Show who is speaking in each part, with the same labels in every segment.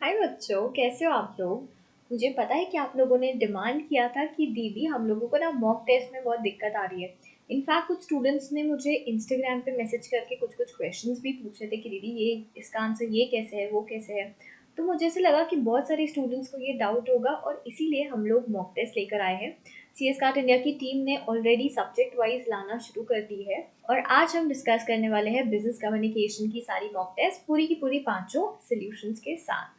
Speaker 1: हाय बच्चों, कैसे हो आप लोग। मुझे पता है कि आप लोगों ने डिमांड किया था कि दीदी हम लोगों को ना मॉक टेस्ट में बहुत दिक्कत आ रही है। इनफैक्ट कुछ स्टूडेंट्स ने मुझे इंस्टाग्राम पे मैसेज करके कुछ कुछ क्वेश्चंस भी पूछे थे कि दीदी ये इसका आंसर ये कैसे है वो कैसे है। तो मुझे ऐसे लगा कि बहुत सारे स्टूडेंट्स को ये डाउट होगा और इसीलिए हम लोग मॉक टेस्ट लेकर आए हैं। CS कार्ट इंडिया की टीम ने ऑलरेडी सब्जेक्ट वाइज लाना शुरू कर दी है और आज हम डिस्कस करने वाले हैं बिजनेस कम्युनिकेशन की सारी मॉक टेस्ट पूरी की पूरी पांचों सॉल्यूशंस के साथ।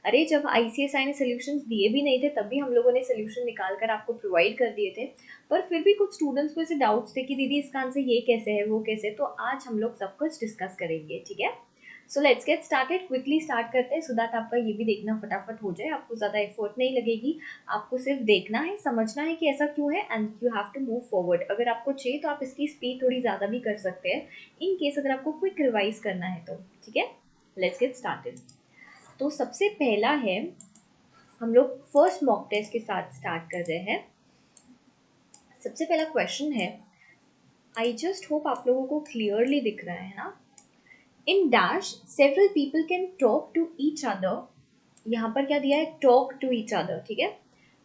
Speaker 1: अरे जब ICSI ने सॉल्यूशंस दिए भी नहीं थे तब भी हम लोगों ने सॉल्यूशन निकाल कर आपको प्रोवाइड कर दिए थे। पर फिर भी कुछ स्टूडेंट्स को ऐसे डाउट्स थे कि दीदी इसका आंसर ये कैसे है वो कैसे है, तो आज हम लोग सब कुछ डिस्कस करेंगे, ठीक है। So let's get started, quickly start करते हैं सो दैट आपका ये भी देखना फटाफट हो जाए, आपको ज़्यादा एफर्ट नहीं लगेगी। आपको सिर्फ देखना है, समझना है कि ऐसा क्यों है and you have to move forward. अगर आपको चाहिए तो आप इसकी स्पीड थोड़ी ज़्यादा भी कर सकते हैं इन केस अगर आपको क्विक रिवाइज करना है तो, ठीक है। Let's get started. तो सबसे पहला है, हम लोग फर्स्ट मॉक टेस्ट के साथ स्टार्ट कर रहे हैं। सबसे पहला क्वेश्चन है, आई जस्ट होप आप लोगों को क्लियरली दिख रहा है ना। In dash several people can talk to each other, यहाँ पर क्या दिया है, टॉक टू ईच अदर, ठीक है,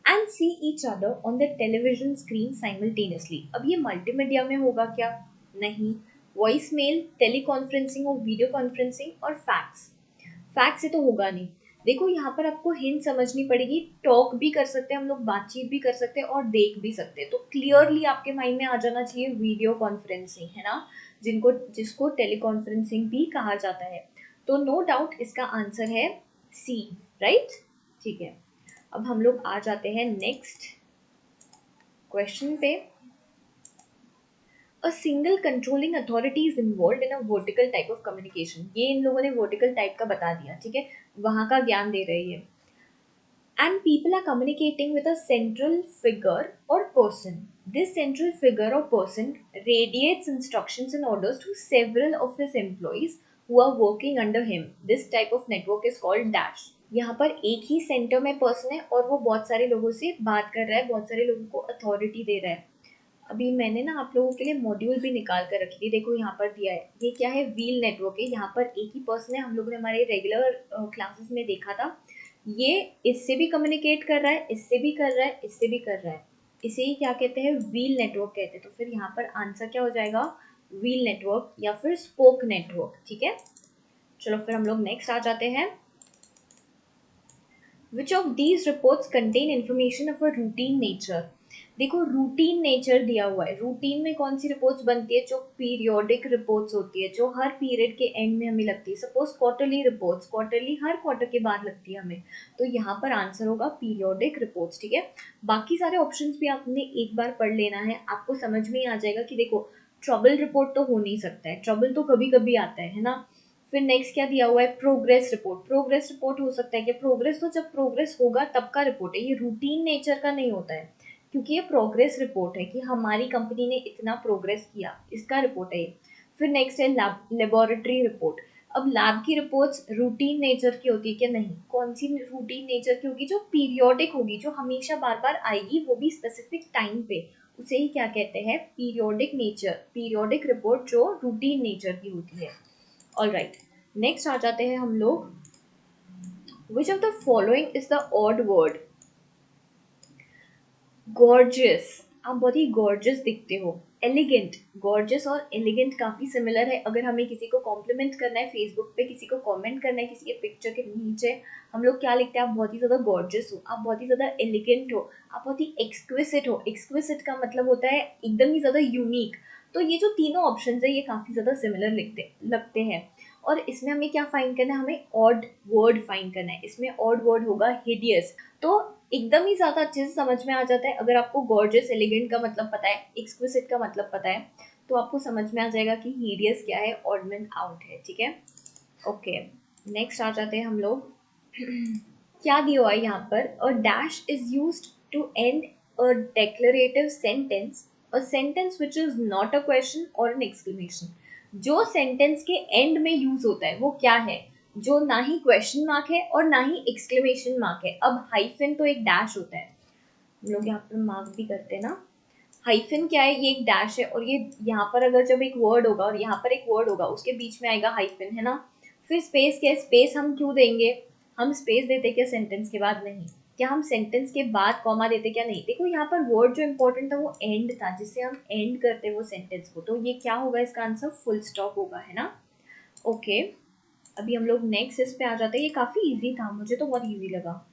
Speaker 1: and see each other on the television screen simultaneously. अब ये मल्टीमीडिया में होगा क्या, नहीं। वॉइस मेल, टेलीकॉन्फ्रेंसिंग और वीडियो कॉन्फ्रेंसिंग और फैक्स। फैक्ट से तो होगा नहीं। देखो यहाँ पर आपको हिंट समझनी पड़ेगी, टॉक भी कर सकते हैं हम लोग, बातचीत भी कर सकते हैं और देख भी सकते हैं। तो क्लियरली आपके माइंड में आ जाना चाहिए वीडियो कॉन्फ्रेंसिंग, है ना, जिनको जिसको टेलीकॉन्फ्रेंसिंग भी कहा जाता है। तो नो डाउट इसका आंसर है सी, राइट, ठीक है। अब हम लोग आ जाते हैं नेक्स्ट क्वेश्चन पे। A single controlling authority is involved in a vertical type of communication। ये इन लोगों ने vertical type का बता दिया, ठीक है, वहां का ज्ञान दे रही है। And people are communicating with a central figure or person. This central figure or person radiates instructions and orders to several of his employees who are working under him. This type of network is called dash। यहाँ पर एक ही centre में person है और वो बहुत सारे लोगों से बात कर रहा है, बहुत सारे लोगों को अथॉरिटी दे रहा है। अभी मैंने ना आप लोगों के लिए मॉड्यूल भी निकाल कर रखी थी, देखो यहाँ पर दिया है, ये क्या है, व्हील नेटवर्क है। यहाँ पर एक ही पर्सन है, हम लोगों ने हमारे रेगुलर क्लासेस में देखा था। ये इससे भी कम्युनिकेट कर रहा है, इससे भी कर रहा है, इससे भी कर रहा है, इसे ही क्या कहते हैं, व्हील नेटवर्क कहते हैं। तो फिर यहाँ पर आंसर क्या हो जाएगा, व्हील नेटवर्क या फिर स्पोक नेटवर्क, ठीक है। चलो फिर हम लोग नेक्स्ट आ जाते हैं। Which of these reports contain information of a routine nature? देखो रूटीन नेचर दिया हुआ है, रूटीन में कौन सी रिपोर्ट्स बनती है, जो पीरियोडिक रिपोर्ट्स होती है, जो हर पीरियड के एंड में हमें लगती है। सपोज क्वार्टरली रिपोर्ट्स, क्वार्टरली हर क्वार्टर के बाद लगती है हमें, तो यहाँ पर आंसर होगा पीरियोडिक रिपोर्ट्स, ठीक है। बाकी सारे ऑप्शंस भी आपने एक बार पढ़ लेना है, आपको समझ में ही आ जाएगा कि देखो ट्रबल रिपोर्ट तो हो नहीं सकता है, ट्रबल तो कभी कभी आता है ना। फिर नेक्स्ट क्या दिया हुआ है, प्रोग्रेस रिपोर्ट। प्रोग्रेस रिपोर्ट हो सकता है कि प्रोग्रेस तो जब प्रोग्रेस होगा तब का रिपोर्ट है, ये रूटीन नेचर का नहीं होता है, क्योंकि ये प्रोग्रेस रिपोर्ट है कि हमारी कंपनी ने इतना प्रोग्रेस किया, इसका रिपोर्ट है ये। फिर नेक्स्ट है लेबोरेटरी रिपोर्ट। अब लैब की रिपोर्ट्स रूटीन नेचर की होती है क्या, नहीं। कौन सी रूटीन नेचर की होगी, जो पीरियोडिक होगी, जो हमेशा बार बार आएगी, वो भी स्पेसिफिक टाइम पे, उसे ही क्या कहते हैं, पीरियोडिक नेचर, पीरियोडिक रिपोर्ट जो रूटीन नेचर की होती है। ऑलराइट, नेक्स्ट आ जाते हैं हम लोग। विच of the following is the odd word, gorgeous. आप बहुत ही गॉर्जियस दिखते हो, एलिगेंट, गॉर्जियस और एलिगेंट काफी सिमिलर है। अगर हमें किसी को कॉम्प्लीमेंट करना है फेसबुक पे, किसी को कमेंट करना है किसी के पिक्चर के नीचे, हम लोग क्या लिखते हैं, आप बहुत ही ज्यादा गॉर्जियस हो, आप बहुत ही ज्यादा एलिगेंट हो, आप बहुत ही एक्सक्विसिट हो। एक्सक्विसिट का मतलब होता है एकदम ही ज्यादा यूनिक। तो ये जो तीनों ऑप्शन है ये काफी ज्यादा सिमिलर लगते हैं। और इसमें हमें क्या फाइंड करना है, हमें ऑड वर्ड फाइंड करना है। इसमें ऑड वर्ड होगा हिडियस। तो एकदम ही ज्यादा अच्छे से समझ में आ जाता है, अगर आपको गॉर्जियस एलिगेंट का मतलब पता है, एक्सक्विसिट का मतलब पता है, तो आपको समझ में आ जाएगा कि हिडियस क्या है, ऑड मन आउट है, ठीक है। ओके, नेक्स्ट आ जाते हैं हम लोग। क्या दिया हुआ है यहाँ पर, a dash is used to end a declarative sentence, a sentence which is not a question और एन एक्सक्लेमेशन। जो सेंटेंस के एंड में यूज होता है वो क्या है, जो ना ही क्वेश्चन मार्क है और ना ही एक्सक्लेमेशन मार्क है। अब हाइफन तो एक डैश होता है, हम लोग यहाँ पर मार्क भी करते हैं ना। हाइफन क्या है, ये एक डैश है, और ये यहाँ पर अगर जब एक वर्ड होगा और यहाँ पर एक वर्ड होगा, उसके बीच में आएगा हाइफन, है ना। फिर स्पेस क्या है, स्पेस हम क्यों देंगे, हम स्पेस देते क्या सेंटेंस के बाद? नहीं। क्या हम सेंटेंस के बाद कॉमा देते क्या? नहीं। देखो यहाँ पर वर्ड जो इंपॉर्टेंट था वो एंड था, जिससे हम एंड करते वो सेंटेंस को, तो ये क्या होगा इसका आंसर? फुल स्टॉप होगा, है ना। ओके, अभी हम लोग नेक्स्ट इस पे आ जाते हैं। ये काफी इजी था, मुझे तो बहुत इजी लगा।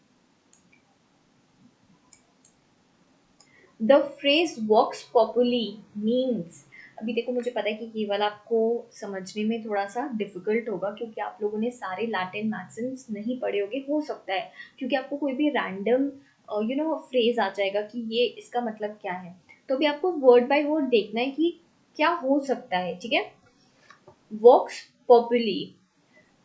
Speaker 1: द फ्रेज वॉक्स पॉपुली मीन्स, अभी देखो मुझे पता है कि ये वाला आपको समझने में थोड़ा सा डिफिकल्ट होगा, क्योंकि आप लोगों ने सारे लैटिन मैक्सिम्स नहीं पढ़े होंगे, हो सकता है, क्योंकि आपको कोई भी रैंडम फ्रेज आ जाएगा कि ये इसका मतलब क्या है। तो अभी आपको वर्ड बाय वर्ड देखना है कि क्या हो सकता है, ठीक है। वॉक्स पॉपुली,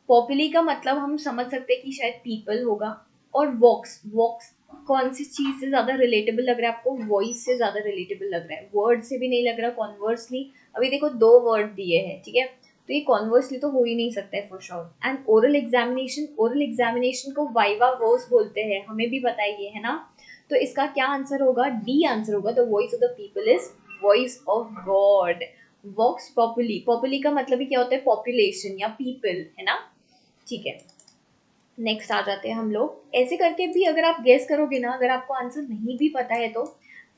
Speaker 1: पॉपुली का मतलब हम समझ सकते हैं कि शायद पीपल होगा, और वॉक्स, वॉक्स कौन सी चीज से ज्यादा रिलेटेबल लग रहा है आपको? वॉइस से ज्यादा रिलेटेबल लग रहा है, वर्ड से भी नहीं लग रहा। कॉन्वर्सली, अभी देखो दो वर्ड दिए हैं, ठीक है, तो ये कॉन्वर्सली तो हो ही नहीं सकता है for sure. And oral examination, oral examination को वाइवा वोस बोलते हैं, हमें भी पता है ये, है ना। तो इसका क्या आंसर होगा? डी आंसर होगा। The voice of the people is voice of God. Vox populi, populi का मतलब ही क्या होता है? पॉपुलेशन या पीपल, है ना। ठीक है, नेक्स्ट आ जाते हैं हम लोग। ऐसे करके भी अगर आप गेस करोगे ना, अगर आपको आंसर नहीं भी पता है तो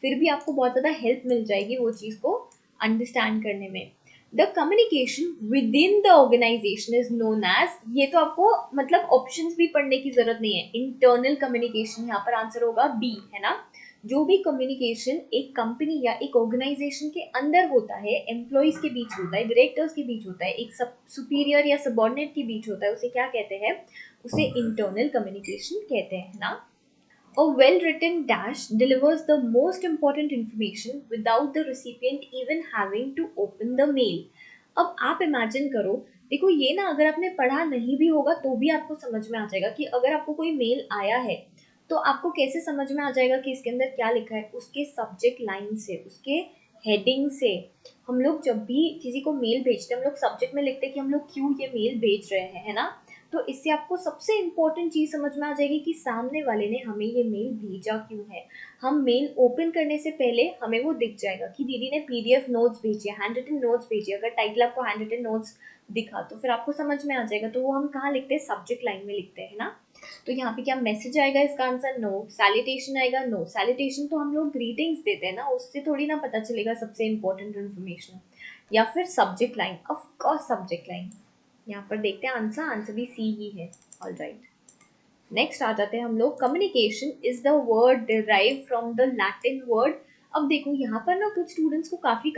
Speaker 1: फिर भी आपको बहुत ज़्यादा हेल्प मिल जाएगी वो चीज़ को अंडरस्टैंड करने में। The communication within the organisation is known as, ये तो आपको मतलब ऑप्शंस भी पढ़ने की जरूरत नहीं है, इंटरनल कम्युनिकेशन यहाँ पर आंसर होगा बी, है ना। जो भी कम्युनिकेशन एक कंपनी या एक ऑर्गेनाइजेशन के अंदर होता है, एम्प्लॉइज के बीच होता है, डायरेक्टर्स के बीच होता है, एक सब सुपीरियर या सबऑर्डिनेट के बीच होता है, उसे क्या कहते हैं? उसे इंटरनल कम्युनिकेशन कहते हैं ना। A well written dash delivers the most important information without the recipient even having to open the mail. अब आप इमेजिन करो, देखो ये ना अगर आपने पढ़ा नहीं भी होगा तो भी आपको समझ में आ जाएगा कि अगर आपको कोई मेल आया है तो आपको कैसे समझ में आ जाएगा कि इसके अंदर क्या लिखा है? उसके सब्जेक्ट लाइन से, उसके हेडिंग से। हम लोग जब भी किसी को मेल भेजते हैं हम लोग सब्जेक्ट में लिखते हैं कि हम लोग क्यों ये मेल भेज रहे हैं, है ना। तो इससे आपको सबसे इम्पोर्टेंट चीज समझ में आ जाएगी कि सामने वाले ने हमें ये मेल भेजा क्यों है। हम मेल ओपन करने से पहले हमें वो दिख जाएगा कि दीदी ने पीडीएफ नोट्स भेजे, हैंड रिटन नोट्स भेजे। अगर टाइटल आपको हैंड रिटन नोट्स दिखा तो फिर आपको समझ में आ जाएगा। तो वो हम कहाँ लिखते हैं? सब्जेक्ट लाइन में लिखते हैं ना। तो यहाँ पे क्या मैसेज आएगा? इसका आंसर नो। सैल्यूटेशन आएगा? नो। सैल्यूटेशन तो हम लोग ग्रीटिंग्स देते हैं ना, उससे थोड़ी ना पता चलेगा सबसे इम्पोर्टेंट इन्फॉर्मेशन। या फिर subject line, of course subject line. यहाँ पर देखते हैं आंसर, आंसर भी सी ही है। ऑल राइट, नेक्स्ट आ जाते हैं हम लोग। Communication is the word derive from the Latin word. अब देखो यहाँ पर ना कुछ स्टूडेंट्स को काफी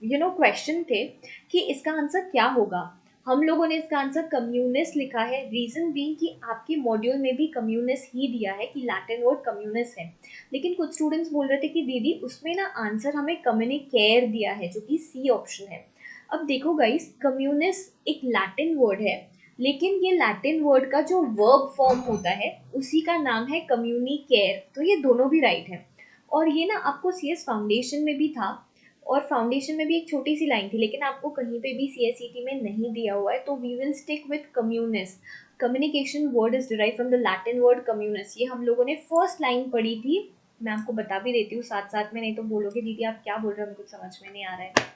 Speaker 1: क्वेश्चन थे कि इसका आंसर क्या होगा। हम लोगों ने इसका आंसर कम्युनिस्ट लिखा है, रीजन बीइंग कि आपके मॉड्यूल में भी कम्युनिस्ट ही दिया है कि लैटिन वर्ड कम्युनिस्ट है। लेकिन कुछ स्टूडेंट्स बोल रहे थे कि दीदी उसमें ना आंसर हमें कम्युनिकेयर दिया है, जो कि सी ऑप्शन है। अब देखो गाइस, कम्युनिस्ट एक लैटिन वर्ड है, लेकिन ये लैटिन वर्ड का जो वर्ब फॉर्म होता है उसी का नाम है कम्युनिकेयर, तो ये दोनों भी राइट है। और ये ना आपको सीएस फाउंडेशन में भी था, और फाउंडेशन में भी एक छोटी सी लाइन थी, लेकिन आपको कहीं पे भी सीएसईटी में नहीं दिया हुआ है, तो we will stick with communist. Communication word is derive from the Latin word communist. ये हम लोगों ने फर्स्ट लाइन पढ़ी थी, मैं आपको बता भी देती हूँ साथ साथ में, नहीं तो बोलोगे दीदी आप क्या बोल रहे हो, मेरे को समझ में नहीं आ रहा है।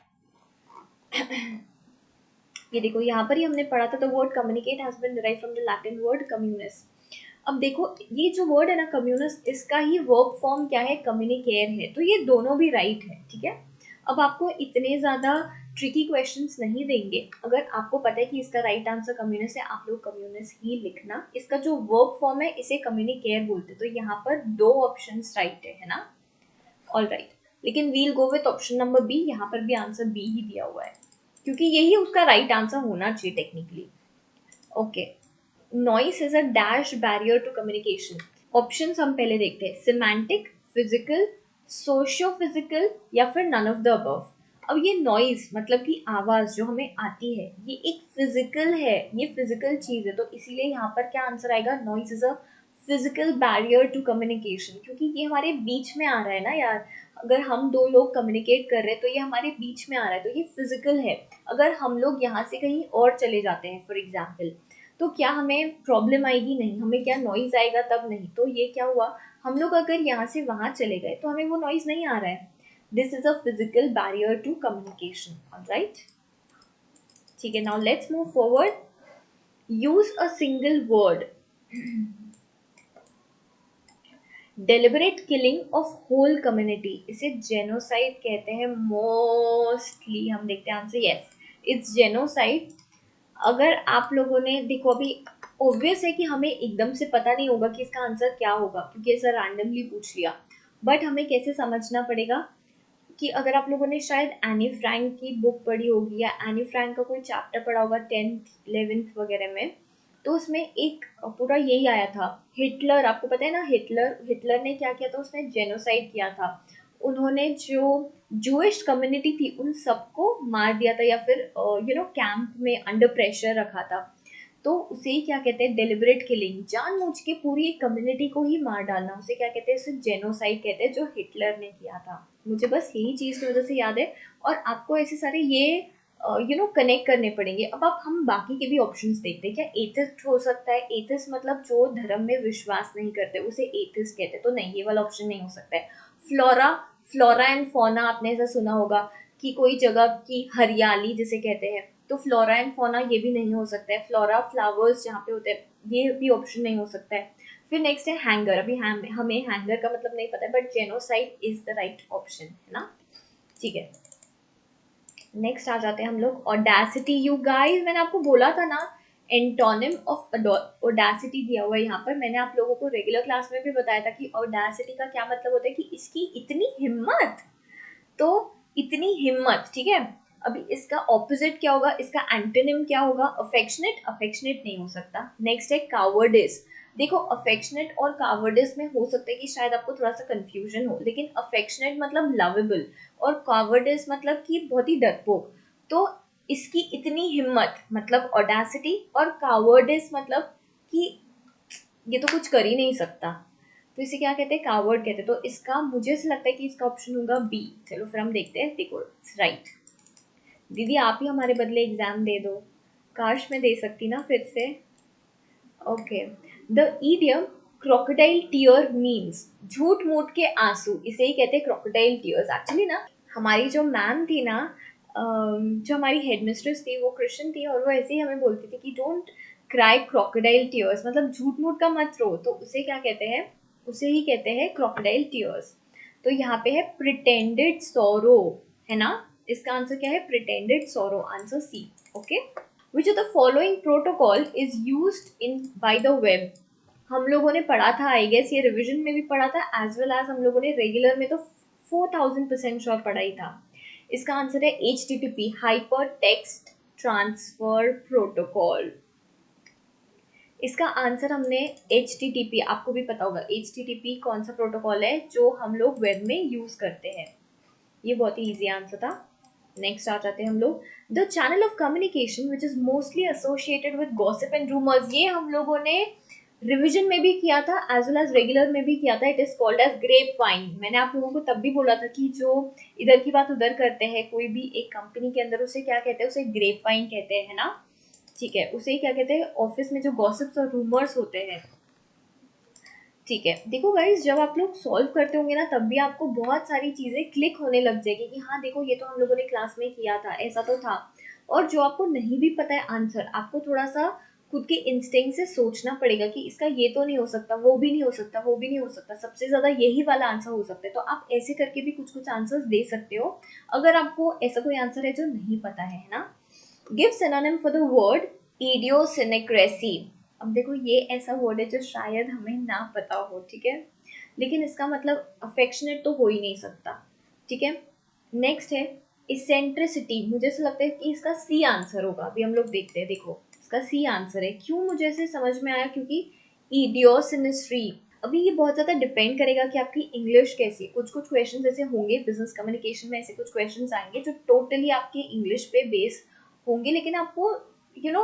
Speaker 1: ये देखो यहाँ पर ही हमने पढ़ा था, the word communicate has been derived from the Latin word communist. अब देखो ये जो वर्ड है ना कम्युनिस्ट, इसका ही वर्ब फॉर्म क्या है? कम्युनिकेयर है, तो ये दोनों भी राइट है, ठीक है। अब आपको इतने ज्यादा ट्रिकी क्वेश्चंस नहीं देंगे, अगर आपको पता है कि इसका राइट आंसर कम्युनिस्ट है, आप लोग कम्युनिस्ट ही लिखना। इसका जो वर्ब फॉर्म है इसे कम्युनिकेयर बोलते हैं, तो यहाँ पर दो ऑप्शंस राइट है ना। ऑल राइट, लेकिन we'll go with option number B, यहाँ पर भी आंसर बी ही दिया हुआ है, क्योंकि यही उसका राइट आंसर होना चाहिए technically. Okay, noise is a dash barrier to communication. Options हम पहले देखते हैं, सिमेंटिक, फिजिकल, सोशियो फिजिकल, या फिर नन ऑफ द अबव। अब ये नॉइज मतलब कि आवाज जो हमें आती है, ये एक फिजिकल है, ये फिजिकल चीज है, तो इसीलिए यहाँ पर क्या आंसर आएगा? Noise is a physical barrier to communication, क्योंकि ये हमारे बीच में आ रहा है ना यार। अगर हम दो लोग कम्युनिकेट कर रहे हैं तो ये हमारे बीच में आ रहा है, तो ये फिजिकल है। अगर हम लोग यहाँ से कहीं और चले जाते हैं फॉर एग्जाम्पल, तो क्या हमें प्रॉब्लम आएगी? नहीं। हमें क्या नॉइज आएगा? तब नहीं। तो ये क्या हुआ, हम लोग अगर यहाँ से वहां चले गए तो हमें वो नॉइज नहीं आ रहा है। This is a physical barrier to communication. Alright, ठीक है, now let's move forward. Use a single word deliberate killing of whole community, इसे जेनोसाइड कहते हैं मोस्टली। हम देखते हैं आंसर, यस इट्स जेनोसाइड। अगर आप लोगों ने देखो, अभी ऑब्वियस है कि हमें एकदम से पता नहीं होगा कि इसका आंसर क्या होगा, क्योंकि ऐसा रैंडमली पूछ लिया। बट हमें कैसे समझना पड़ेगा कि अगर आप लोगों ने शायद एनी फ्रैंक की बुक पढ़ी होगी या एनी फ्रैंक का कोई चैप्टर पढ़ा होगा 10th 11th वगैरह में, तो उसमें एक पूरा यही आया था। हिटलर, आपको पता है ना, हिटलर हिटलर ने क्या किया था, उसने जेनोसाइड किया था। उन्होंने जो जूइश कम्युनिटी थी उन सबको मार दिया था, या फिर कैंप में अंडर प्रेशर रखा था। तो उसे ही क्या कहते हैं, डेलिबरेट किलिंग, जानबूझ के पूरी एक कम्युनिटी को ही मार डालना, उसे क्या कहते हैं, उसे जेनोसाइड कहते हैं, जो हिटलर ने किया था। मुझे बस यही चीज़ की वजह से याद है। और आपको ऐसे सारे ये कनेक्ट करने पड़ेंगे। अब आप हम बाकी के भी ऑप्शंस देखते हैं, क्या एथिस्ट हो सकता है? एथिस्ट मतलब जो धर्म में विश्वास नहीं करते, उसे एथिस्ट कहते हैं। तो नहीं, ये वाला ऑप्शन नहीं हो सकता है। फ्लोरा फ्लोरा एंड फौना, आपने ऐसा सुना होगा कि कोई जगह की हरियाली जिसे कहते हैं, तो फ्लोरा एंड फौना ये भी नहीं हो सकता है। फ्लोरा फ्लावर्स जहाँ पे होते हैं, ये भी ऑप्शन नहीं हो सकता है। फिर नेक्स्ट है हैंगर। अभी हमें हैंगर का मतलब नहीं पता है, but genocide is the right option, है ना। ठीक है, नेक्स्ट आ जाते हैं हम लोग ऑडेसिटी। यू गाइस, मैंने आपको बोला था ना, एंटोनिम ऑफ ऑडेसिटी दिया हुआ है यहाँ पर। मैंने आप लोगों को रेगुलर क्लास में भी बताया था कि ऑडेसिटी का क्या मतलब होता है, कि इसकी इतनी हिम्मत। तो इतनी हिम्मत, ठीक है। अभी इसका ऑपोजिट क्या होगा, इसका एंटोनिम क्या होगा? अफेक्शनेट। अफेक्शनेट नहीं हो सकता। नेक्स्ट है कावर्डिस। देखो, अफेक्शनेट और कावर्डिस में हो सकता है कि शायद आपको थोड़ा सा कंफ्यूजन हो, लेकिन अफेक्शनेट मतलब लवेबल और कावर्डिस मतलब कि बहुत ही डरपोक। तो इसकी इतनी हिम्मत मतलब ऑडेसिटी, और कावर्डिस मतलब कि ये तो कुछ कर ही नहीं सकता, तो इसे क्या कहते हैं, कावर्ड कहते हैं। तो इसका मुझे ऐसा लगता है कि इसका ऑप्शन होगा बी। चलो फिर हम देखते हैं। देखो, राइट। दीदी आप ही हमारे बदले एग्जाम दे दो, काश मैं दे सकती ना फिर से। Okay, the idiom crocodile tear means, झूठ मूठ के आंसू, इसे ही कहते हैं क्रोकोडाइल टीयर्स। एक्चुअली ना, हमारी जो मैम थी ना, जो हमारी हेडमिस्ट्रेस थी, वो क्रिश्चियन थी, और वो ऐसे ही हमें बोलती थी कि डोंट क्राई क्रोकोडाइल टीयर्स, मतलब झूठ मूठ का मत रो। तो उसे क्या कहते हैं, उसे ही कहते हैं क्रोकोडाइल टीयर्स। तो यहाँ पे है प्रिटेंडेड सोरो, है ना। इसका आंसर क्या है, pretended sorrow, answer C. Okay, which of the following protocol is used in by the web. हम लोगों ने पढ़ा था, आई गेस ये रिवीजन में भी पढ़ा था, एज वेल एज हम लोगों ने रेगुलर में तो 4000% श्योर पढ़ा ही था। इसका आंसर है HTTP, hyper text transfer protocol. इसका आंसर हमने HTTP, आपको भी पता होगा HTTP कौन सा प्रोटोकॉल है जो हम लोग वेब में यूज करते हैं। ये बहुत ही इजी आंसर था। नेक्स्ट आ जाते हैं हम लोग, the channel of communication which is mostly associated with gossip and rumours. ये हम लोगों ने रिवीजन में भी किया था, एज वेल एज रेगुलर में भी किया था। It is called as grape wine. मैंने आप लोगों को तब भी बोला था कि जो इधर की बात उधर करते हैं, कोई भी एक कंपनी के अंदर, उसे क्या कहते हैं, उसे ग्रेप वाइन कहते हैं, है ना। ठीक है, उसे क्या कहते हैं, ऑफिस में जो गॉसिप्स और रूमर्स होते हैं। ठीक है, देखो गाइस, जब आप लोग सॉल्व करते होंगे ना, तब भी आपको बहुत सारी चीजें क्लिक होने लग जाएगी कि हाँ देखो, ये तो हम लोगों ने क्लास में किया था, ऐसा तो था। और जो आपको नहीं भी पता है आंसर, आपको थोड़ा सा खुद के इंस्टिंक्ट से सोचना पड़ेगा कि इसका ये तो नहीं हो सकता, वो भी नहीं हो सकता, वो भी नहीं हो सकता, सबसे ज्यादा यही वाला आंसर हो सकता है। तो आप ऐसे करके भी कुछ कुछ आंसर्स दे सकते हो, अगर आपको ऐसा कोई आंसर है जो नहीं पता है ना। Give synonym for the word idiosyncrasy. अब देखो, ये ऐसा वर्ड है जो शायद हमें ना पता हो, ठीक है, लेकिन इसका मतलब अफेक्शनेट तो हो ही नहीं सकता, ठीक है। नेक्स्ट है इसेंट्रिसिटी। मुझे ऐसा लगता है कि इसका सी आंसर होगा। अभी हम लोग देखते हैं। देखो, इसका सी आंसर है। क्यों मुझे ऐसे समझ में आया, क्योंकि इडियोसिनेस्ट्री। अभी ये बहुत ज़्यादा डिपेंड करेगा कि आपकी इंग्लिश कैसी है। कुछ कुछ क्वेश्चन ऐसे होंगे बिजनेस कम्युनिकेशन में, ऐसे कुछ क्वेश्चन आएंगे जो टोटली आपकी इंग्लिश पे बेस होंगे, लेकिन आपको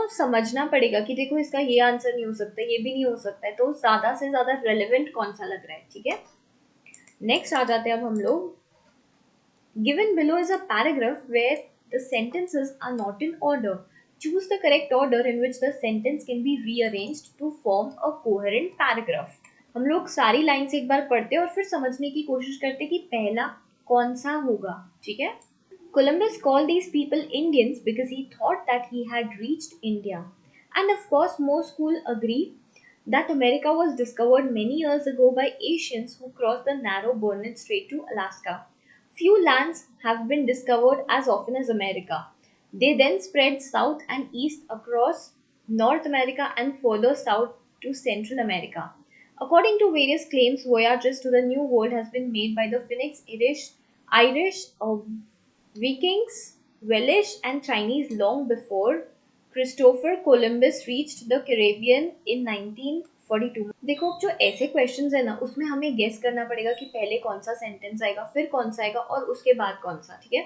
Speaker 1: समझना पड़ेगा कि देखो, इसका ये आंसर नहीं हो सकता, ये भी नहीं हो सकता है, तो ज़्यादा से ज़्यादा रेलेवेंट कौन सा लग रहा है, ठीक है। नेक्स्ट आ जाते हैं अब हम लोग, given below is a paragraph where the sentences are not in order. Choose the correct order in which the sentence can be rearranged to form a coherent paragraph. हम लोग सारी लाइन्स एक बार पढ़ते हैं और फिर समझने की कोशिश करते हैं कि पहला कौन सा होगा, ठीक है। Columbus called these people Indians because he thought that he had reached India. And of course, most school agree. that America was discovered many years ago by Asians who crossed the narrow Bering Strait to Alaska. Few lands have been discovered as often as America. They then spread south and east across North America and further south to Central America. According to various claims, voyages to the New World has been made by the Phoenix Irish, Vikings, Welsh, and Chinese long before Christopher Columbus reached the Caribbean in 1942. देखो जो ऐसे questions है ना उसमें हमें guess करना पड़ेगा कि पहले कौन सा सेंटेंस आएगा फिर कौन सा आएगा और उसके बाद कौन सा, ठीक है।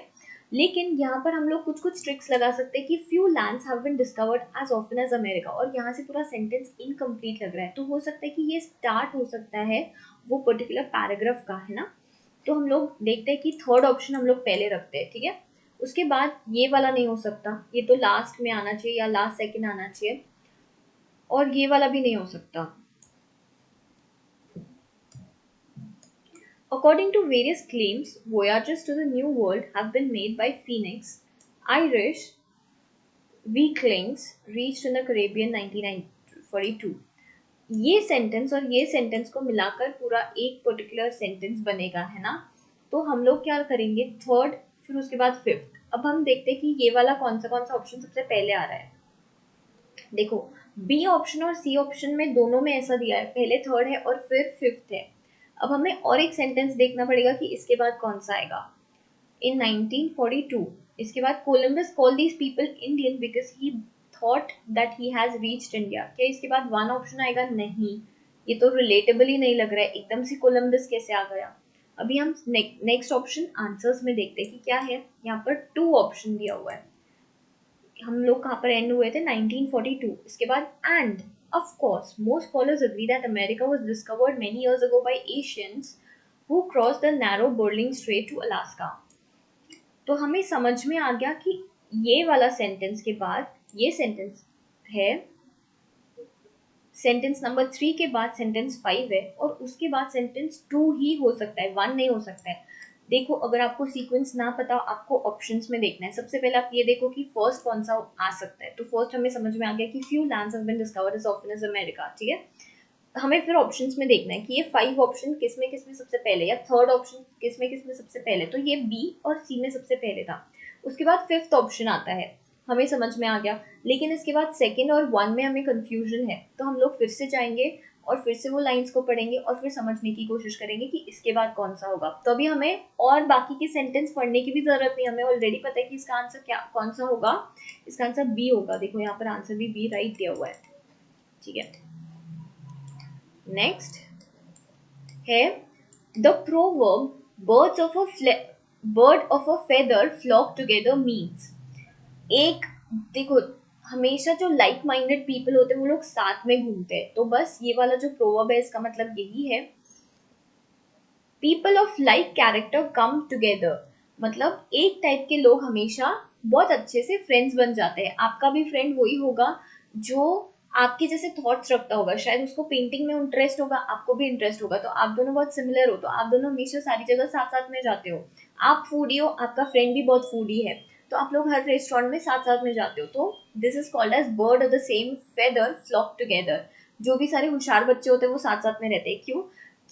Speaker 1: लेकिन यहाँ पर हम लोग कुछ कुछ ट्रिक्स लगा सकते हैं कि few lands have been discovered as often as America, और यहाँ से पूरा सेंटेंस इनकम्प्लीट लग रहा है, तो हो सकता है कि ये स्टार्ट हो सकता है वो पर्टिकुलर पैराग्राफ का, है ना। तो हम लोग देखते हैं कि थर्ड ऑप्शन हम लोग पहले रखते हैं, ठीक है। उसके बाद ये वाला नहीं हो सकता, ये तो लास्ट में आना चाहिए या लास्ट सेकंड आना चाहिए, और ये वाला भी नहीं हो सकता। According to various claims, voyages to the New World have been made by Phoenix Irish Weaklings reached in the Caribbean 1942. ये सेंटेंस और ये सेंटेंस को मिलाकर पूरा एक पर्टिकुलर सेंटेंस बनेगा, है ना। तो हम लोग क्या करेंगे, थर्ड फिर उसके बाद फिफ्थ। अब हम देखते हैं कि ये वाला कौन सा ऑप्शन सबसे पहले आ रहा है। देखो बी ऑप्शन और सी ऑप्शन में दोनों में ऐसा दिया है, पहले थर्ड है और फिर फिफ्थ है। अब हमें और एक सेंटेंस देखना पड़ेगा कि इसके बाद कौन सा आएगा। इन 1942 इसके बाद Columbus call these people Indian because he thought that he has reached India. क्या इसके बाद वन ऑप्शन आएगा? नहीं, ये तो रिलेटेबल ही नहीं लग रहा है, एकदम से कोलंबस कैसे आ गया। अभी हम नेक्स्ट ऑप्शन आंसर्स में देखते हैं कि क्या है। यहाँ पर टू ऑप्शन दिया हुआ है, हम लोग कहाँ पर एंड हुए थे 1942। इसके बाद and of course most scholars agree that America was discovered many years ago by Asians who crossed the narrow Berling strait to Alaska. तो हमें समझ में आ गया कि ये वाला सेंटेंस के बाद ये सेंटेंस है, सेंटेंस नंबर 3 के बाद सेंटेंस 5 है, और उसके बाद सेंटेंस 2 ही हो सकता है, 1 नहीं हो सकता है। देखो अगर आपको सीक्वेंस ना पता, आपको ऑप्शंस में देखना है। सबसे पहले आप ये देखो कि फर्स्ट कौन सा आ सकता है। तो फर्स्ट हमें समझ में आ गया कि few lands have been discovered as often as America, ठीक है। हमें फिर ऑप्शंस में देखना है कि ये 5 ऑप्शन किस में सबसे पहले, या थर्ड ऑप्शन किस में सबसे पहले। तो ये बी और सी में सबसे पहले था। उसके बाद फिफ्थ ऑप्शन आता है, हमें समझ में आ गया। लेकिन इसके बाद सेकंड और 1 में हमें कंफ्यूजन है, तो हम लोग फिर से जाएंगे और फिर से वो लाइंस को पढ़ेंगे और फिर समझने की कोशिश करेंगे कि इसके बाद कौन सा होगा। तो अभी हमें और बाकी के सेंटेंस पढ़ने की भी जरूरत नहीं, हमें ऑलरेडी पता है कि इसका आंसर क्या कौन सा होगा। इसका आंसर बी होगा। देखो यहाँ पर आंसर भी बी राइट दिया हुआ है, ठीक है। नेक्स्ट है the proverb bird of a feather flock together means। एक देखो हमेशा जो लाइक माइंडेड पीपल होते हैं वो लोग साथ में घूमते हैं, तो बस ये वाला जो प्रोवर्ब है इसका मतलब यही है। People of like character come together, मतलब एक टाइप के लोग हमेशा बहुत अच्छे से फ्रेंड्स बन जाते हैं। आपका भी फ्रेंड वही होगा जो आपके जैसे थॉट्स रखता होगा, शायद उसको पेंटिंग में इंटरेस्ट होगा, आपको भी इंटरेस्ट होगा, तो आप दोनों बहुत सिमिलर हो, तो आप दोनों हमेशा सारी जगह साथ साथ में जाते हो। आप फूडी हो, आपका फ्रेंड भी बहुत फूडी है, तो आप लोग हर रेस्टोरेंट में साथ साथ में जाते हो। तो this is called as bird of the same feather flock together. जो भी सारे होशियार बच्चे होते हैं वो साथ साथ में रहते हैं, क्यों?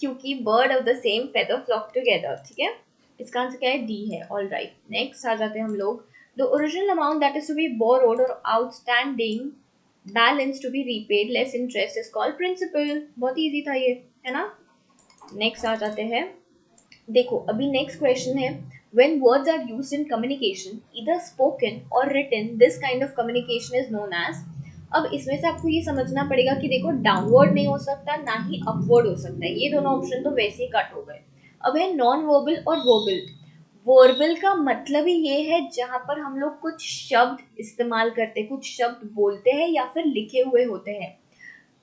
Speaker 1: क्योंकि bird of the same feather flock together, ठीक है। इसका आंसर क्या है? डी है। ऑल राइट, नेक्स्ट आ जाते हैं हम लोग। The original amount that is to be borrowed और outstanding balance to be repaid less interest is called principal. बहुत इजी था ये, है ना। नेक्स्ट आ जाते हैं। देखो अभी नेक्स्ट क्वेश्चन है when words are used in communication either spoken or written this kind of communication is known as। अब इसमें से आपको ये समझना पड़ेगा कि देखो डाउनवर्ड नहीं हो सकता ना ही अपवर्ड हो सकता है, ये दोनों ऑप्शन तो वैसे ही कट हो गए। अब है नॉन वर्बल और वर्बल। वर्बल का मतलब ही ये है जहां पर हम लोग कुछ शब्द इस्तेमाल करते हैं, कुछ शब्द बोलते हैं या फिर लिखे हुए होते हैं।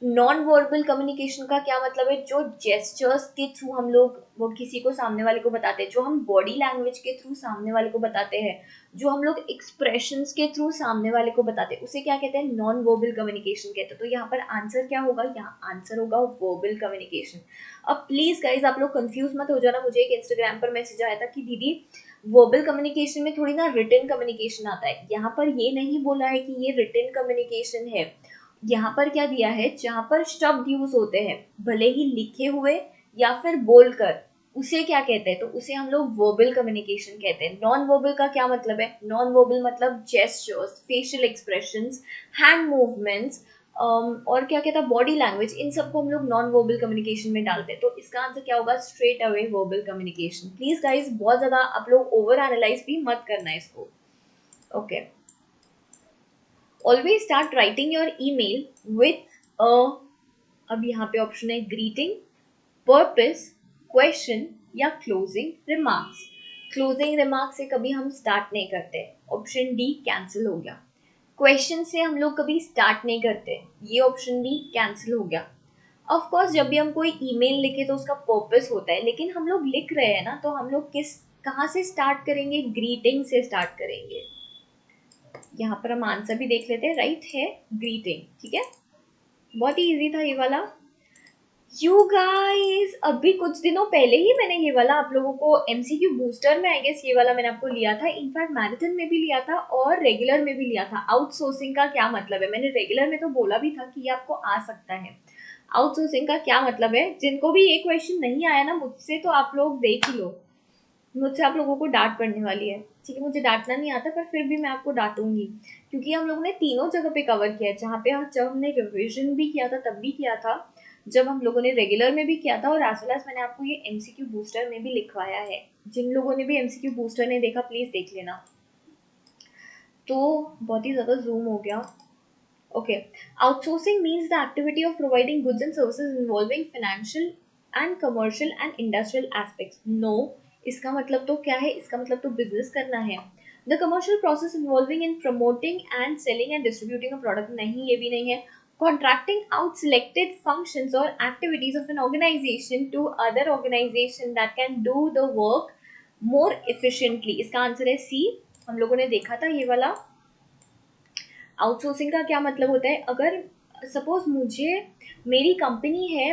Speaker 1: नॉन वर्बल कम्युनिकेशन का क्या मतलब है? जो जेस्चर्स के थ्रू हम लोग वो किसी को सामने वाले को बताते हैं, जो हम बॉडी लैंग्वेज के थ्रू सामने वाले को बताते हैं, जो हम लोग एक्सप्रेशंस के थ्रू सामने वाले को बताते हैं, उसे क्या कहते हैं? नॉन वर्बल कम्युनिकेशन कहते हैं। तो यहाँ पर आंसर क्या होगा? यहाँ आंसर होगा वर्बल कम्युनिकेशन। अब प्लीज गाइज आप लोग कंफ्यूज मत हो जाना। मुझे एक इंस्टाग्राम पर मैसेज आया था कि दीदी वर्बल कम्युनिकेशन में थोड़ी ना रिटन कम्युनिकेशन आता है। यहाँ पर ये नहीं बोला है कि ये रिटन कम्युनिकेशन है, यहाँ पर क्या दिया है, जहां पर शब्द यूज होते हैं भले ही लिखे हुए या फिर बोलकर, उसे क्या कहते हैं, तो उसे हम लोग वर्बल कम्युनिकेशन कहते हैं। नॉन वर्बल का क्या मतलब है, नॉन वर्बल मतलब gestures, facial expressions, hand movements, और क्या कहता है बॉडी लैंग्वेज, इन सबको हम लोग नॉन वर्बल कम्युनिकेशन में डालते हैं। तो इसका आंसर क्या होगा, straight away verbal communication. Please guys बहुत ज्यादा आप लोग ओवर एनालाइज भी मत करना इसको। Okay, always start writing your email with a, अब यहाँ पे ऑप्शन है ग्रीटिंग, पर्पस, क्वेश्चन या क्लोजिंग रिमार्क्स। क्लोजिंग रिमार्क्स से कभी हम स्टार्ट नहीं करते, ऑप्शन डी कैंसिल हो गया। क्वेश्चन से हम लोग कभी स्टार्ट नहीं करते, ये ऑप्शन डी कैंसिल हो गया। ऑफ कोर्स जब भी हम कोई ईमेल लिखे तो उसका पर्पस होता है, लेकिन हम लोग लिख रहे हैं ना, तो हम लोग कहाँ से स्टार्ट करेंगे, ग्रीटिंग से स्टार्ट करेंगे। यहाँ पर हम आंसर भी देख लेते हैं, राइट है ग्रीटिंग, ठीक है, बहुत ही इजी था ये वाला। यू गाइस अभी कुछ दिनों पहले ही मैंने ये वाला आप लोगों को एमसीक्यू बूस्टर में आई गेस ये वाला मैंने आपको लिया था, इनफैक्ट मैराथन में भी लिया था और रेगुलर में भी लिया था। आउटसोर्सिंग का क्या मतलब है, मैंने रेगुलर में तो बोला भी था कि ये आपको आ सकता है। आउटसोर्सिंग का क्या मतलब है, जिनको भी ये क्वेश्चन नहीं आया ना मुझसे, तो आप लोग देख ही लो, मुझसे आप लोगों को डांट पड़ने वाली है, ठीक है। मुझे डांटना नहीं आता पर फिर भी मैं आपको डांटूंगी, क्योंकि हम लोगों ने तीनों जगह पे कवर किया है। जहाँ पे जब हमने रिविजन भी किया था तब भी किया था, जब हम लोगों ने रेगुलर में भी किया था, और एज वेल एज मैंने आपको ये एमसीक्यू बूस्टर में भी लिखवाया है। जिन लोगों ने भी एमसीक्यू बूस्टर ने देखा प्लीज देख लेना। तो बहुत ही ज्यादा जूम हो गया। Okay, outsourcing means the activity of providing goods and services involving financial and commercial and industrial aspects. No, इसका मतलब तो क्या है, इसका मतलब तो बिजनेस करना है। The commercial process involving in promoting and selling and distributing a product, नहीं ये भी नहीं है। Contracting out selected functions or activities of an organization to other organization that can do the work more efficiently, इसका answer है सी। हम लोगों ने देखा था ये वाला। आउटसोर्सिंग का क्या मतलब होता है, अगर सपोज मुझे, मेरी कंपनी है,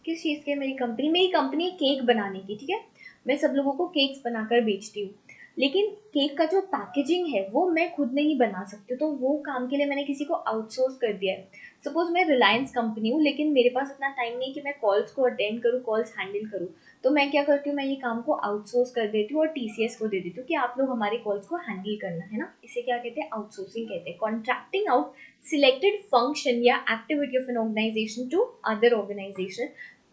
Speaker 1: किस चीज़ की मेरी कंपनी है केक बनाने की, ठीक है। मैं सब लोगों को केक्स बनाकर बेचती हूँ, लेकिन केक का जो पैकेजिंग है वो मैं खुद नहीं बना सकती, तो वो काम के लिए मैंने किसी को आउटसोर्स कर दिया है। सपोज मैं रिलायंस कंपनी हूँ, लेकिन मेरे पास इतना टाइम नहीं कि मैं कॉल्स को अटेंड करूँ, कॉल्स हैंडल करूँ, तो मैं क्या करती हूँ, मैं ये काम को आउटसोर्स कर देती हूँ और टीसीएस को दे देती हूँ कि आप लोग हमारे कॉल्स को हैंडल करना है ना। इसे क्या कहते हैं, आउटसोर्सिंग कहते हैं। कॉन्ट्रैक्टिंग आउट सिलेक्टेड फंक्शन या activity of an organisation to other organisation,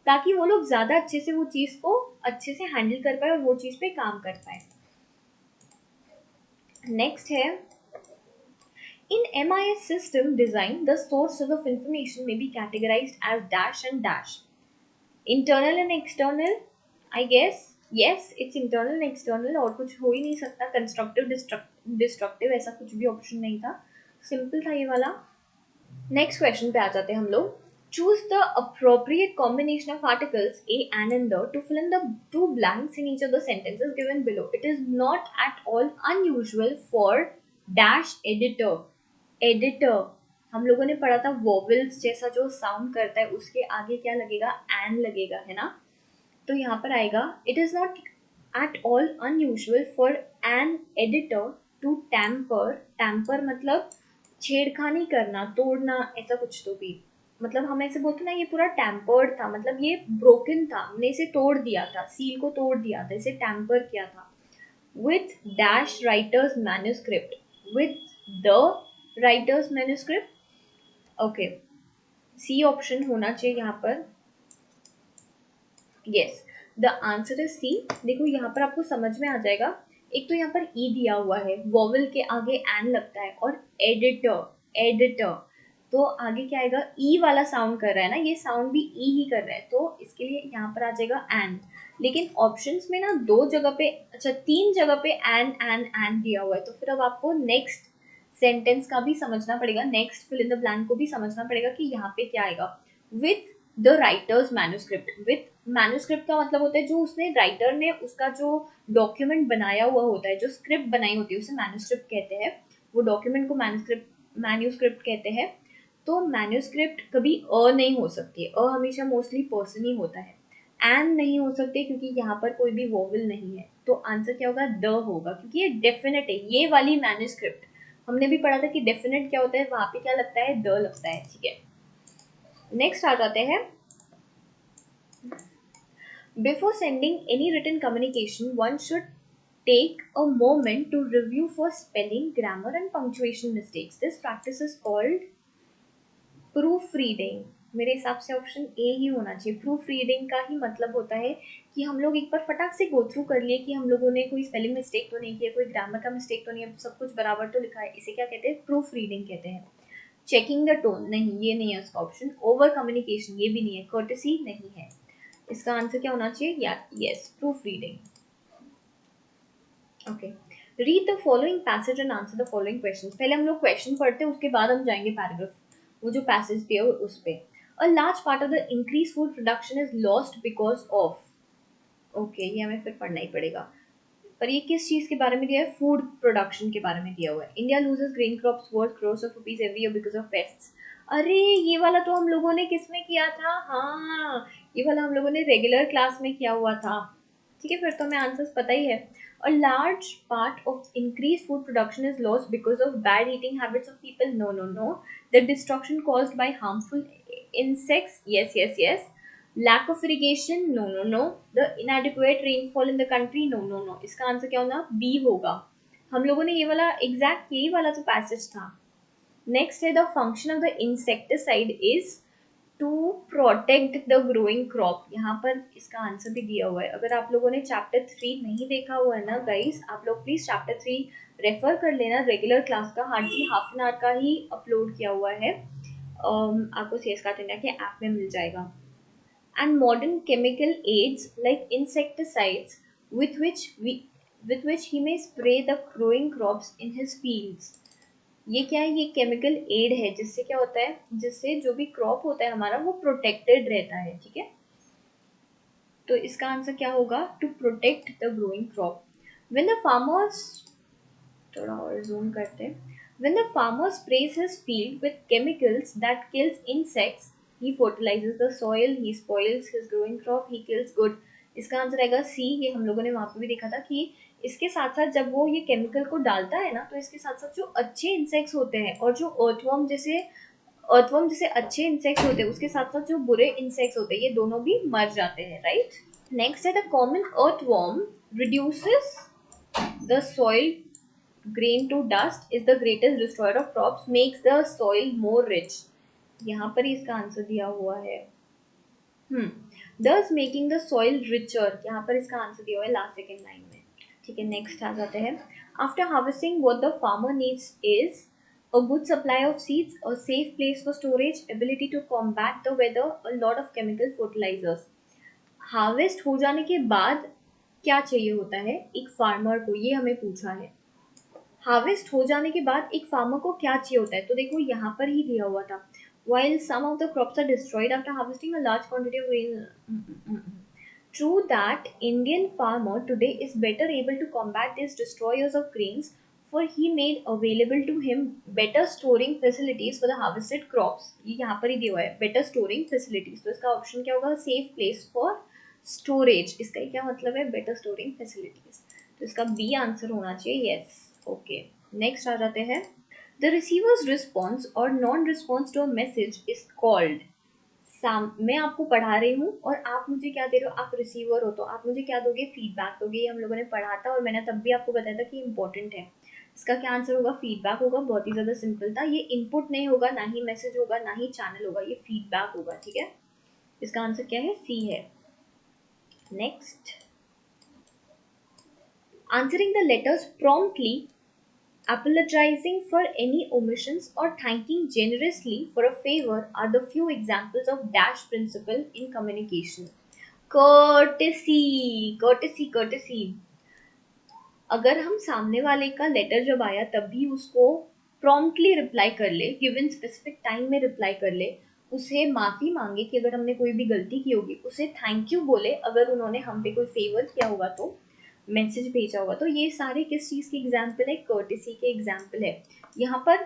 Speaker 1: ताकि वो लोग ज्यादा अच्छे से वो चीज को अच्छे से हैंडल कर पाए और वो चीज पे काम कर पाए। नेक्स्ट है, in MIS system design the sources of information may be categorized as dash and dash, internal and external, I guess yes it's internal and external, और कुछ हो ही नहीं सकता। कंस्ट्रक्टिव डिस्ट्रक्टिव ऐसा कुछ भी ऑप्शन नहीं था, सिंपल था ये वाला। नेक्स्ट क्वेश्चन पे आ जाते हैं हम लोग। Choose the appropriate combination of articles a and the to fill in the two blanks in each of the sentences given below. It is not at all unusual for dash editor. Editor हम लोगों ने पढ़ा था vowels जैसा जो sound करता है उसके आगे क्या लगेगा, एन लगेगा, है ना। तो यहाँ पर आएगा it is not at all unusual for an editor to tamper. Tamper मतलब छेड़खानी करना, तोड़ना, ऐसा कुछ तो भी, मतलब हम ऐसे बोलते ना ये पूरा टैम्पर्ड था, मतलब ये ब्रोकन था, हमने इसे तोड़ दिया था, सील को तोड़ दिया था, इसे टैम्पर किया था। With dash writer's manuscript, with the writer's manuscript. Okay, C option होना चाहिए यहाँ पर। Yes, the answer is C. देखो यहाँ पर आपको समझ में आ जाएगा, एक तो यहाँ पर ई दिया हुआ है, वॉवल के आगे एन लगता है, और एडिटर एडिटर तो आगे क्या आएगा, ई वाला साउंड कर रहा है ना, ये साउंड भी ई ही कर रहा है, तो इसके लिए यहाँ पर आ जाएगा एन। लेकिन ऑप्शंस में ना दो जगह पे, अच्छा तीन जगह पे एन एन एन दिया हुआ है, तो फिर अब आपको नेक्स्ट सेंटेंस का भी समझना पड़ेगा, next fill in the blank को भी समझना पड़ेगा कि यहाँ पे क्या आएगा। With the writer's manuscript, with manuscript का मतलब होता है जो उसने राइटर ने उसका जो डॉक्यूमेंट बनाया हुआ होता है, जो स्क्रिप्ट बनाई होती है उसे मैन्यूस्क्रिप्ट कहते हैं, वो डॉक्यूमेंट को मैन्यूस्क्रिप्ट कहते हैं। तो मैन्यूस्क्रिप्ट कभी अ नहीं हो सकती है, अ हमेशा मोस्टली पर्सन ही होता है, एन नहीं हो सकते क्योंकि यहाँ पर कोई भी वोवल नहीं है, तो आंसर क्या होगा, द होगा, क्योंकि ये डेफिनेट है, ये वाली मैन्यूस्क्रिप्ट हमने भी पढ़ा था कि डेफिनेट क्या होता है, वहां पे क्या लगता है, द लगता है, ठीक है। नेक्स्ट आ जाते हैं, before sending any written communication one should take a moment to review for spelling, grammar and punctuation mistakes. This practice is called proofreading. मेरे हिसाब से ऑप्शन ए ही होना चाहिए। प्रूफ रीडिंग का ही मतलब होता है कि हम लोग एक बार फटाक से गो थ्रू कर लिए कि हम लोगों ने कोई स्पेलिंग मिस्टेक तो नहीं किया, कोई ग्रामर का मिस्टेक तो नहीं है, सब कुछ बराबर तो लिखा है। इसे क्या कहते हैं, प्रूफ रीडिंग कहते हैं। चेकिंग द टोन, नहीं ये नहीं है उसका ऑप्शन। ओवर कम्युनिकेशन, ये भी नहीं है। कर्टेसी नहीं है। इसका आंसर क्या होना चाहिए, या yes, proof reading. Okay, read the following passage and answer the following questions. पहले हम लोग क्वेश्चन पढ़ते हैं, उसके बाद हम जाएंगे पैराग्राफ, वो जो पैसेज दिया है उस पे। A large part of the increase food production is lost because of, okay ये हमें फिर पढ़ना ही पड़ेगा, पर ये किस चीज के बारे में दिया है, फूड प्रोडक्शन के बारे में दिया हुआ है। India loses grain crops worth crores of rupees every year because of pests। अरे ये वाला तो हम लोगों ने किस में किया था, हाँ ये वाला हम लोगों ने रेगुलर क्लास में किया हुआ था, ठीक है, फिर तो हमें आंसर्स पता ही है। A large part of increased food production is lost because of bad eating habits of people. No, no, no. The destruction caused by harmful insects. Yes, yes, yes. Lack of irrigation. No, no, no. The inadequate rainfall in the country. No, no, no. इसका answer क्या होगा, B होगा। हम लोगों ने ये वाला exact यही वाला तो पैसेज था। नेक्स्ट है, the function of the insecticide is to protect the growing crop. यहाँ पर इसका आंसर भी दिया हुआ है। अगर आप लोगों ने चैप्टर 3 नहीं देखा हुआ है ना गाइस, आप लोग प्लीज चैप्टर 3 रेफर कर लेना। रेगुलर क्लास का हार्डली हाफ एन आवर का ही अपलोड किया हुआ है, आपको सीएस कार्ट इंडिया के ऐप में मिल जाएगा। And modern chemical aids like insecticides with which he may spray the growing crops in his fields। ये क्या है, ये केमिकल एड है, जिससे क्या होता है, जिससे जो भी क्रॉप होता है हमारा वो प्रोटेक्टेड रहता है, ठीक है। तो इसका आंसर क्या होगा, to protect the growing crop. When the farmers, थोड़ा और जूम करते हैं, when the farmer sprays his field with chemicals that kills insects, he fertilises the soil, he spoils his growing crop, he kills good. इसका answer आएगा C. ये हम लोगों ने वहां पे भी देखा था कि इसके साथ साथ जब वो ये केमिकल को डालता है ना, तो इसके साथ साथ जो अच्छे इंसेक्ट्स होते हैं और जो अर्थवर्म जैसे अच्छे इंसेक्ट्स होते हैं, उसके साथ साथ जो बुरे इंसेक्ट्स होते हैं, ये दोनों भी मर जाते हैं, राइट। नेक्स्ट है, the common earthworm reduces the soil grain to dust, is the greatest destroyer of crops, makes the soil more rich। यहाँ पर ही इसका आंसर दिया हुआ है। thus making the soil richer, यहाँ पर इसका आंसर दिया हुआ है लास्ट सेकेंड लाइन में, ठीक है। नेक्स्ट आ जाते हैं, after harvesting what the farmer needs is a good supply of seeds, a safe place for storage, ability to combat the weather, a lot of chemical fertilizers। Harvest हो जाने के बाद क्या चाहिए होता है एक फार्मर को, ये हमें पूछा है। हार्वेस्ट हो जाने के बाद एक फार्मर को क्या चाहिए होता है, तो देखो यहाँ पर ही दिया हुआ था, while some of the crops are destroyed after harvesting a large quantity of grain। True that Indian farmer today is better able to combat these destroyers of grains, for he made available to him better storing facilities for the harvested crops। ये यहाँ पर ही दिया हुआ है, better storing facilities, तो इसका option क्या होगा, safe place for storage। इसका क्या मतलब है, better storing facilities, तो इसका बी आंसर होना चाहिए, yes। ओके, नेक्स्ट आ जाते हैं, द रिसीवर्स रिस्पॉन्स और non response to a message is called. मैं आपको पढ़ा रही हूँ और आप मुझे क्या दे रहे हो, आप रिसीवर हो, तो आप मुझे क्या दोगे, फीडबैक दोगे। ये हम लोगों ने पढ़ा था और मैंने तब भी आपको बताया था कि इंपॉर्टेंट है। इसका क्या आंसर होगा, फीडबैक होगा। बहुत ही ज़्यादा सिंपल था, ये इनपुट नहीं होगा, ना ही मैसेज होगा, ना ही चैनल होगा, ये फीडबैक होगा, ठीक है। इसका आंसर क्या है, सी है। Next, answering the letters promptly, apologizing for any omissions or thanking generously for a favor are the few examples of dash principle in communication। courtesy, courtesy, courtesy। अगर हम सामने वाले का लेटर जब आया तब भी उसको प्रॉम्प्टली रिप्लाई कर ले, गिवन स्पेसिफिक टाइम में रिप्लाई कर ले, उसे माफ़ी मांगे कि अगर हमने कोई भी गलती की होगी, उसे थैंक यू बोले अगर उन्होंने हम पे कोई फेवर किया होगा, तो मैसेज भेजा होगा, तो ये सारे किस चीज़ की एग्जाम्पल है, कर्टेसी के एग्जाम्पल है। यहाँ पर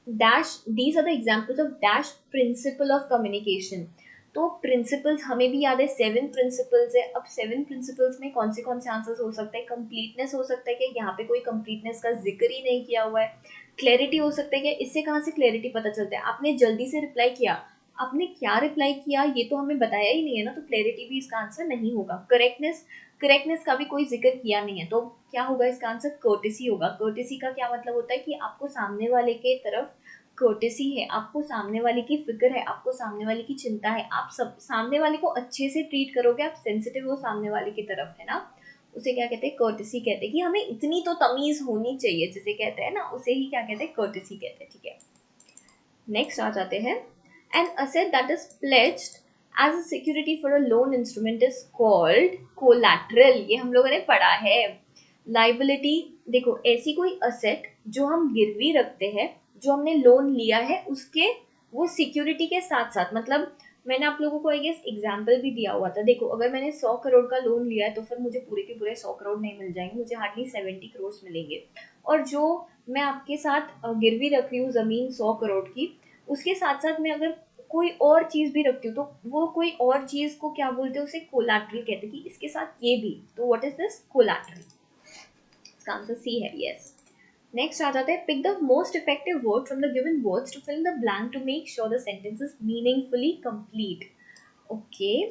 Speaker 1: dash, these are the examples of dash principle of communication. तो प्रिंसिपल्स हमें भी याद है, 7 प्रिंसिपल्स है। अब 7 प्रिंसिपल्स में कौन से आंसर्स हो सकते हैं, कंप्लीटनेस हो सकता है कि यहाँ पे कोई कंप्लीटनेस का जिक्र ही नहीं किया हुआ है, क्लैरिटी हो सकता है क्या? इससे कहाँ से क्लैरिटी पता चलता है? आपने जल्दी से रिप्लाई किया, आपने क्या रिप्लाई किया ये तो हमें बताया ही नहीं है ना, तो क्लैरिटी भी इसका आंसर नहीं होगा। करेक्टनेस का भी कोई जिक्र किया नहीं है, तो क्या होगा इसका आंसर? कर्टेसी होगा। कर्टेसी का क्या मतलब होता है कि आपको सामने वाले के तरफ कर्टेसी है, आपको सामने वाले की फिक्र है, आपको सामने वाले की चिंता है, आप सब सामने वाले को अच्छे से ट्रीट करोगे, आप सेंसिटिव हो सामने वाले की तरफ, है ना, उसे क्या कहते हैं? कर्टेसी कहते हैं। कि हमें इतनी तो तमीज होनी चाहिए जिसे कहते हैं ना, उसे ही क्या कहते हैं? कर्टेसी कहते हैं। ठीक है, नेक्स्ट आ जाते हैं। An asset that is pledged as a security for a loan instrument is called collateral. ये हम लोगों ने पढ़ा है। लाइबिलिटी, देखो ऐसी कोई असेट जो हम गिरवी रखते हैं, जो हमने लोन लिया है उसके, वो सिक्योरिटी के साथ साथ, मतलब मैंने आप लोगों को आई गेस एग्जाम्पल भी दिया हुआ था। देखो अगर मैंने 100 करोड़ का लोन लिया है तो फिर मुझे पूरे के पूरे 100 करोड़ नहीं मिल जाएंगे, मुझे हार्डली 70 करोड़ मिलेंगे। और जो मैं आपके साथ गिरवी रख रही हूँ जमीन 100 करोड़ की, उसके साथ साथ मैं अगर कोई और चीज भी रखती हूँ तो वो कोई और चीज को क्या बोलते हैं? उसे कोलैटरल कहते हैं। कि इसके साथ ये भी, तो व्हाट इज दिस? कोलैटरल। इसका आंसर सी है, यस। नेक्स्ट आ जाता है। Pick the most effective word from the given words to fill the blank to make sure the sentence is meaningfully complete. Okay,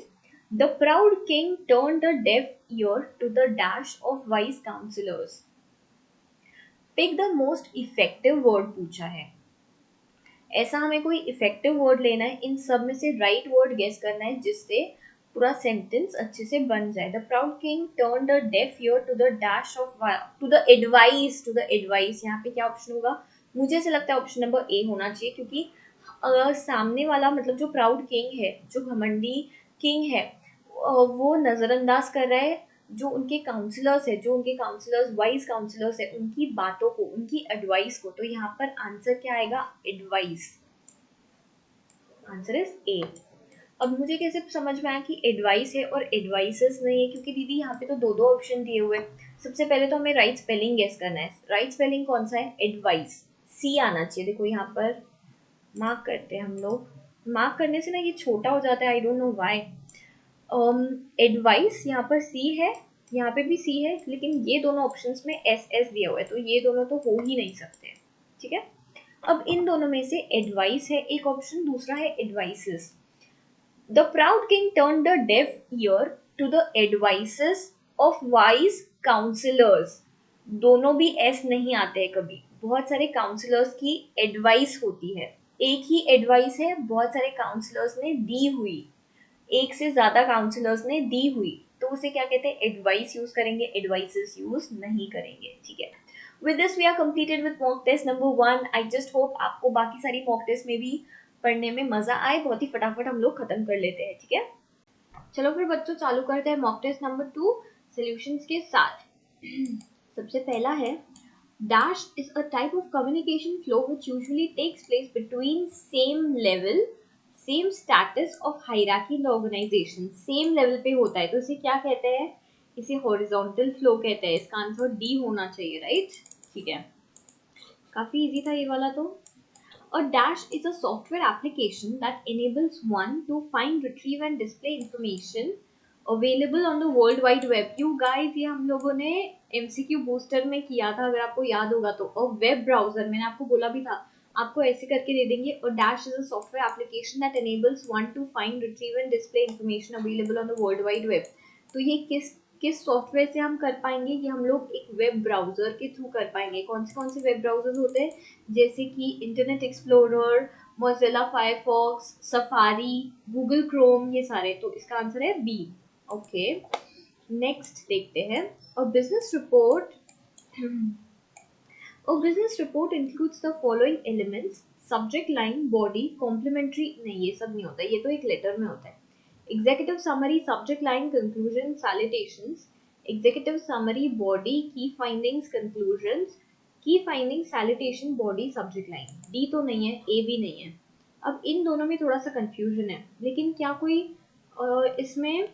Speaker 1: the proud king turn the deaf ear to the dash of wise counsellors. Pick the most effective word पूछा है, ऐसा हमें कोई effective word लेना है, इन सब में से राइट वर्ड गेस करना है जिससे पूरा सेंटेंस अच्छे से बन जाए। The proud king turn the deaf ear to the dash of, to the advice, यहाँ पे क्या ऑप्शन होगा? मुझे ऐसा लगता है ऑप्शन नंबर ए होना चाहिए, क्योंकि सामने वाला मतलब जो प्राउड किंग है, जो घमंडी किंग है, वो नजरअंदाज कर रहा है जो उनके काउंसलर्स है, जो उनके काउंसलर्स वाइज काउंसलर्स है, उनकी बातों को, उनकी एडवाइस को। तो यहाँ पर आंसर क्या आएगा? एडवाइस। Answer is a. अब मुझे कैसे समझ में आया कि एडवाइस है और एडवाइसेस नहीं है? क्योंकि दीदी यहाँ पे तो दो दो ऑप्शन दिए हुए। सबसे पहले तो हमें राइट स्पेलिंग गेस करना है। राइट स्पेलिंग कौन सा है? एडवाइस। सी आना चाहिए। देखो यहाँ पर मार्क करते हैं हम लोग। मार्क करने से ना ये छोटा हो जाता है, I don't know why. Advice यहाँ पर सी है, यहाँ पे भी सी है, लेकिन ये दोनों ऑप्शंस में एस एस दिया हुआ है, तो ये दोनों तो हो ही नहीं सकते। ठीक है, अब इन दोनों में से एडवाइस है एक ऑप्शन, दूसरा है advices. The proud king turn the deaf ear to the advices of wise counsellors. दोनों भी एस नहीं आते हैं कभी। बहुत सारे काउंसिलर्स की एडवाइस होती है, एक ही एडवाइस है बहुत सारे काउंसिलर्स ने दी हुई, एक से ज्यादा काउंसलर्स ने दी हुई, तो उसे क्या कहते हैं? एडवाइस यूज करेंगे, एडवाइसेस यूज नहीं करेंगे। ठीक है, with this we are completed with mock test number 1। I just hope आपको बाकी सारी मॉक टेस्ट में भी पढ़ने में मजा आए। बहुत ही फटाफट हम लोग खत्म कर लेते हैं। ठीक है, चलो फिर बच्चों चालू करते हैं मॉक टेस्ट नंबर 2 सॉल्यूशंस के साथ। सबसे पहला है, dash is a type of communication flow which usually takes place between same level, same status of hierarchy in the organization। same level पे होता है तो इसे क्या कहते हैं? इसे horizontal flow कहते हैं। इसका आंसर डी होना चाहिए, राइट? ठीक है, काफी इजी था ये वाला तो। A dash is a software application that enables one to find, retrieve and display information available on the world wide web। You guys, ये हम लोगों ने MCQ बूस्टर में किया था, अगर आपको याद होगा तो। और वेब ब्राउजर मैंने आपको बोला भी था, आपको ऐसे करके दे देंगे। और dash is a software application that enables one to find, retrieve and display information available on the world wide web। तो ये किस सॉफ्टवेयर से हम कर पाएंगे? ये हम लोग एक वेब ब्राउजर के थ्रू कर पाएंगे। कौन से वेब ब्राउजर्स होते हैं? जैसे कि internet explorer, Mozilla Firefox, safari, Google Chrome, ये सारे। तो इसका आंसर है बी। ओके, नेक्स्ट देखते हैं। और business report includes the following elements, subject line, body, complimentary. नहीं, ये सब नहीं होता, ये तो एक लेटर में होता है। Executive summary, subject line, conclusion, salutations. Executive summary, body, की फाइंडिंग्स, कंक्लूजन्स। की finding, salutation, body, subject line. D तो नहीं है, ए भी नहीं है। अब इन दोनों में थोड़ा सा कंफ्यूजन है, लेकिन क्या कोई इसमें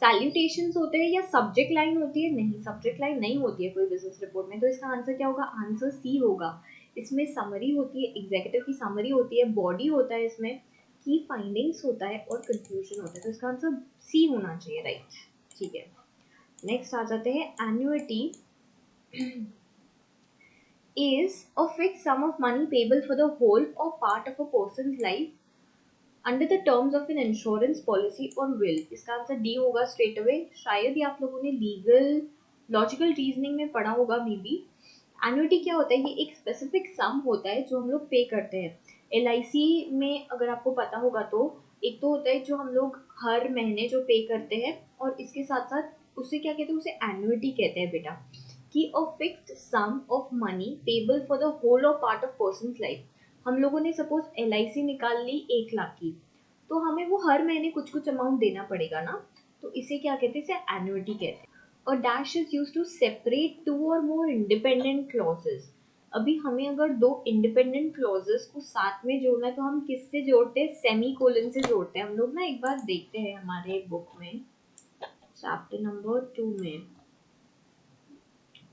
Speaker 1: सैल्यूटेशंस होते हैं या सब्जेक्ट लाइन होती है? नहीं, सब्जेक्ट लाइन नहीं होती है कोई बिजनेस रिपोर्ट में। तो इसका आंसर क्या होगा? आंसर सी होगा। इसमें समरी होती है, एग्जीक्यूटिव की समरी होती है, बॉडी होता है, इसमें की फाइंडिंग्स होता है और कंक्लूजन होता है। तो इसका आंसर सी होना चाहिए, राइट? ठीक है, नेक्स्ट आ जाते हैं annuity. is a fixed sum of money payable for the whole or part of a person's life under the terms of an insurance policy और विल। इसका आंसर डी होगा स्ट्रेट अवे। शायद ही आप लोगों ने लीगल लॉजिकल रीजनिंग में पढ़ा होगा मे बी। एन्युटी क्या होता है? ये एक स्पेसिफिक सम होता है जो हम लोग पे करते हैं। LIC में अगर आपको पता होगा तो एक तो होता है जो हम लोग हर महीने जो पे करते हैं, और इसके साथ साथ उसे क्या कहते हैं? उसे एन्युटी कहते हैं बेटा। कि a fixed sum of money payable for the whole or part of person's life. हम लोगों ने सपोज LIC निकाल ली 1 लाख की, तो हमें वो हर महीने कुछ कुछ अमाउंट देना पड़ेगा ना, तो इसे क्या कहते हैं? इसे एन्युटी कहते हैं। और dash is used to separate 2 or more independent clauses. अभी हमें अगर 2 इंडिपेंडेंट क्लॉजेस को साथ में जोड़ना है तो हम किससे जोड़ते हैं? सेमी कोलन से जोड़ते हैं हम लोग ना। एक बार देखते हैं हमारे बुक में चैप्टर नंबर 2 में,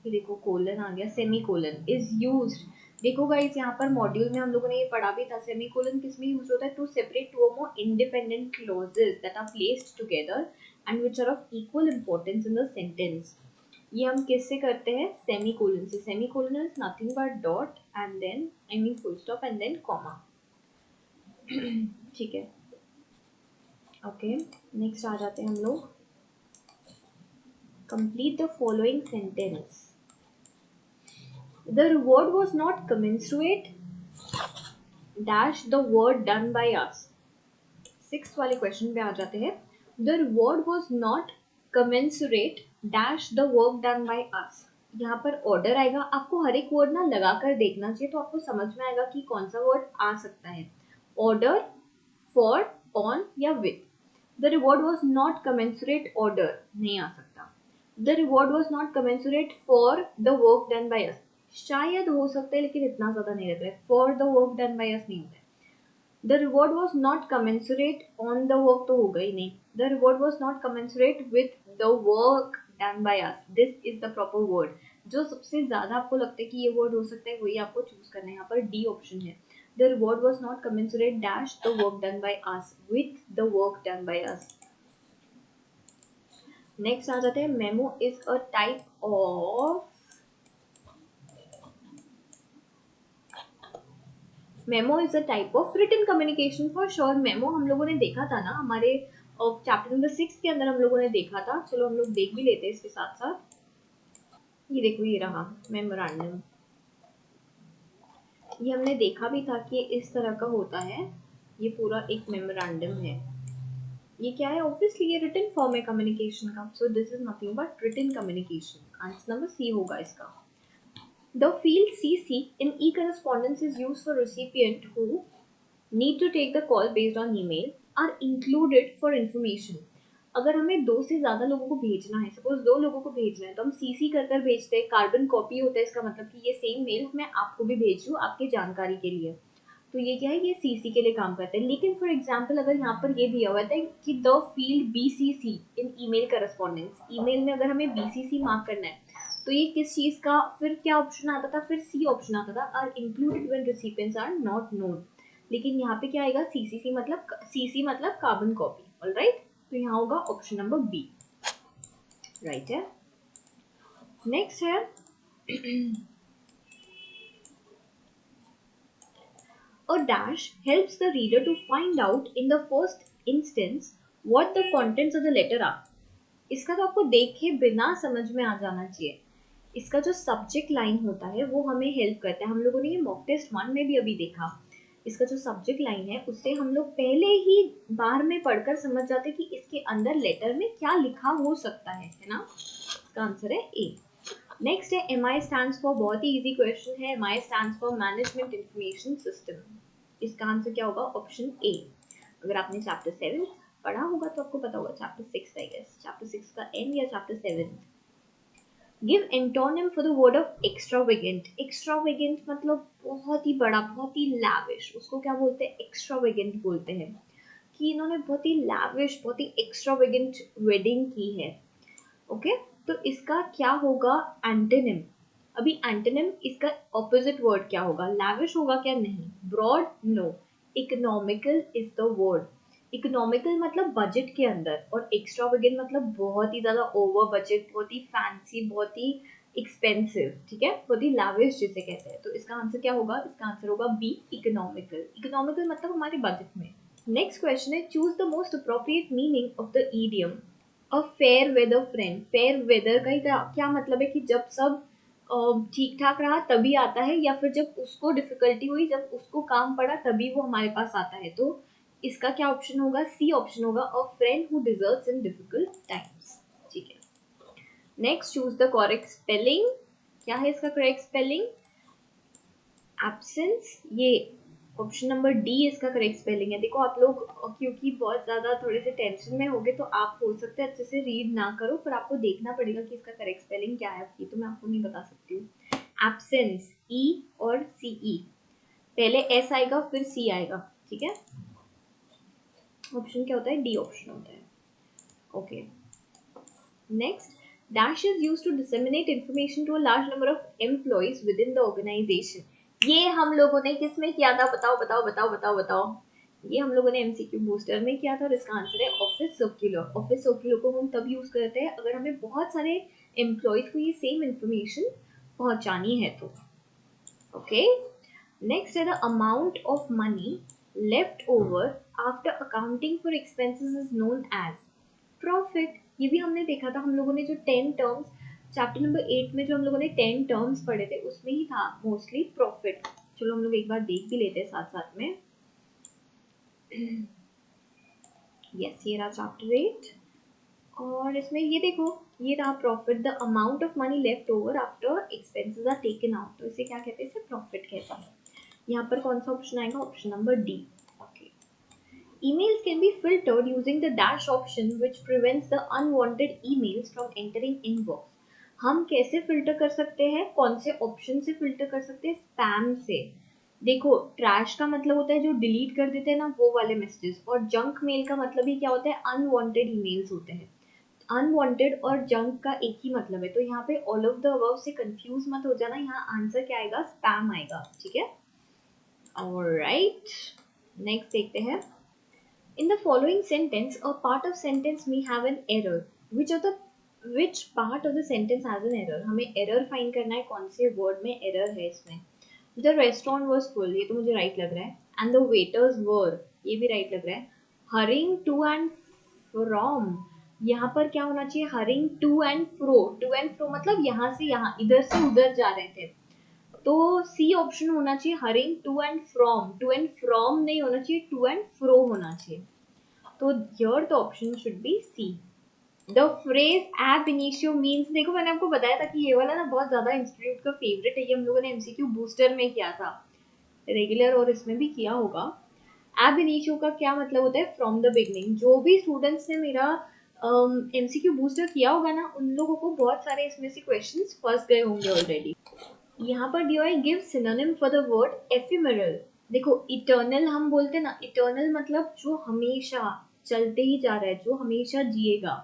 Speaker 1: ये देखो कोलन आ गया। सेमी कोलन इज यूज्ड, देखो गाइस यहाँ पर मॉड्यूल में हम लोगों ने ये पढ़ा भी था। सेमी कोलन किस में यूज होता है? To separate 2 or more independent clauses that are placed together and which are of equal importance in the sentence। ये हम किससे करते हैं? सेमी कोलन से। Semicolon is nothing but dot and then I mean full stop and then comma. ठीक है, okay next आ जाते हैं हम लोग। Complete the following sentence. The reward was not commensurate dash the work done by us। 6th वाले question पे आ जाते हैं। The reward was not commensurate dash the work done by us। यहाँ पर ऑर्डर आएगा, आपको हर एक वर्ड ना लगा कर देखना चाहिए तो आपको समझ में आएगा कि कौन सा वर्ड आ सकता है। ऑर्डर, फॉर, ऑन या with. The reward was not commensurate order नहीं आ सकता। The reward was not commensurate for the work done by us शायद हो सकता है, लेकिन इतना ज्यादा नहीं लग रहा है। For the work done by us नहीं होता है। The reward was not commensurate on the work तो होगा ही नहीं। The reward was not commensurate with the work done by us। This is the proper word। जो सबसे ज्यादा आपको लगता है कि ये वर्ड हो सकता है वही आपको चूज करना है। यहाँ पर डी ऑप्शन है। The reward was not commensurate dash the work done by us with the work done by us। Next आ जाते हैं। Memo is a type of, memo is a type of written communication for sure. Memo हम लोगों ने देखा था ना हमारे चैप्टर नंबर 6 के अंदर हम लोगों ने देखा था। चलो हम लोग देख भी लेते हैं इसके साथ साथ। ये देखो ये रहा मेमोरेंडम। ये हमने देखा भी था कि इस तरह का होता है। ये पूरा एक मेमोरेंडम है। ये क्या है? ऑब्वियसली ये रिटन फॉर्म है कम्युनिकेशन का। So this is nothing but written communication. Answer number C होगा इसका। The field CC in e-correspondence is used for recipient who need to take the call based on email are included for information। अगर हमें 2 से ज्यादा लोगों को भेजना है, सपोज 2 लोगों को भेजना है, तो हम CC कर कर भेजते हैं। कार्बन कॉपी होता है, इसका मतलब कि ये सेम मेल मैं आपको भी भेज रही हूँ आपकी जानकारी के लिए। तो ये क्या है? ये CC के लिए काम करता है। लेकिन फॉर एग्जाम्पल अगर यहाँ पर ये दिया हुआ था कि the field BCC in email correspondence, email में अगर हमें BCC मार्क करना है तो ये किस चीज का फिर क्या ऑप्शन आता था? फिर सी ऑप्शन आता था, are included when recipients are not known. लेकिन यहाँ पे क्या आएगा? CC मतलब कार्बन कॉपी। ऑलराइट, तो यहाँ होगा ऑप्शन नंबर बी। राइट है। नेक्स्ट है a dash helps the reader to find out in the first instance what the contents of the letter are। इसका तो आपको देखे बिना समझ में आ जाना चाहिए। इसका जो सब्जेक्ट लाइन होता है वो हमें हेल्प करता है। हम लोगों ने ये मॉक टेस्ट 1 में भी अभी देखा। इसका जो सब्जेक्ट लाइन है उससे हम लोग पहले ही बार में पढ़कर समझ जाते हैं कि इसके अंदर लेटर में क्या लिखा हो सकता है ना। इसका आंसर है ए। नेक्स्ट है MI स्टैंड्स फॉर, बहुत ही इजी क्वेश्चन है। MI stands for management information system. इसका आंसर क्या होगा? Option A. अगर आपने चैप्टर 7 पढ़ा होगा तो आपको पता होगा। चैप्टर 6 आई गेस, चैप्टर 6 का एंड या chapter 7। Give antonym for the word of extravagant. Extravagant मतलब बहुत ही बड़ा, बहुत ही लैविश। उसको क्या बोलते हैं? एक्स्ट्रावेगेंट बोलते हैं। कि इन्होंने बहुत ही लैविश, बहुत ही एक्स्ट्रावेगेंट वेडिंग की है। ओके, तो इसका क्या होगा? एंटोनिम। अभी एंटोनिम इसका ऑपोजिट वर्ड क्या होगा? लैविश होगा क्या? नहीं। Broad? No. Economical is the word. Economical मतलब बजट के अंदर, और एक्स्ट्रावेगेंट मतलब बहुत ही ज्यादा ओवर बजट, बहुत ही फैंसी, बहुत ही एक्सपेंसिव, ठीक है, बहुत ही लाविश जिसे कहते हैं। तो इसका आंसर क्या होगा? इसका आंसर होगा बी, इकोनॉमिकल। इकोनॉमिकल मतलब हमारे बजट में। नेक्स्ट क्वेश्चन है, choose the most appropriate meaning of the idiom a fair weather friend. Fair weather का ही क्या मतलब है कि जब सब ठीक ठाक रहा तभी आता है, या फिर जब उसको डिफिकल्टी हुई, जब उसको काम पड़ा तभी वो हमारे पास आता है। तो इसका क्या ऑप्शन होगा? सी ऑप्शन होगा, अ friend who deserves in difficult times, ठीक है। Next, choose the correct spelling. क्या है इसका करेक्ट स्पेलिंग? एब्सेंस। ये ऑप्शन नंबर डी इसका करेक्ट स्पेलिंग है। देखो आप लोग क्योंकि बहुत ज्यादा थोड़े से टेंशन में होगे तो आप हो सकते हैं अच्छे से रीड ना करो, पर आपको देखना पड़ेगा कि इसका करेक्ट स्पेलिंग क्या है। ये तो मैं आपको नहीं बता सकती हूँ। एब्सेंस, ई और सी ई, पहले एस आएगा फिर सी आएगा, ठीक है। ऑप्शन क्या होता है? डी ऑप्शन होता है। Okay, next, dash is used to disseminate information to a large number of employees within the organization। ये हम लोगों ने किस में किया था? बताओ बताओ बताओ बताओ बताओ। ये हम लोगों ने एमसीक्यू बूस्टर में किया था और इसका आंसर है ऑफिस सर्कुलर। ऑफिस सर्कुलर को हम तब यूज करते हैं अगर हमें बहुत सारे एम्प्लॉयज को ये सेम इंफॉर्मेशन पहुंचानी है तो। ओके, नेक्स्ट है the amount of money left over after accounting for expenses is known as profit. ये भी हमने देखा था, हम लोगों ने जो 10 टर्म्स चैप्टर नंबर 8 में जो हम लोगों ने 10 टर्म्स पढ़े थे उसमें ही था मोस्टली प्रॉफिट। चलो हम लोग एक बार देख भी लेते हैं साथ साथ में। यस, ये रहा चैप्टर 8 और इसमें ये देखो, ये रहा profit, the amount of money left over after expenses are taken out. तो इसे क्या कहते हैं? इसे प्रॉफिट कहते हैं। यहाँ पर कौन सा ऑप्शन आएगा? Option number D. Okay, emails can be filtered using the dash option which prevents the unwanted emails from entering inbox। हम कैसे फिल्टर कर सकते हैं? कौन से ऑप्शन से फिल्टर कर सकते हैं? स्पैम से। देखो, ट्रैश का मतलब होता है जो डिलीट कर देते हैं ना, वो वाले मैसेजेस, और जंक मेल का मतलब ही क्या होता है? अनवांटेड ईमेल्स होते हैं। अनवांटेड और जंक का एक ही मतलब है, तो यहाँ पे ऑल ऑफ द अबव से कंफ्यूज मत हो जाना। यहाँ आंसर क्या आएगा? स्पैम आएगा, ठीक है। ऑलराइट, नेक्स्ट देखते हैं। In the following sentence, a part of sentence may have an error. Which part of the sentence has an error? हमें error find करना है, कौन से word में error है इसमें। The restaurant was full, ये तो मुझे right लग रहा है। And the waiters were, ये भी right लग रहा है। Hurrying to and from, यहाँ पर क्या होना चाहिए? Hurrying to and fro। To and fro मतलब यहाँ से यहाँ, इधर से उधर जा रहे थे, तो सी ऑप्शन होना चाहिए, hurrying to and from. To and from नहीं होना चाहिए, टू एंड फ्रो होना चाहिए। तो here the option should be C. The phrase ab initio means, देखो मैंने आपको बताया था कि ये वाला ना बहुत ज्यादा इंस्टीट्यूट का फेवरेट है। ये हम लोगों ने एमसीक्यू बूस्टर में किया था रेगुलर, और इसमें भी किया होगा। एब इनिशियो का क्या मतलब होता है? From the beginning. जो भी स्टूडेंट्स ने मेरा एमसीक्यू बूस्टर किया होगा ना, उन लोगों को बहुत सारे इसमें से क्वेश्चंस फंस गए होंगे ऑलरेडी। यहाँ पर दिया है give synonym for the word ephemeral. देखो, इटर्नल हम बोलते हैं ना, इटर्नल मतलब जो हमेशा चलते ही जा रहा है, जो हमेशा जिएगा।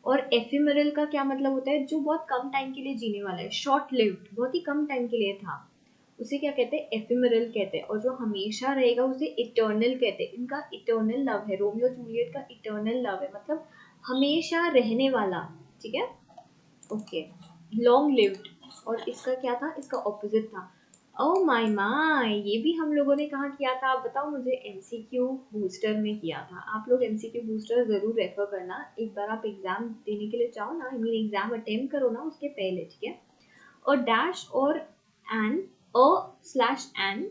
Speaker 1: और एफिमेरल का क्या मतलब होता है? जो बहुत कम टाइम के लिए जीने वाला है, शॉर्ट लिव्ड, बहुत ही कम टाइम के लिए था, उसे क्या कहते हैं? एफिमेरल कहते हैं। और जो हमेशा रहेगा उसे इटर्नल कहते हैं। इनका इटर्नल लव है, रोमियो जूलियट का इटर्नल लव है, मतलब हमेशा रहने वाला, ठीक है। ओके, लॉन्ग लिव्ड, और इसका क्या था? इसका ऑपोजिट था। ओ माय माय, ये भी हम लोगों ने कहाँ किया था? आप बताओ मुझे। एमसीक्यू बूस्टर में किया था। आप लोग एमसीक्यू बूस्टर जरूर रेफर करना, एक बार आप एग्जाम देने के लिए चाहो ना, आई मीन एग्जाम अटेम्प्ट करो ना उसके पहले, ठीक है। और dash or an, a slash an,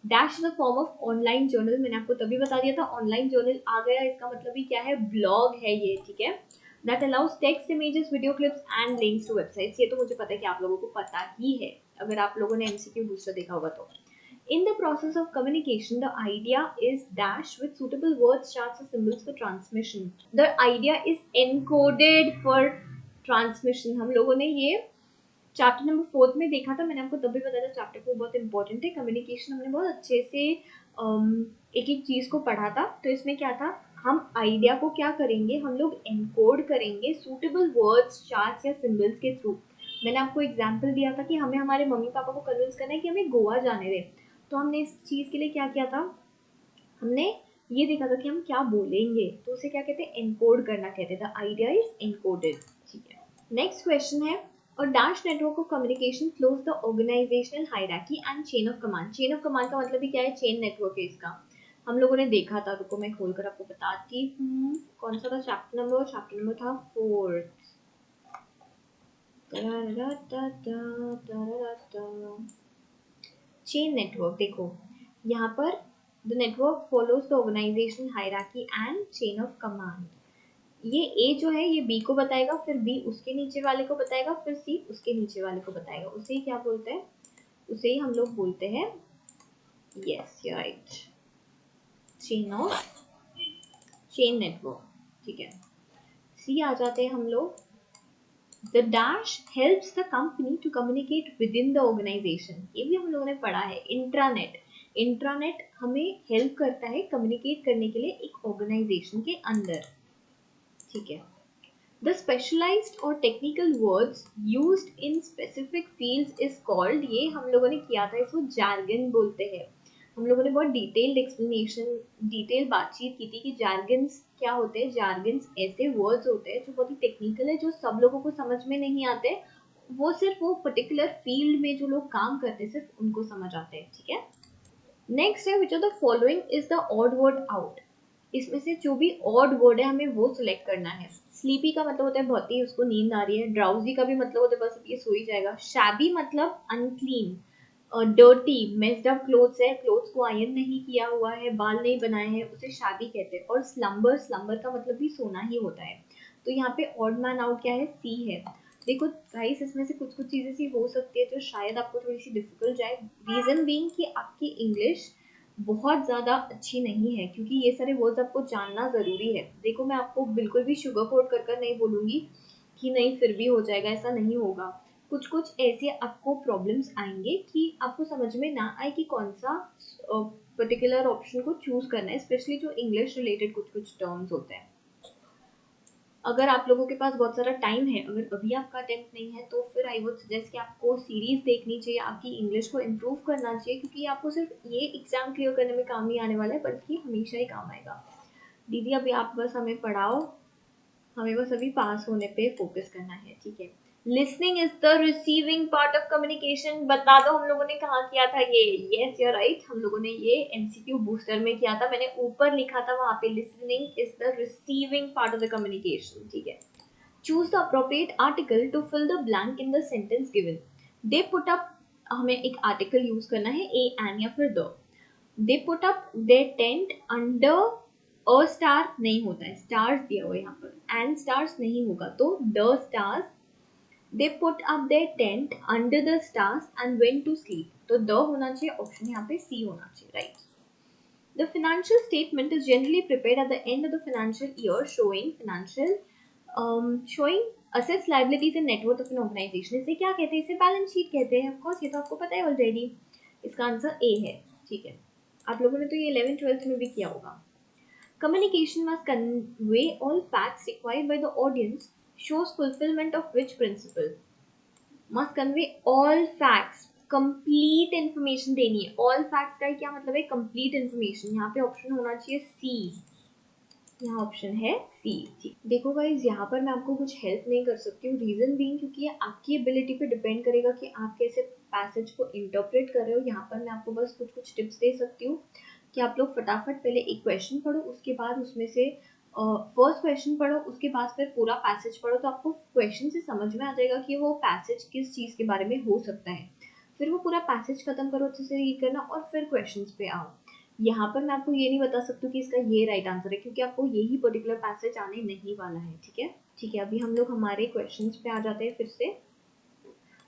Speaker 1: dash is a form of online journal. मैंने आपको तभी बता दिया था ऑनलाइन जर्नल आ गया, इसका मतलब ही क्या है? ब्लॉग है ये, ठीक है। That allows text, images, video clips and links to websites. ये तो मुझे पता है कि आप लोगों को पता ही है, अगर आप लोगों ने एमसीक्यू बूस्टर देखा होगा तो। In the process of communication, the idea is dash with suitable words, charts or symbols for transmission. The idea is encoded for transmission। हम लोगों ने ये चैप्टर नंबर 4 में देखा था, मैंने आपको तभी बताया था चैप्टर 4 बहुत इंपॉर्टेंट है। कम्युनिकेशन हमने बहुत अच्छे से एक एक चीज को पढ़ा था। तो इसमें क्या था? हम आइडिया को क्या करेंगे? हम लोग एनकोड करेंगे सूटेबल वर्ड्स, चार्ट्स या सिंबल्स के थ्रू। मैंने आपको एग्जांपल दिया था कि हमें हमारे मम्मी पापा को कन्विंस करना है कि हमें गोवा जाने दें, तो हमने इस चीज के लिए क्या किया था? हमने ये देखा था कि हम क्या बोलेंगे, तो उसे क्या कहते हैं? एनकोड करना कहते थे। आइडिया इज एनकोडेड, ठीक है। नेक्स्ट क्वेश्चन है, और dash network of communication flows the organizational hierarchy and chain of command. Chain of command का मतलब ही क्या है, चेन नेटवर्क है इसका। हम लोगों ने देखा था, रुको मैं खोलकर आपको बताती हूँ कौन सा था चैप्टर नंबर था 4। चेन नेटवर्क देखो यहाँ पर, the network follows the organizational hierarchy and chain of command. ये ए जो है ये बी को बताएगा, फिर बी उसके नीचे वाले को बताएगा, फिर सी उसके नीचे वाले को बताएगा। उसे ही क्या बोलते हैं, उसे ही हम लोग बोलते हैं, yes you right, chain network. ठीक है, सी आ जाते हैं हम लोग। The dash helps the company to communicate within the organization. ये भी हम लोगों ने पढ़ा है। इंट्रानेट, इंट्रानेट हमें हेल्प करता है कम्युनिकेट करने के लिए एक ऑर्गेनाइजेशन के अंदर। ठीक है, द स्पेशलाइज्ड और technical words used in specific fields is called, ये हम लोगों ने किया था, इसको जार्गन बोलते हैं। हम लोगों ने बहुत डिटेल्ड एक्सप्लेनेशन, डिटेल बातचीत की थी कि जार्गन्स क्या होते हैं। जार्गन्स ऐसे वर्ड्स होते हैं जो बहुत ही टेक्निकल है, जो सब लोगों को समझ में नहीं आते, वो सिर्फ वो पर्टिकुलर फील्ड में जो लोग काम करते हैं सिर्फ उनको समझ आते हैं। ठीक है, नेक्स्ट है विच of the following is the odd word out. इसमें से जो भी ऑड वर्ड है हमें वो सिलेक्ट करना है। स्लीपी का मतलब होता है बहुत ही उसको नींद आ रही है। ड्राउजी का भी मतलब होता है बस ये सो ही जाएगा। शैबी मतलब unclean. Dirty messed up clothes है, क्लोथ्स को आयरन नहीं किया हुआ है, बाल नहीं बनाए हैं, उसे शैबी कहते हैं। और स्लम्बर, स्लम्बर का मतलब भी सोना ही होता है। तो यहाँ पे ऑड मैन आउट क्या है, सी है। देखो गाइस इसमें से कुछ कुछ चीजें सी हो सकती है जो शायद आपको थोड़ी सी डिफिकल्ट जाए, रीजन बीइंग कि आपकी इंग्लिश बहुत ज़्यादा अच्छी नहीं है, क्योंकि ये सारे वर्ड्स आपको जानना ज़रूरी है। देखो मैं आपको बिल्कुल भी शुगर कोट कर कर नहीं बोलूँगी कि नहीं फिर भी हो जाएगा, ऐसा नहीं होगा। कुछ कुछ ऐसे आपको प्रॉब्लम्स आएंगे कि आपको समझ में ना आए कि कौन सा पर्टिकुलर ऑप्शन को चूज करना है, स्पेशली जो इंग्लिश रिलेटेड कुछ कुछ टर्म्स होते हैं। अगर आप लोगों के पास बहुत सारा टाइम है, अगर अभी आपका अटेम्प्ट नहीं है, तो फिर आई वुड सजेस्ट कि आपको सीरीज देखनी चाहिए, आपकी इंग्लिश को इम्प्रूव करना चाहिए, क्योंकि आपको सिर्फ ये एग्जाम क्लियर करने में काम नहीं आने वाला है, बल्कि हमेशा ही काम आएगा। दीदी अभी आप बस हमें पढ़ाओ, हमें बस अभी पास होने पे फोकस करना है। ठीक है, listening is the receiving part of communication. बता दो हम लोगों ने कहाँ किया था ये, यस यू राइट, हम लोगों ने ये एमसीक्यू बूस्टर में किया था। मैंने ऊपर लिखा था वहां पे listening is the receiving part of the communication. ठीक है, choose the appropriate article to fill the blank in the sentence given. They put up, हमें एक आर्टिकल यूज करना है, ए एन या फिर the. They put up they tent under a star नहीं होता है, स्टार्स दिया हुआ यहाँ पर, एंड स्टार्स नहीं होगा तो the stars. They put up their tent under the stars and went to sleep, तो द होना चाहिए ऑप्शन यहाँ पे सी होना चाहिए, right. The financial statement is generally prepared at the end of the financial year, showing assets, liabilities and net worth of an organization. इसे क्या कहते हैं, इसे बैलेंस शीट कहते हैं। ऑफ कोर्स ये तो आपको पता है ऑलरेडी। इसका आंसर ए है। ठीक है, आप लोगों ने तो ये 11th-12th में भी किया होगा। Communication must convey all facts required by the audience, shows fulfillment of which principle? Must convey all facts, complete information देनी है। ऑल फैक्ट्स का क्या मतलब है, कंप्लीट इन्फॉर्मेशन। यहाँ पे ऑप्शन होना चाहिए सी, यहाँ ऑप्शन है सी। ठीक, देखो गाइज यहाँ पर मैं आपको कुछ हेल्प नहीं कर सकती हूँ, रीजन बीइंग क्योंकि ये आपकी एबिलिटी पे डिपेंड करेगा कि आप कैसे पैसेज को इंटरप्रेट कर रहे हो। यहाँ पर मैं आपको बस कुछ कुछ टिप्स दे सकती हूँ कि आप लोग फटाफट पहले एक क्वेश्चन पढ़ो, उसके बाद उसमें से फर्स्ट क्वेश्चन पढ़ो, उसके बाद फिर पूरा पैसेज पढ़ो, तो आपको क्वेश्चन से समझ में आ जाएगा कि वो पैसेज किस चीज़ के बारे में हो सकता है। फिर वो पूरा पैसेज खत्म करो, अच्छे से रीड करना और फिर क्वेश्चंस पे आओ। यहाँ पर मैं आपको ये नहीं बता सकती कि इसका ये राइट आंसर है, क्योंकि आपको यही पर्टिकुलर पैसेज आने नहीं वाला है। ठीक है, ठीक है, अभी हम लोग हमारे क्वेश्चंस पे आ जाते हैं फिर से।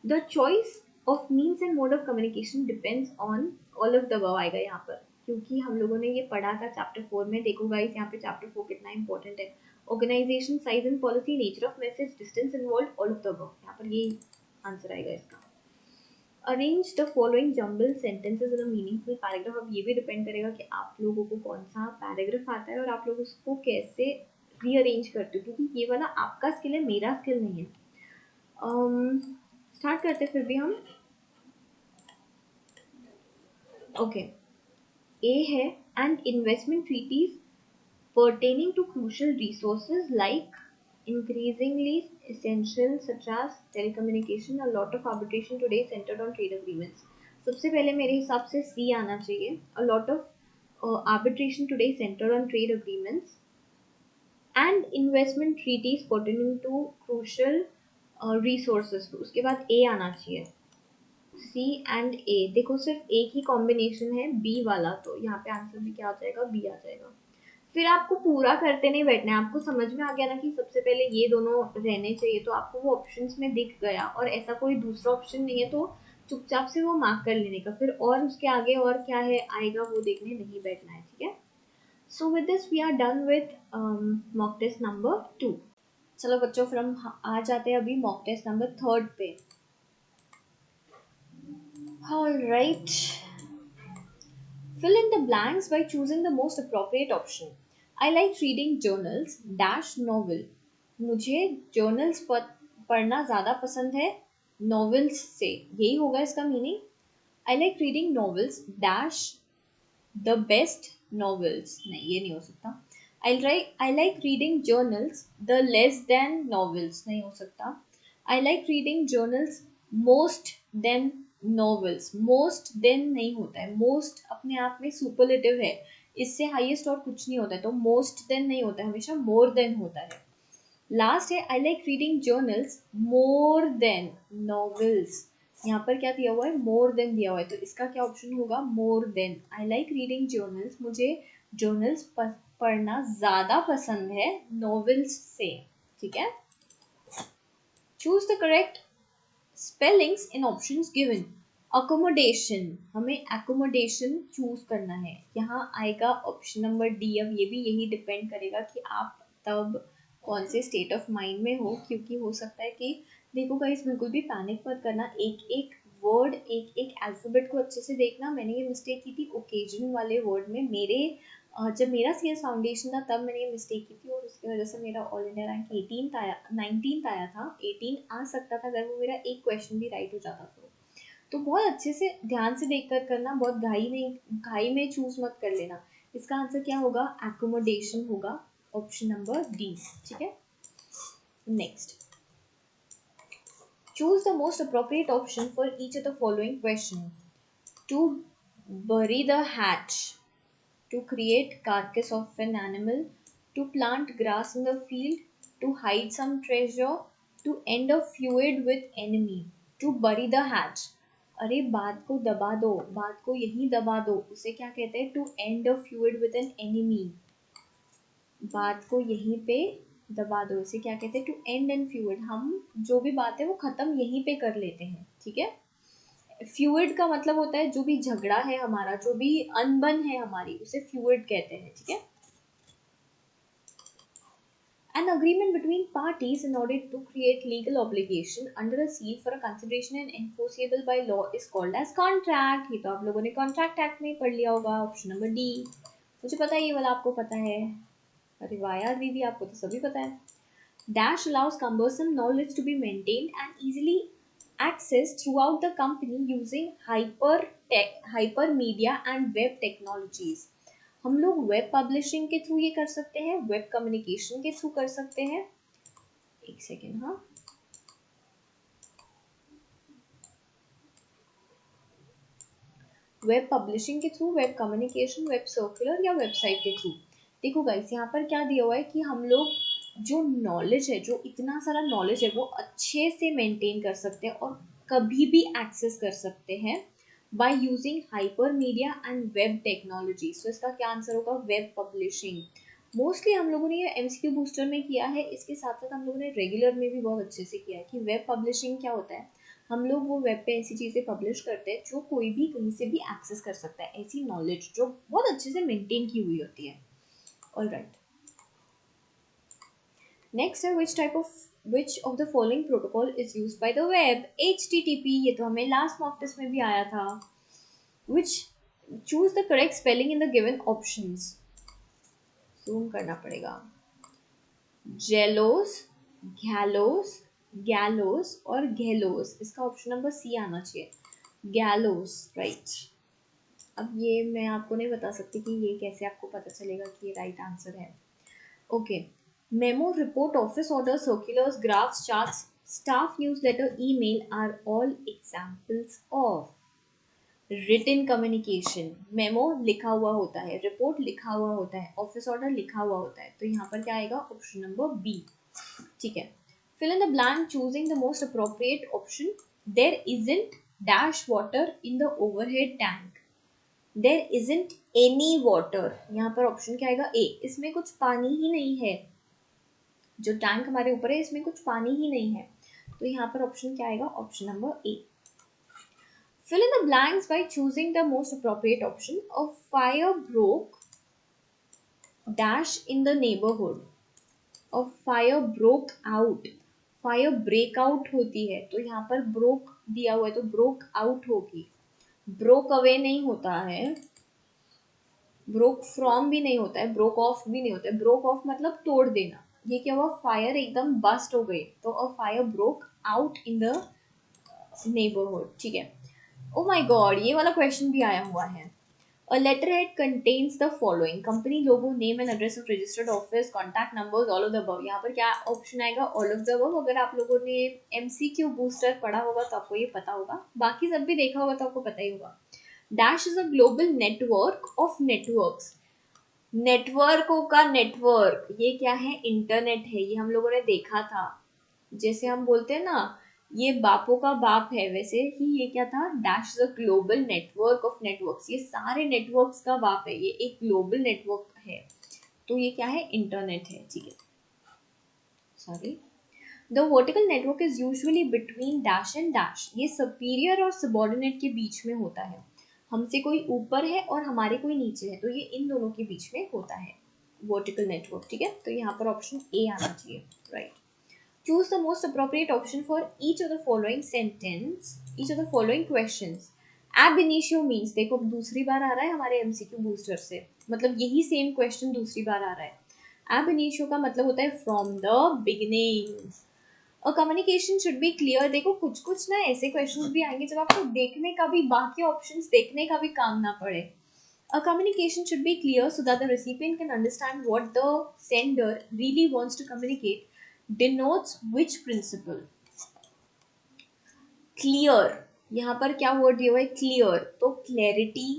Speaker 1: The choice of means and mode of communication depends on, all of the above आएगा यहाँ पर, क्योंकि हम लोगों ने ये पढ़ा था चैप्टर 4 में। देखो गाइस यहाँ पे चैप्टर 4 कितना इंपॉर्टेंट है। Organization, size and policy, nature of message, distance involve, all of the above, यहाँ पर ये आंसर आएगा इसका। Arrange the following jumble sentences in a meaningful paragraph. अब ये भी डिपेंड करेगा कि आप लोगों को कौन सा पैराग्राफ आता है और आप लोग उसको कैसे रीअरेंज करते हो, क्योंकि ये वाला आपका स्किल है, मेरा स्किल नहीं है। स्टार्ट करते फिर भी हम। ओके, ए है and investment treaties pertaining to crucial resources like increasingly essential such as telecommunication. A lot of arbitration today is centered on trade agreements. सबसे पहले मेरे हिसाब से C आना चाहिए. A lot of arbitration today is centered on trade agreements and investment treaties pertaining to crucial resources. तो उसके बाद A आना चाहिए. C and A. देखो सिर्फ एक ही कॉम्बिनेशन है B वाला, तो यहाँ पे आंसर भी क्या आ जाएगा, B आ जाएगा. फिर आपको पूरा करते नहीं बैठना है. आपको समझ में आ गया ना कि सबसे पहले ये दोनों रहने चाहिए, तो आपको वो ऑप्शंस में दिख गया और ऐसा कोई दूसरा ऑप्शन नहीं है तो चुपचाप से वो मार्क कर लेने का. फिर और उसके आगे और क्या है आएगा वो देखने नहीं बैठना है. ठीक है. So with this we are done with mock test number 2. चलो बच्चों, फिर हम आ जाते हैं अभी मॉक टेस्ट नंबर 3 पे. All right. Fill in the blanks by choosing the most appropriate option. I like reading journals dash novel. मुझे journals पढ़ना ज़्यादा पसंद है novels से. यही होगा इसका meaning. I like reading novels dash the best novels. नहीं, ये नहीं हो सकता. I like reading journals the less than novels. नहीं हो सकता. I like reading journals most than novels. most than नहीं होता है. most अपने आप में superlative है, इससे highest और कुछ नहीं होता है, तो most than नहीं होता है, हमेशा more than होता है. लास्ट है I like reading journals more than novels. यहाँ पर क्या दिया हुआ है, more than दिया हुआ है, तो इसका क्या ऑप्शन होगा, more than. I like reading journals, मुझे journals पढ़ना ज़्यादा पसंद है novels से. ठीक है. Choose the correct spellings in options given. Accommodation, हमें accommodation चूज करना है. यहाँ आएगा ऑप्शन नंबर डी. अब ये भी यही डिपेंड करेगा कि आप तब कौन से स्टेट ऑफ माइंड में हो, क्योंकि हो सकता है कि देखो गाइस, बिल्कुल भी पैनिक मत करना. एक एक वर्ड, एक एक अल्फाबेट को अच्छे से देखना. मैंने ये मिस्टेक की थी ओकेजन वाले वर्ड में. मेरे जब मेरा CS फाउंडेशन था तब मैंने ये मिस्टेक की थी और उसकी वजह से मेरा ऑल इंडिया रैंक 19th आया था. 18 आ सकता था अगर वो मेरा एक क्वेश्चन भी राइट हो जाता तो बहुत अच्छे से ध्यान से देख कर करना. बहुत घाई में चूज मत कर लेना. इसका आंसर क्या होगा, एकोमोडेशन होगा, ऑप्शन नंबर डी. ठीक है. Next, choose the most appropriate option for each of the following question. To bury the hatch, to create carcass of an animal, to plant grass in the field, to hide some treasure, to end a feud with enemy. To bury the hatch. अरे बात को दबा दो, बात को यहीं दबा दो, उसे क्या कहते हैं, to end a feud with an enemy. बात को यहीं पे दबा दो, इसे क्या कहते हैं, टू एंड एन फ्यूड. हम जो भी बात है वो खत्म यहीं पे कर लेते हैं. ठीक है. फ्यूइड का मतलब होता है जो भी झगड़ा है हमारा, जो भी अनबन है हमारी, उसे फ्यूइड कहते हैं. ठीक है. An agreement between parties in order to create legal obligation under a seal for a consideration and enforceable by law is called as contract. ये तो आप लोगों ने कॉन्ट्रैक्ट एक्ट में पढ़ लिया होगा, ऑप्शन नंबर डी. मुझे पता है ये वाला आपको पता है. अरे वाह यार दीदी, आपको तो सभी पता है. Dash allows cumbersome knowledge to be maintained and easily accessed throughout the company using hypermedia and web technologies. हम लोग वेब पब्लिशिंग के थ्रू ये कर सकते हैं, वेब कम्युनिकेशन के थ्रू कर सकते हैं. एक सेकेंड. हाँ, वेब पब्लिशिंग के through, web communication, web circular या वेबसाइट के थ्रू. देखो गाइस, यहाँ पर क्या दिया हुआ है कि हम लोग जो नॉलेज है, जो इतना सारा नॉलेज है, वो अच्छे से मेंटेन कर सकते हैं और कभी भी एक्सेस कर सकते हैं by using hypermedia and web technology. So इसका क्या आंसर होगा, वेब पब्लिशिंग. मोस्टली हम लोगों ने ये MCQ बूस्टर में किया है, इसके साथ साथ हम लोगों ने रेगुलर में भी बहुत अच्छे से किया है कि वेब पब्लिशिंग क्या होता है. हम लोग वो वेब पे ऐसी चीज़ें पब्लिश करते हैं जो कोई भी कहीं से भी एक्सेस कर सकता है, ऐसी नॉलेज जो बहुत अच्छे से मेंटेन की हुई होती है. All right. नेक्स्ट है which of the following protocol is used by the web. HTTP, ये तो हमें लास्ट मॉक टेस्ट में भी आया था. Which choose the correct spelling in the given options. Zoom करना पड़ेगा. जेलोस, गैलोस, गैलोस और गैलोस. इसका ऑप्शन नंबर सी आना चाहिए, गैलोस. राइट. अब ये मैं आपको नहीं बता सकती कि ये कैसे आपको पता चलेगा कि ये राइट आंसर है. Okay. Memo, report, office order, circulars, graphs, charts, staff newsletter, email are all examples of written communication. Memo लिखा हुआ होता है, रिपोर्ट लिखा हुआ होता है, ऑफिस ऑर्डर लिखा हुआ होता है. तो यहाँ पर क्या आएगा? Option number B. ठीक है. Fill in the blank choosing the most appropriate option. There isn't dash water in the overhead tank. There isn't any water. यहाँ पर ऑप्शन क्या आएगा? ए. इसमें कुछ पानी ही नहीं है. जो टैंक हमारे ऊपर है इसमें कुछ पानी ही नहीं है. तो यहाँ पर ऑप्शन क्या आएगा? Option number A. Fill in the blanks by choosing the most appropriate option. A fire broke dash in the neighborhood. A fire broke out. Fire break out होती है तो यहाँ पर broke दिया हुआ है तो broke out होगी. Broke away नहीं होता है. Broke from भी नहीं होता है. Broke off भी नहीं होता है. Broke off मतलब तोड़ देना. ये क्या हुआ? Fire एकदम burst हो गई तो a fire broke out in the neighborhood. ठीक है. Oh my God, ये वाला क्वेश्चन भी आया हुआ है. A letterhead contains the following: company logo, name and address of registered office, contact numbers, all of the above. यहाँ पर क्या ऑप्शन आएगा? all of the above. अगर आप लोगों ने MCQ बूस्टर पढ़ा होगा तो आपको ये पता होगा. बाकी सब भी देखा होगा तो आपको पता ही होगा. Dash is a global network of networks. नेटवर्कों का नेटवर्क. ये क्या है? इंटरनेट है. ये हम लोगों ने देखा था. जैसे हम बोलते हैं ना ये बापों का बाप है, वैसे ही ये क्या था? Dash the global network of networks. ये सारे नेटवर्क्स का बाप है. ये एक ग्लोबल नेटवर्क है. तो ये क्या है? इंटरनेट है. ठीक है. Sorry. The vertical network is usually between dash and dash. ये सुपीरियर और सबऑर्डिनेट के बीच में होता है. हमसे कोई ऊपर है और हमारे कोई नीचे है तो ये इन दोनों के बीच में होता है वर्टिकल नेटवर्क. ठीक है. तो यहाँ पर ऑप्शन ए आना चाहिए. Right. Choose the most appropriate option for each of the following sentence, each of the following questions. Ab initio means, देखो दूसरी बार आ रहा है हमारे MCQ booster से, मतलब यही सेम क्वेश्चन दूसरी बार आ रहा है. Ab initio का मतलब होता है from the beginning. A communication should be clear. देखो कुछ कुछ ना ऐसे क्वेश्चंस भी आएंगे जब आपको देखने का भी, बाकी ऑप्शंस देखने का भी काम ना पड़े. A communication should be clear so that the recipient can understand what the sender really wants to communicate. Denotes which principle? Clear. यहाँ पर क्या वर्ड दिया हुआ है? क्लियर. तो क्लैरिटी,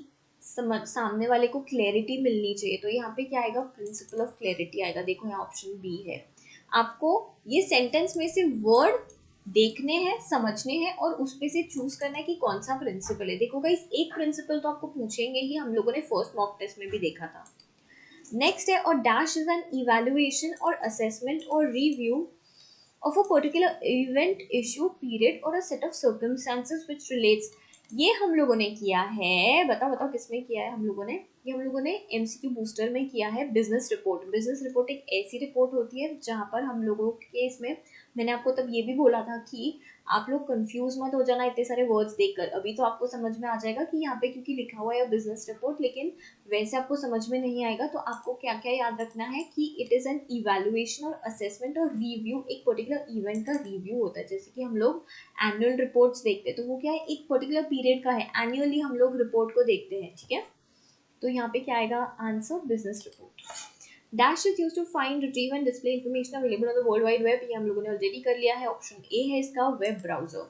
Speaker 1: समझ, सामने वाले को क्लैरिटी मिलनी चाहिए. तो यहाँ पे क्या आएगा? प्रिंसिपल ऑफ क्लैरिटी आएगा. देखो यहाँ ऑप्शन बी है. आपको ये सेंटेंस में से वर्ड देखने हैं, समझने हैं और उसमें से चूज करना है कि कौन सा प्रिंसिपल है. देखो गाइस, एक प्रिंसिपल तो आपको पूछेंगे ही. हम लोगों ने फर्स्ट मॉक टेस्ट में भी देखा था. नेक्स्ट है, और डैश इज एन इवैल्यूएशन और असेसमेंट और review of a particular event, issue, period or a set of circumstances which relates. ये हम लोगों ने किया है. बताओ बताओ किसमें किया है हम लोगों ने? ये हम लोगों ने MCQ बूस्टर में किया है. Business report. बिजनेस रिपोर्ट एक ऐसी रिपोर्ट होती है जहाँ पर हम लोगों के, इसमें मैंने आपको तब ये भी बोला था कि आप लोग कंफ्यूज मत हो जाना इतने सारे वर्ड्स देखकर. अभी तो आपको समझ में आ जाएगा कि यहाँ पे क्योंकि लिखा हुआ है बिजनेस रिपोर्ट, लेकिन वैसे आपको समझ में नहीं आएगा. तो आपको क्या क्या याद रखना है कि इट इज़ एन इवैल्यूएशन और असेसमेंट और रिव्यू. एक पर्टिकुलर इवेंट का रिव्यू होता है. जैसे कि हम लोग एनुअल रिपोर्ट्स देखते हैं तो वो क्या है? एक पर्टिकुलर पीरियड का है. एनुअली हम लोग रिपोर्ट को देखते हैं. ठीक है. तो यहाँ पे क्या आएगा answer? Business report. Dash is used to find, retrieve and display information available on the world wide web. ये हम लोगों ने ऑलरेडी कर लिया है. ऑप्शन ए है इसका, web browser.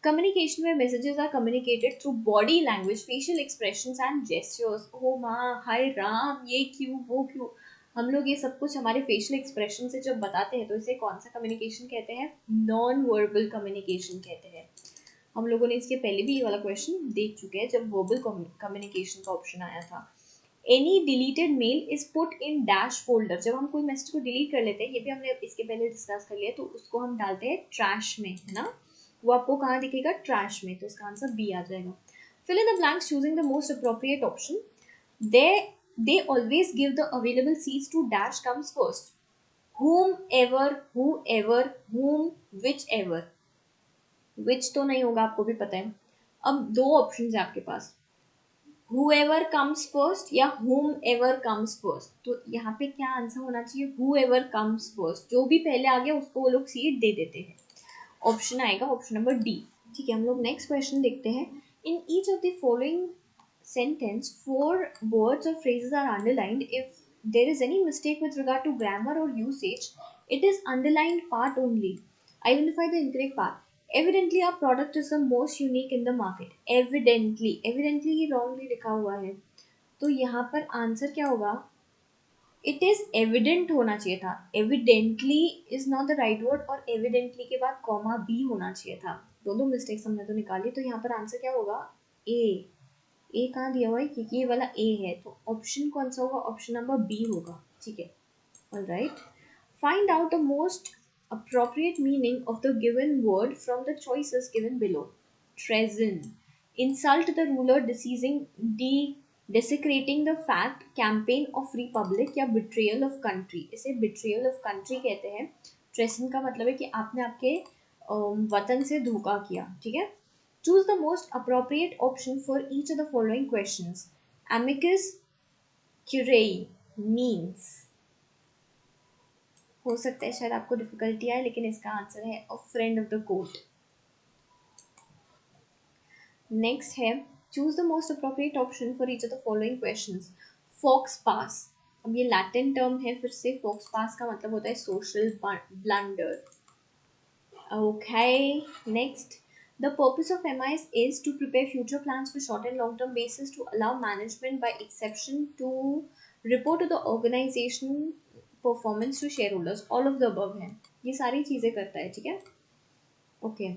Speaker 1: Communication where messages are communicated through body language, facial expressions and gestures. Oh माँ, हाय राम, ये क्यों वो क्यों? हम लोग ये सब कुछ हमारे फेशियल एक्सप्रेशन से जब बताते हैं तो इसे कौन सा कम्युनिकेशन कहते हैं? नॉन वर्बल कम्युनिकेशन कहते हैं. हम लोगों ने इसके पहले भी ये वाला क्वेश्चन देख चुके हैं जब वर्बल कम्युनिकेशन का ऑप्शन आया था. Any deleted mail is put in dash folder. जब हम कोई मैसेज को डिलीट कर लेते हैं, ये भी हमने इसके पहले डिस्कस कर लिया, तो उसको हम डालते हैं ट्रैश में, है ना. वो आपको कहाँ दिखेगा? ट्रैश में. तो इसका आंसर बी आ जाएगा. Fill in the blanks choosing the most appropriate option. They always give the available seats to dash comes first. whomever, whoever, whom, whichever. which तो नहीं होगा, आपको भी पता है. अब दो ऑप्शन है आपके पास, whoever comes first या whomever comes first. तो यहाँ पे क्या आंसर होना चाहिए? whoever comes first. जो भी पहले आ गया उसको वो लोग सीट दे देते हैं. ऑप्शन आएगा ऑप्शन नंबर डी. ठीक है. हम लोग नेक्स्ट क्वेश्चन देखते हैं. In each of the following sentence 4 words और phrases are underlined. If there is any mistake with regard to grammar or usage, it is underlined part only. Identify the incorrect part. Evidently our product is the most unique in the market. Evidently he wrongly लिखा हुआ है, तो यहाँ पर answer क्या होगा? It is evident होना चाहिए था. Evidently is not the right word, और एविडेंटली के बाद कॉमा बी होना चाहिए था. दोनों मिस्टेक्स हमने तो निकाली, तो यहाँ पर आंसर क्या होगा? ए. ए कहाँ दिया हुआ है? क्योंकि ये वाला ए है, तो ऑप्शन कौन सा होगा? ऑप्शन नंबर बी होगा. ठीक है, alright. Find out the most appropriate meaning of the given word from the choices given below. Treason. Insult the ruler, desecrating the fact, campaign of republic या betrayal of country. इसे betrayal of country कहते हैं. Treason का मतलब है कि आपने आपके वतन से धोखा किया. ठीक है. Choose the most appropriate option for each of the following questions. Amicus curiae means, हो सकता है शायद आपको डिफिकल्टी आए, लेकिन इसका आंसर है a friend of the court. Next है, choose the most appropriate option for each of the following questions. Faux pas. अब ये लैटिन टर्म है, फिर से फॉक्स पास का मतलब होता है social blunder. Okay, next. The purpose of MIS is to prepare future plans for short and long term basis, to allow management by exception to report to the organization performance to shareholders. All of the above है, ये सारी चीज़ें करता है. ठीक है, okay.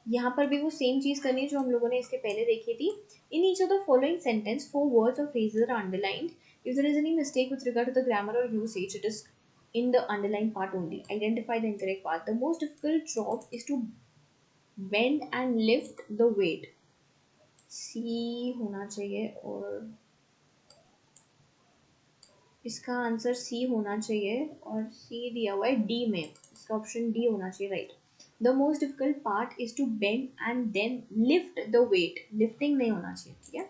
Speaker 1: यहाँ पर भी वो सेम चीज़ करनी है जो हम लोगों ने इसके पहले देखी थी. इन each of the following sentence 4 words और phrases are underlined. If there is any mistake with regard to the grammar or usage, it is in the underlined part only. Identify the incorrect part. The most difficult job is to bend and lift the weight. C होना चाहिए, और इसका answer सी होना चाहिए, और सी दिया हुआ है डी में. इसका ऑप्शन डी होना चाहिए, right. The most difficult part is to bend and then lift the weight. Lifting नहीं होना चाहिए. ठीक है,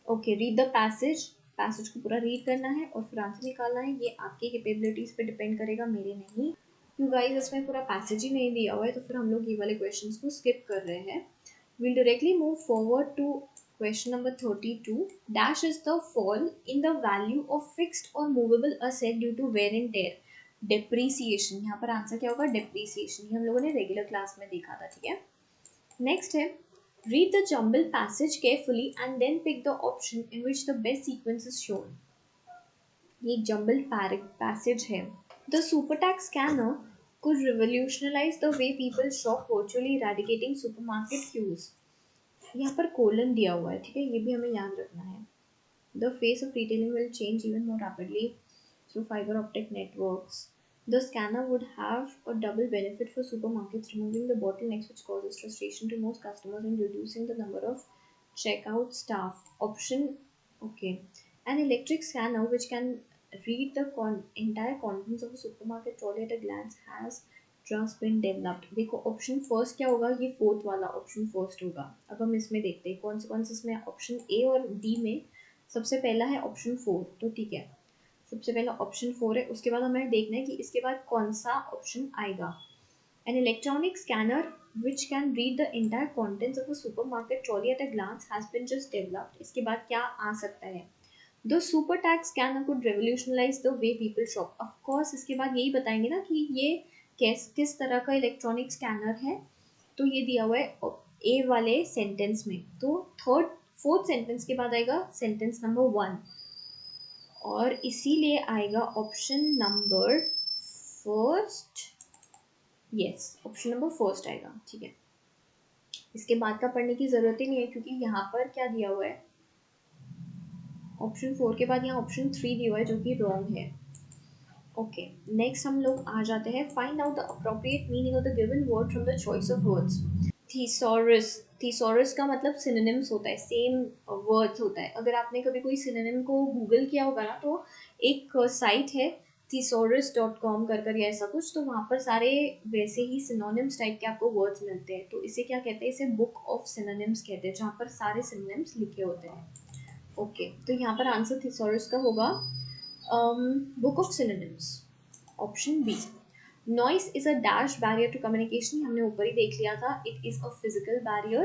Speaker 1: ओके. रीड द पैसेज को पूरा रीड करना है और फिर आंसर निकालना है. ये आपकी कैपेबिलिटीज पे डिपेंड करेगा, मेरे नहीं. क्यों गाइस, इसमें पूरा पैसेज ही नहीं दिया हुआ है, तो फिर हम लोग ये वाले क्वेश्चंस को स्किप कर रहे हैं. We'll directly move forward to question number 32. Dash is the fall in the value of fixed or movable asset due to wear and tear. Depreciation. यहाँ पर आंसर क्या होगा? Depreciation. ये हम लोगों ने रेगुलर क्लास में देखा था. ठीक है, नेक्स्ट है, read the jumbled passage carefully and then pick the option in which the best sequence is shown. ये एक jumbled passage है. The super tax scanner could revolutionize the way people shop virtually, eradicating supermarket queues. यहाँ पर colon दिया हुआ है. ठीक है, ये भी हमें याद रखना है. The face of retailing will change even more rapidly through fiber optic networks. The scanner would have a double benefit for supermarkets, removing the bottlenecks which causes frustration to most customers and reducing the number of checkout staff. Option, okay. An electric scanner which can read the entire contents of a supermarket trolley at a glance has just been developed. देखो option first क्या होगा? ये fourth वाला option first होगा. अब हम इसमें देखते हैं कौन से इसमें. ऑप्शन ए और डी में सबसे पहला है ऑप्शन 4, तो ठीक है, सबसे पहला ऑप्शन 4 है. उसके बाद हमें देखना है कि इसके बाद कौन सा ऑप्शन आएगा. An electronic scanner which can read the entire contents of a supermarket trolley at a glance has been just developed. इसके बाद क्या आ सकता है? The super tax scanner could revolutionize the way people shop. Of course, इसके बाद यही बताएंगे ना कि ये किस तरह का इलेक्ट्रॉनिक स्कैनर है. तो ये दिया हुआ है ए वाले सेंटेंस में. तो फोर्थ सेंटेंस के बाद आएगा सेंटेंस नंबर 1, और इसीलिए आएगा option number first. Yes, option number first आएगा. ठीक है, इसके बाद का पढ़ने की जरूरत ही नहीं है, क्योंकि यहाँ पर क्या दिया हुआ है? ऑप्शन 4 के बाद यहाँ ऑप्शन 3 दिया हुआ है, जो कि रॉन्ग है. ओके, नेक्स्ट हम लोग आ जाते हैं. Find out the appropriate meaning of the given word from the choice of words. Thesaurus का मतलब सिनोनिम्स होता है, सेम वर्ड्स होता है. अगर आपने कभी कोई सिनोनिम को गूगल किया होगा ना, तो एक साइट है thesaurus.com कर या ऐसा कुछ, तो वहाँ पर सारे वैसे ही सिनोनिम्स टाइप के आपको वर्ड्स मिलते हैं. तो इसे क्या कहते हैं? इसे बुक ऑफ सिनोनिम्स कहते हैं, जहाँ पर सारे सिनोनिम्स लिखे होते हैं. ओके, तो यहाँ पर आंसर थिसॉरस का होगा book of synonyms, option B. Noise is a dash barrier to communication. हमने ऊपर ही देख लिया था, it is a physical barrier.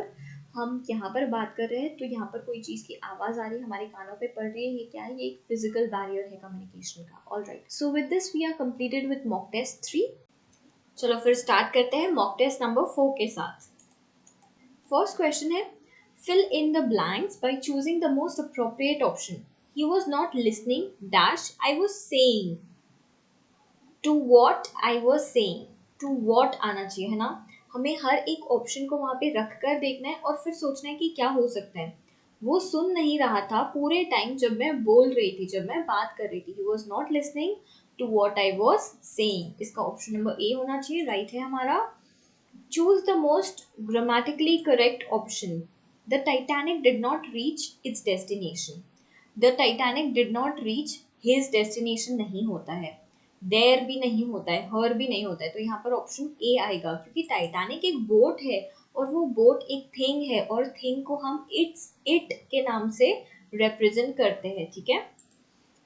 Speaker 1: हम यहाँ पर बात कर रहे हैं तो यहाँ पर कोई चीज़ की आवाज़ आ रही है, हमारे कानों पे पड़ रही है, ये क्या है, ये एक फिजिकल बैरियर है कम्युनिकेशन का। All right, so with this we are completed with mock test 3। चलो फिर स्टार्ट करते हैं मॉक टेस्ट नंबर 4 के साथ। फर्स्ट क्वेश्चन है, fill in the blanks by choosing the most appropriate option. He was not listening dash I was saying. To what I was saying. To what आना चाहिए, है ना। हमें हर एक ऑप्शन को वहां पे रख कर देखना है और फिर सोचना है कि क्या हो सकता है। वो सुन नहीं रहा था पूरे टाइम जब मैं बोल रही थी, जब मैं बात कर रही थी। He was not listening to what I was saying. इसका ऑप्शन नंबर ए होना चाहिए, राइट है हमारा। Choose the most grammatically correct option. The Titanic did not reach its destination. The Titanic did not reach his destination नहीं होता है, there भी नहीं होता है, हर भी नहीं होता है, तो यहाँ पर ऑप्शन ए आएगा क्योंकि टाइटैनिक एक बोट है और वो बोट एक थिंग है और थिंग को हम इट के नाम से रिप्रेजेंट करते हैं, ठीक है।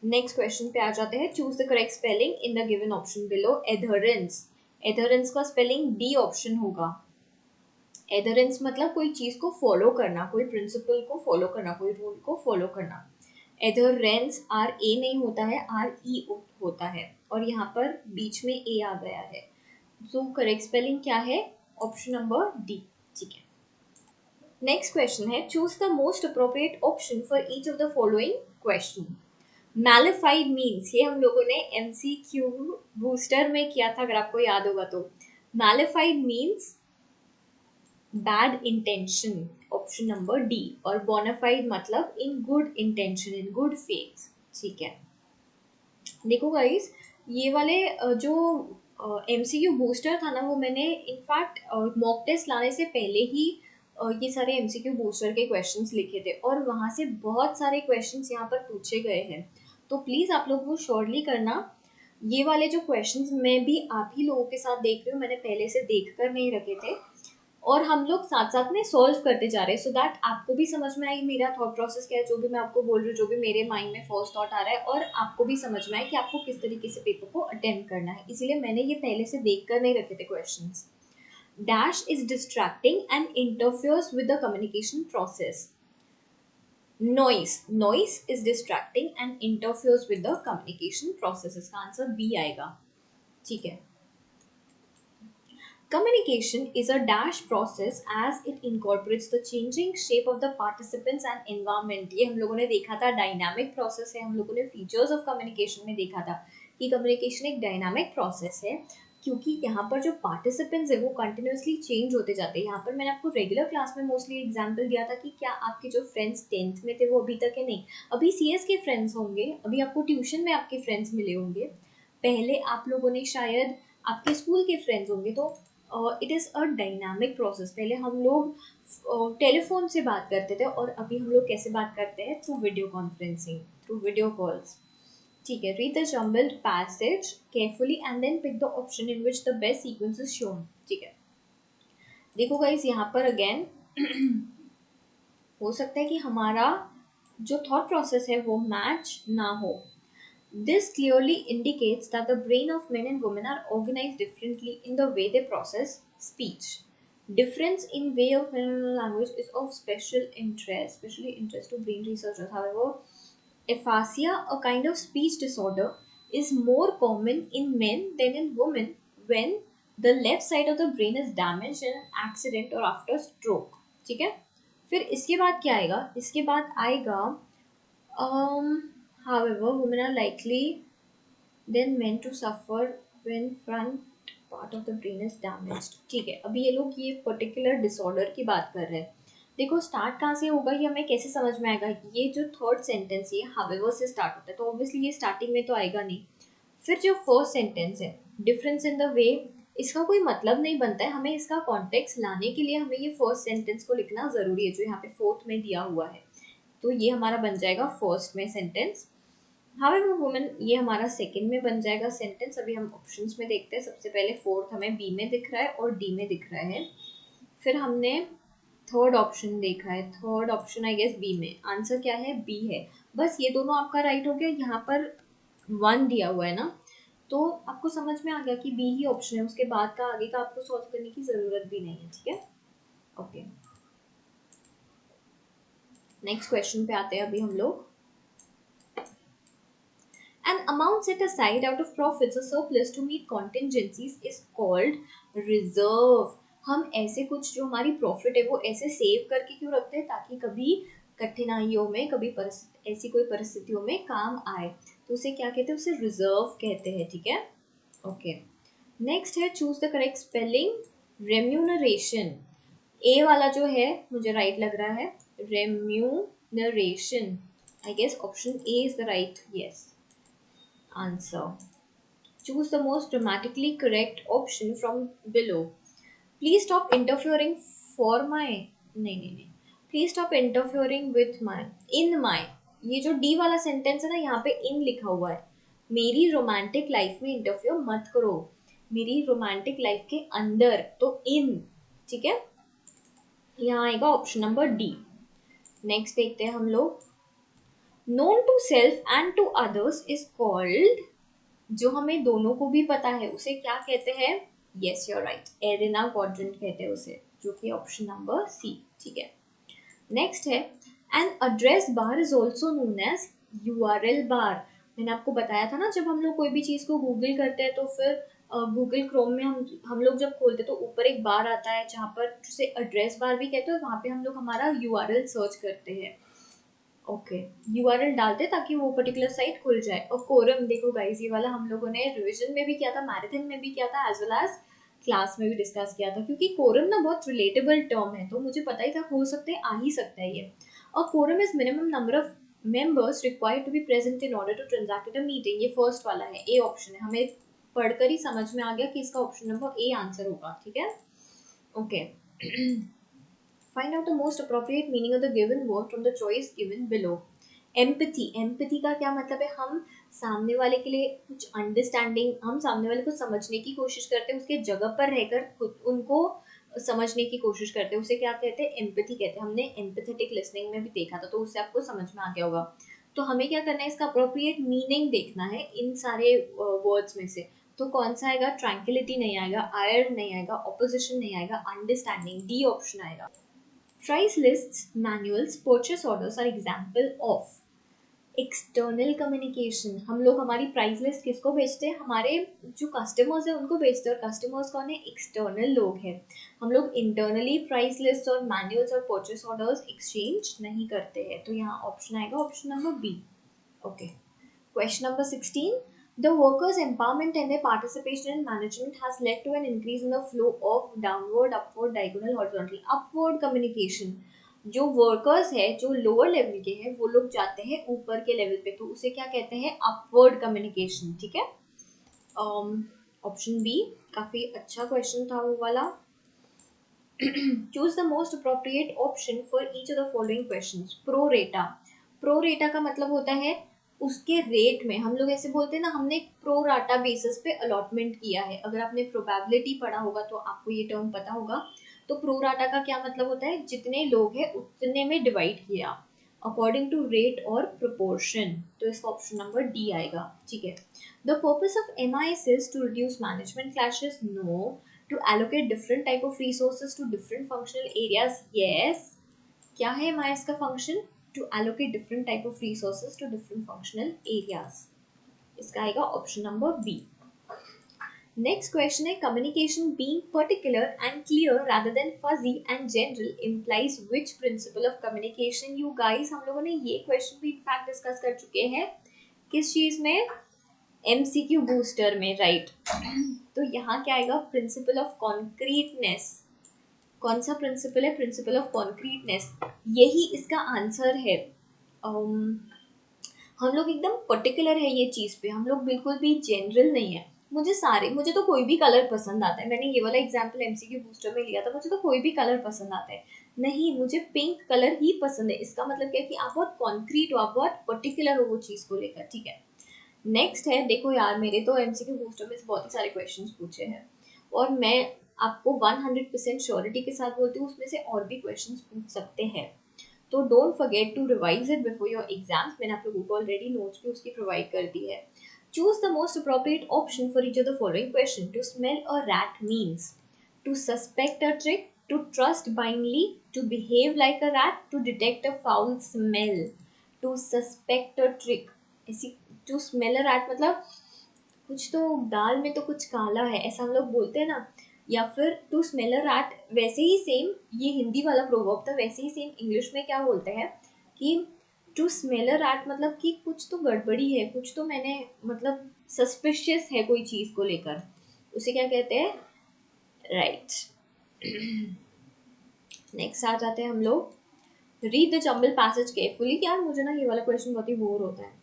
Speaker 1: नेक्स्ट क्वेश्चन पे आ जाते हैं। Choose the correct spelling in the given option below. Adherence, adherence का स्पेलिंग डी ऑप्शन होगा। एडहेरेंस मतलब कोई चीज को फॉलो करना, कोई प्रिंसिपल को फॉलो करना, कोई रूल को फॉलो करना। एडहेरेंस आर ए नहीं होता है, आर ई होता है और यहाँ पर बीच में ए आ गया है। सो करेक्ट स्पेलिंग क्या है, ऑप्शन नंबर डी, ठीक है। नेक्स्ट क्वेश्चन है, choose the most appropriate option for each of the following question. Mala fide means, ये हम लोगों ने एमसीक्यू बूस्टर में किया था अगर आपको याद होगा तो। Mala fide means bad intention, option number D. और बोनाफाइड मतलब in good intention, in good faith, ठीक है। देखो गाइस, ये वाले जो एमसीक्यू बूस्टर था ना, वो मैंने इनफैक्ट मॉक टेस्ट लाने से पहले ही ये सारे एमसीक्यू बूस्टर के क्वेश्चंस लिखे थे और वहाँ से बहुत सारे क्वेश्चंस यहाँ पर पूछे गए हैं। तो प्लीज़ आप लोग वो श्योरली करना। ये वाले जो क्वेश्चंस मैं भी आप ही लोगों के साथ देख रही हूँ, मैंने पहले से देख कर नहीं रखे थे और हम लोग साथ साथ में सॉल्व करते जा रहे हैं, सो दैट आपको भी समझ में आए मेरा थॉट प्रोसेस क्या है, जो भी मैं आपको बोल रही हूँ, जो भी मेरे माइंड में फर्स्ट थॉट आ रहा है, और आपको भी समझ में आए कि आपको किस तरीके से पेपर को अटेम्प्ट करना है। इसीलिए मैंने ये पहले से देख कर नहीं रखे थे questions. Dash is distracting and interferes with the communication process. Noise, noise is distracting and interferes with the communication process. इसका आंसर बी आएगा, ठीक है। Communication is a dash process as it incorporates the changing shape of the participants and environment. ये हम लोगों ने देखा था डायनामिक प्रोसेस है, हम लोगों ने फीचर्स ऑफ कम्युनिकेशन में देखा था कि कम्युनिकेशन एक डायनामिक प्रोसेस है क्योंकि यहाँ पर जो पार्टिसिपेंट्स है वो कंटिन्यूसली चेंज होते जाते हैं। यहाँ पर मैंने आपको रेगुलर क्लास में मोस्टली एग्जांपल दिया था कि क्या आपके जो फ्रेंड्स 10th में थे वो अभी तक है, नहीं, अभी सीएस के फ्रेंड्स होंगे, अभी आपको ट्यूशन में आपके फ्रेंड्स मिले होंगे, पहले आप लोगों ने शायद आपके स्कूल के फ्रेंड्स होंगे। तो it is a dynamic process. पहले हम लोग टेलीफोन से बात करते थे और अभी हम लोग कैसे बात करते हैं, through video conferencing, through video calls, ठीक है। Read the jumbled passage carefully and then pick the option in which the best sequence is shown, ठीक है। देखो गाइस, यहाँ पर अगेन हो सकता है कि हमारा जो थॉट प्रोसेस है वो मैच ना हो। This clearly indicates that the brain of men and women are organized differently in the way they process speech. Difference in way of language is of especially interest to brain researchers. However, aphasia, a kind of speech disorder, is more common in men than in women when the left side of the brain is damaged in an accident or after stroke. ठीक है, फिर इसके बाद क्या आएगा, इसके बाद आएगा however, women are likely than men to suffer when front part of the brain is damaged. ठीक है, अभी ये लोग ये पर्टिकुलर डिसऑर्डर की बात कर रहे हैं। देखो स्टार्ट कहाँ से होगा, ये हमें कैसे समझ में आएगा। ये जो थर्ड सेंटेंस ये हावेवर से स्टार्ट होता है तो ऑब्वियसली ये स्टार्टिंग में तो आएगा नहीं। फिर जो फर्स्ट सेंटेंस है डिफरेंस इन द वे, इसका कोई मतलब नहीं बनता है, हमें इसका कॉन्टेक्स्ट लाने के लिए हमें ये फर्स्ट सेंटेंस को लिखना ज़रूरी है जो यहाँ पे फोर्थ में दिया हुआ है। तो ये हमारा बन जाएगा फर्स्ट में सेंटेंस। हावेवर वुमेन ये हमारा सेकंड में बन जाएगा सेंटेंस। अभी हम ऑप्शंस में देखते हैं। सबसे पहले फोर्थ हमें बी में दिख रहा है और डी में दिख रहा है। फिर हमने थर्ड ऑप्शन देखा है, third option I guess B में। आंसर क्या है, बी है। बस ये दोनों आपका राइट हो गया। यहाँ पर 1 दिया हुआ है ना, तो आपको समझ में आ गया कि बी ही ऑप्शन है। उसके बाद का आगे का आपको सॉल्व करने की जरूरत भी नहीं है, ठीक है। ओके, नेक्स्ट क्वेश्चन पे आते हैं अभी हम लोग. An amount set aside out of profits or surplus to meet contingencies is called reserve. हम ऐसे कुछ जो हमारी प्रॉफिट है वो ऐसे सेव करके क्यों रखते हैं, ताकि कभी कठिनाइयों में, कभी ऐसी कोई परिस्थितियों में काम आए. तो उसे क्या कहते हैं, उसे रिजर्व कहते हैं. ठीक है, ओके. नेक्स्ट है choose the correct spelling. Remuneration, A वाला जो है मुझे राइट लग रहा है. Remuneration, I guess option A is the right, yes, answer. Choose the most grammatically correct option from below. Please stop interfering for my. नहीं. Please stop interfering with my. In my. ये जो D वाला sentence है ना, यहाँ पे in लिखा हुआ है. मेरी रोमांटिक लाइफ में इंटरफियर मत करो. मेरी रोमांटिक लाइफ के अंदर, तो in. ठीक है, यहाँ आएगा ऑप्शन नंबर डी. नेक्स्ट देखते हैं हम लोग. Known to self and to others is called. जो हमें दोनों को भी पता है उसे क्या कहते हैं? Yes, you are right, arena quadrant कहते हैं उसे, जो कि ऑप्शन नंबर सी. ठीक है, नेक्स्ट है an address bar is also known as URL bar. मैंने आपको बताया था ना, जब हम लोग कोई भी चीज़ को गूगल करते हैं तो फिर गूगल क्रोम में हम लोग जब खोलते हैं तो ऊपर एक बार आता है जहाँ पर, जिसे एड्रेस बार भी कहते हैं, वहाँ पे हम लोग हमारा यूआरएल सर्च करते हैं. ओके, यूआरएल डालते ताकि वो पर्टिकुलर साइट खुल जाए. और कोरम, देखो गाइस, ये वाला हम लोगों ने रिवीजन में भी किया था, मैराथन में भी किया था, एज वेल एज क्लास में भी डिस्कस किया था. क्योंकि कोरम ना बहुत रिलेटेबल टर्म है, तो मुझे पता ही था हो सकते हैं, आ ही सकता है ये. और quorum is minimum number of members required to be present in order to transact at a meeting. ये फर्स्ट वाला है, ए ऑप्शन है. हमें पढ़कर ही समझ में आ गया कि इसका ऑप्शन नंबर ए आंसर होगा. ठीक है, okay. Find out the most appropriate meaning of the given word from the choice given below. Empathy, empathy का क्या मतलब है? हम सामने वाले के लिए कुछ अंडरस्टैंडिंग, हम सामने वाले को समझने की कोशिश करते हैं, उसके जगह पर रहकर खुद उनको समझने की कोशिश करते हैं, उसे क्या कहते हैं? एम्पथी कहते हैं. हमने एम्पथेटिक लिसनिंग में भी देखा था, तो उससे आपको समझ में आ गया होगा. तो हमें क्या करना है, इसका अप्रोप्रिएट मीनिंग देखना है इन सारे वर्ड्स में से. तो कौन सा आएगा? ट्रैंक्विलिटी नहीं आएगा, आयर नहीं आएगा, ऑपोजिशन नहीं आएगा, अंडरस्टैंडिंग, डी ऑप्शन आएगा. Price lists, manuals, purchase orders are example of external communication. हम लोग हमारी प्राइस लिस्ट किसको भेजते हैं? हमारे जो कस्टमर्स हैं उनको भेजते हैं. और कस्टमर्स कौन है? एक्सटर्नल लोग हैं. हम लोग इंटरनली प्राइस लिस्ट और मैनुअल्स और परचेस ऑर्डर्स एक्सचेंज नहीं करते हैं. तो यहाँ ऑप्शन आएगा option number B. Okay, question number 16. The workers' empowerment and their participation in management has led to an increase in the flow of downward, upward, diagonal, horizontal. Upward communication. जो workers है, जो lower level के हैं, वो लोग जाते हैं ऊपर के लेवल पे, तो उसे क्या कहते हैं? Upward communication. ठीक है, ऑप्शन बी. काफी अच्छा क्वेश्चन था वो वाला. Choose the most appropriate option for each of the following questions. Pro रेटा. प्रो रेटा का मतलब होता है उसके रेट में. हम लोग ऐसे बोलते हैं ना, हमने प्रो राटा बेसिस पे अलॉटमेंट किया है. अगर आपने प्रोबेबिलिटी पढ़ा होगा तो आपको ये टर्म पता होगा. तो प्रो राटा का क्या मतलब होता है? जितने लोग हैं उतने में डिवाइड किया, अकॉर्डिंग टू रेट और प्रोपोर्शन. तो इसका ऑप्शन नंबर डी आएगा. ठीक है. The purpose of MIS is to reduce management clashes. No. To allocate different type of resources to different functional areas. Yes. क्या है MIS का function? To allocate different type of resources to different functional areas. इसका आएगा option number B. Next question है communication being particular and clear rather than fuzzy and general implies which principle of communication. You guys, हम लोगों ने ये question भी in fact discuss कर चुके हैं. किस चीज में? MCQ बूस्टर में, राइट. तो यहाँ क्या आएगा? Principle of concreteness. कौन सा प्रिंसिपल है? Principle of concreteness. यही इसका आंसर है. हम लोग एकदम पर्टिकुलर है ये चीज़ पे, हम लोग बिल्कुल भी जनरल नहीं है. मुझे तो कोई भी कलर पसंद आता है. मैंने ये वाला एग्जांपल MCQ बूस्टर में लिया था. मुझे तो कोई भी कलर पसंद आता है. नहीं, मुझे पिंक कलर ही पसंद है. इसका मतलब क्या है कि आप बहुत कॉन्क्रीट हो, आप बहुत पर्टिकुलर हो वो चीज़ को लेकर. ठीक है, नेक्स्ट है. देखो यार, मेरे तो MCQ बूस्टर में बहुत ही सारे क्वेश्चन पूछे हैं और मैं आपको 100% श्योरिटी के साथ बोलती हूँ उसमें से और भी क्वेश्चंस पूछ सकते हैं. तो don't forget to revise it before your exams. मैंने आप लोगों को ऑलरेडी नोट्स भी उसकी प्रोवाइड कर दी है. Choose the most appropriate option for each of the following question. To smell a rat means to suspect a trick, to trust blindly, to behave like a rat, to detect a foul smell, to suspect a trick. ऐसी to smell a rat मतलब कुछ तो दाल में तो कुछ काला है, ऐसा हम लोग बोलते हैं ना. या फिर टू स्मेल अ रैट, वैसे ही सेम ये हिंदी वाला प्रोवर्ब था, वैसे ही सेम इंग्लिश में क्या बोलते हैं कि टू स्मेल अ रैट मतलब कि कुछ तो गड़बड़ी है, कुछ तो मैंने मतलब सस्पिशियस है कोई चीज़ को लेकर, उसे क्या कहते हैं, राइट. नेक्स्ट आ जाते हैं हम लोग. Read the jumble passage carefully. यार मुझे ना ये वाला क्वेश्चन बहुत ही बोर होता है.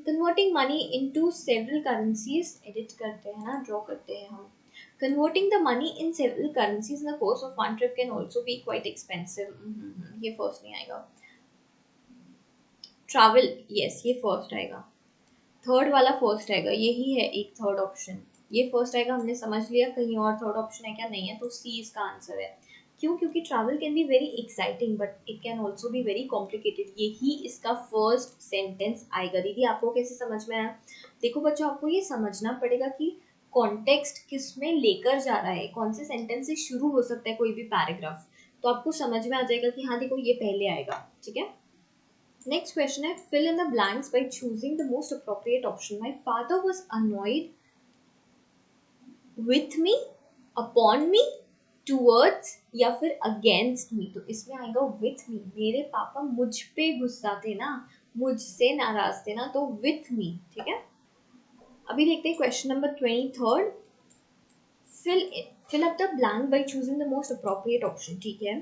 Speaker 1: Converting money into several currencies, edit करते हैं ना, ड्रॉ करते हैं हम. Converting the money in several currencies in the course of one trip can also be quite expensive. ये फर्स्ट नहीं आएगा. ट्रैवल, यस ये फर्स्ट आएगा. थर्ड वाला फर्स्ट आएगा, यही है एक थर्ड ऑप्शन. ये फर्स्ट आएगा, हमने समझ लिया. कहीं और थर्ड ऑप्शन है क्या? नहीं है, तो सी इसका आंसर है. क्यों? क्योंकि travel can be very exciting but it can also be very complicated. यही इसका फर्स्ट सेंटेंस आएगा. दीदी आपको कैसे समझ में आया? देखो बच्चों, आपको ये समझना पड़ेगा कि कॉन्टेक्स्ट किस में लेकर जा रहा है, कौन से सेंटेंस से शुरू हो सकता है कोई भी पैराग्राफ, तो आपको समझ में आ जाएगा कि हाँ देखो ये पहले आएगा. ठीक है. नेक्स्ट क्वेश्चन है, fill in the blanks by choosing the most appropriate option. My father was annoyed with me, upon me, towards या फिर against me. तो इसमें आएगा with me. मेरे पापा मुझ पे गुस्सा थे ना, मुझसे नाराज थे ना, तो with me. ठीक है. अभी देखते हैं question number 23rd. Fill up the blank by choosing the most appropriate option. ठीक है.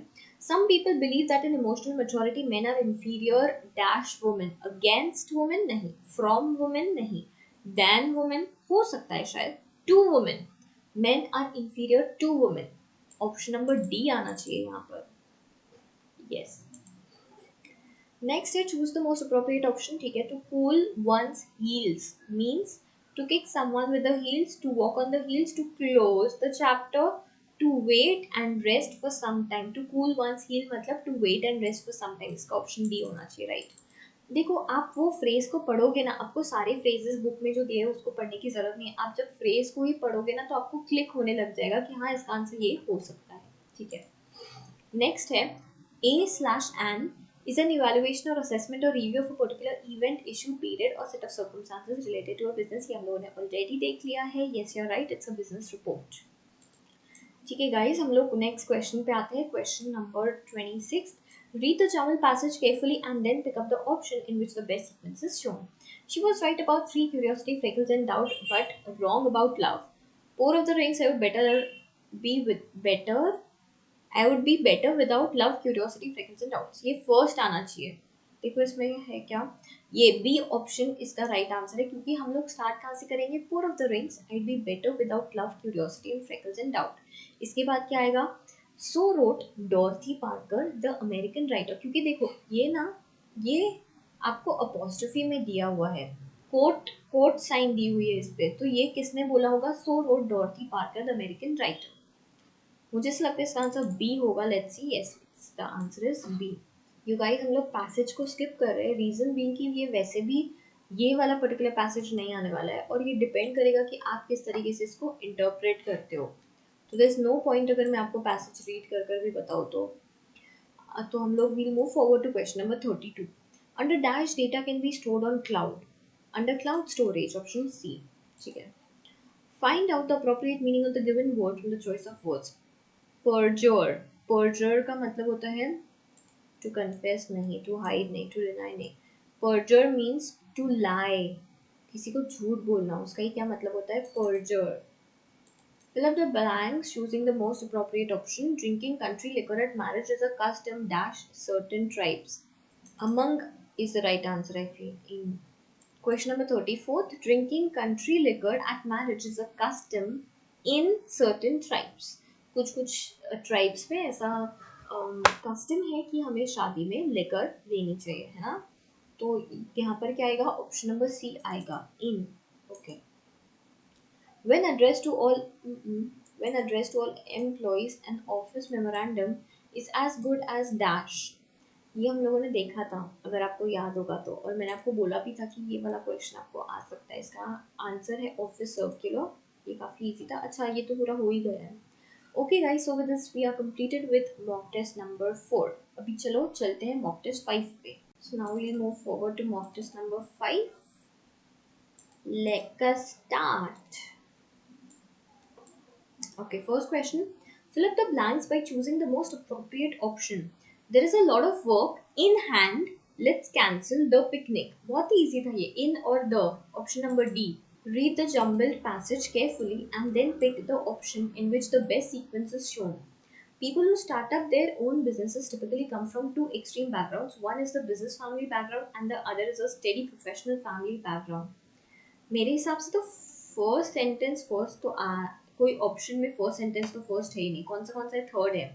Speaker 1: Some people believe that in emotional maturity men are inferior dash women. Against women नहीं, from women नहीं, than women हो सकता है शायद, to women. Men are inferior to women. Option number D आना चाहिए यहाँ पर. Yes. Next है choose the most appropriate option. ठीक है. To pull one's heels means to kick someone with the heels, to walk on the heels, to close the chapter, to wait and rest for some time. To cool one's heel मतलब to wait and rest for some time. इसका option D होना चाहिए. Right. देखो आप वो phrase को पढ़ोगे ना, आपको सारे फ्रेजेस बुक में जो दिए हैं उसको पढ़ने की जरूरत नहीं है. आप जब फ्रेज को ही पढ़ोगे ना तो आपको क्लिक होने लग जाएगा कि हाँ इसका आंसर ये हो सकता है. ठीक है. नेक्स्ट है A/An is an evaluation or assessment or review of a particular event, issue, period or set of circumstances related to a business. ये हम लोगों ने ऑलरेडी देख लिया है. Yes, you're right. It's a business report. ठीक है गाइस, हम लोग नेक्स्ट क्वेश्चन पे आते हैं. Question number 26. Read the Tamil passage carefully and then pick up the option in which the best sequence is shown. She was right about 3, curiosity, freckles and doubt, but wrong about love. 4 of the rings I would be better without love, curiosity, freckles and doubts. ये first आना चाहिए. देखो इसमें है क्या, ये B option इसका right answer है, क्योंकि हम लोग स्टार्ट कहाँ से करेंगे? Four of the rings I'd be better without love, curiosity and freckles and doubt. इसके बाद क्या आएगा? So wrote Dorothy Parker, the American writer. क्योंकि देखो ये आपको अपॉस्ट्रोफी में दिया हुआ है, कोट साइन दी हुई है इस पे, तो ये किसने बोला होगा? So wrote Dorothy Parker, the American writer. मुझे ऐसा लगता है इसका आंसर बी होगा. Let's see. Yes, the answer is B. You guys, हम लोग पैसेज को स्किप कर रहे हैं. रीजन बीइंग कि ये वैसे भी ये वाला पर्टिकुलर पैसेज नहीं आने वाला है, और ये डिपेंड करेगा कि आप किस तरीके से इसको इंटरप्रेट करते हो. तो देयर इज नो पॉइंट अगर मैं आपको पैसेज रीड कर कर भी बताऊँ तो हम लोग will move forward to question number 32. Under dash data can be stored on cloud. Under cloud storage, option C. ठीक है. Find out the appropriate meaning of the given word from the choice of words. Perjure का मतलब होता है to confess नहीं, to hide नहीं, to deny नहीं. Perjure means to lie, किसी को झूठ बोलना, उसका ही क्या मतलब होता है? परजर. Fill up the blanks choosing the most appropriate option. Drinking country liquor at marriage is a custom dash certain tribes. Among is the right answer, I feel. In question number 34th, drinking country liquor at marriage is a custom in certain tribes. कुछ tribes में ऐसा custom है कि हमें शादी में लेकर लेनी चाहिए, है ना. तो यहाँ पर क्या आएगा? ऑप्शन नंबर सी आएगा, इन. Okay. when addressed to all employees an office memorandum is as good as dash. ये हम लोगों ने देखा था, अगर आपको याद होगा तो, और मैंने आपको बोला भी था कि ये वाला क्वेश्चन आपको आ सकता है. इसका आंसर है ऑफिस सर्कुलर. ये काफ़ी इजी था. अच्छा, ये तो पूरा हो ही गया है. Okay guys, so with this we are completed with mock test number 4. अभी चलो चलते हैं mock test 5 पे. So now we'll move forward to mock test number 5. Let us start. Okay, first question. Fill up the blanks by choosing the most appropriate option. There is a lot of work in hand. Let's cancel the picnic. बहुत ही easy था ये. In or the. Option number D. Read the jumbled passage carefully and then pick the option in which the best sequence is shown. People who start up their own businesses typically come from two extreme backgrounds. One is the business family background and the other is a steady professional family background. मेरे हिसाब से तो first sentence first तो कोई option में first sentence तो first है ही नहीं. कौन सा है थर्ड है.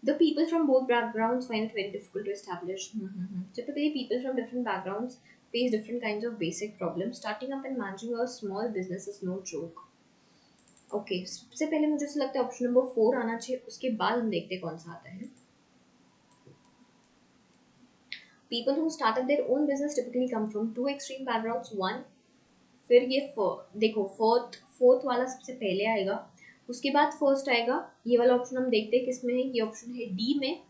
Speaker 1: The people from both backgrounds find it very difficult to establish. Typically, people from different backgrounds face different kinds of basic problems. Starting up and managing a small business is no joke. Okay सबसे पहले मुझे ऐसा लगता है option number 4 आना चाहिए. उसके बाद हम देखते हैं कौन सा आता है. People who start up their own business typically come from two extreme backgrounds. One, फिर ये देखो फोर्थ वाला सबसे पहले आएगा. उसके बाद फर्स्ट आएगा. ये वाला ऑप्शन हम देखते हैं किसमें है. ये ऑप्शन है डी में.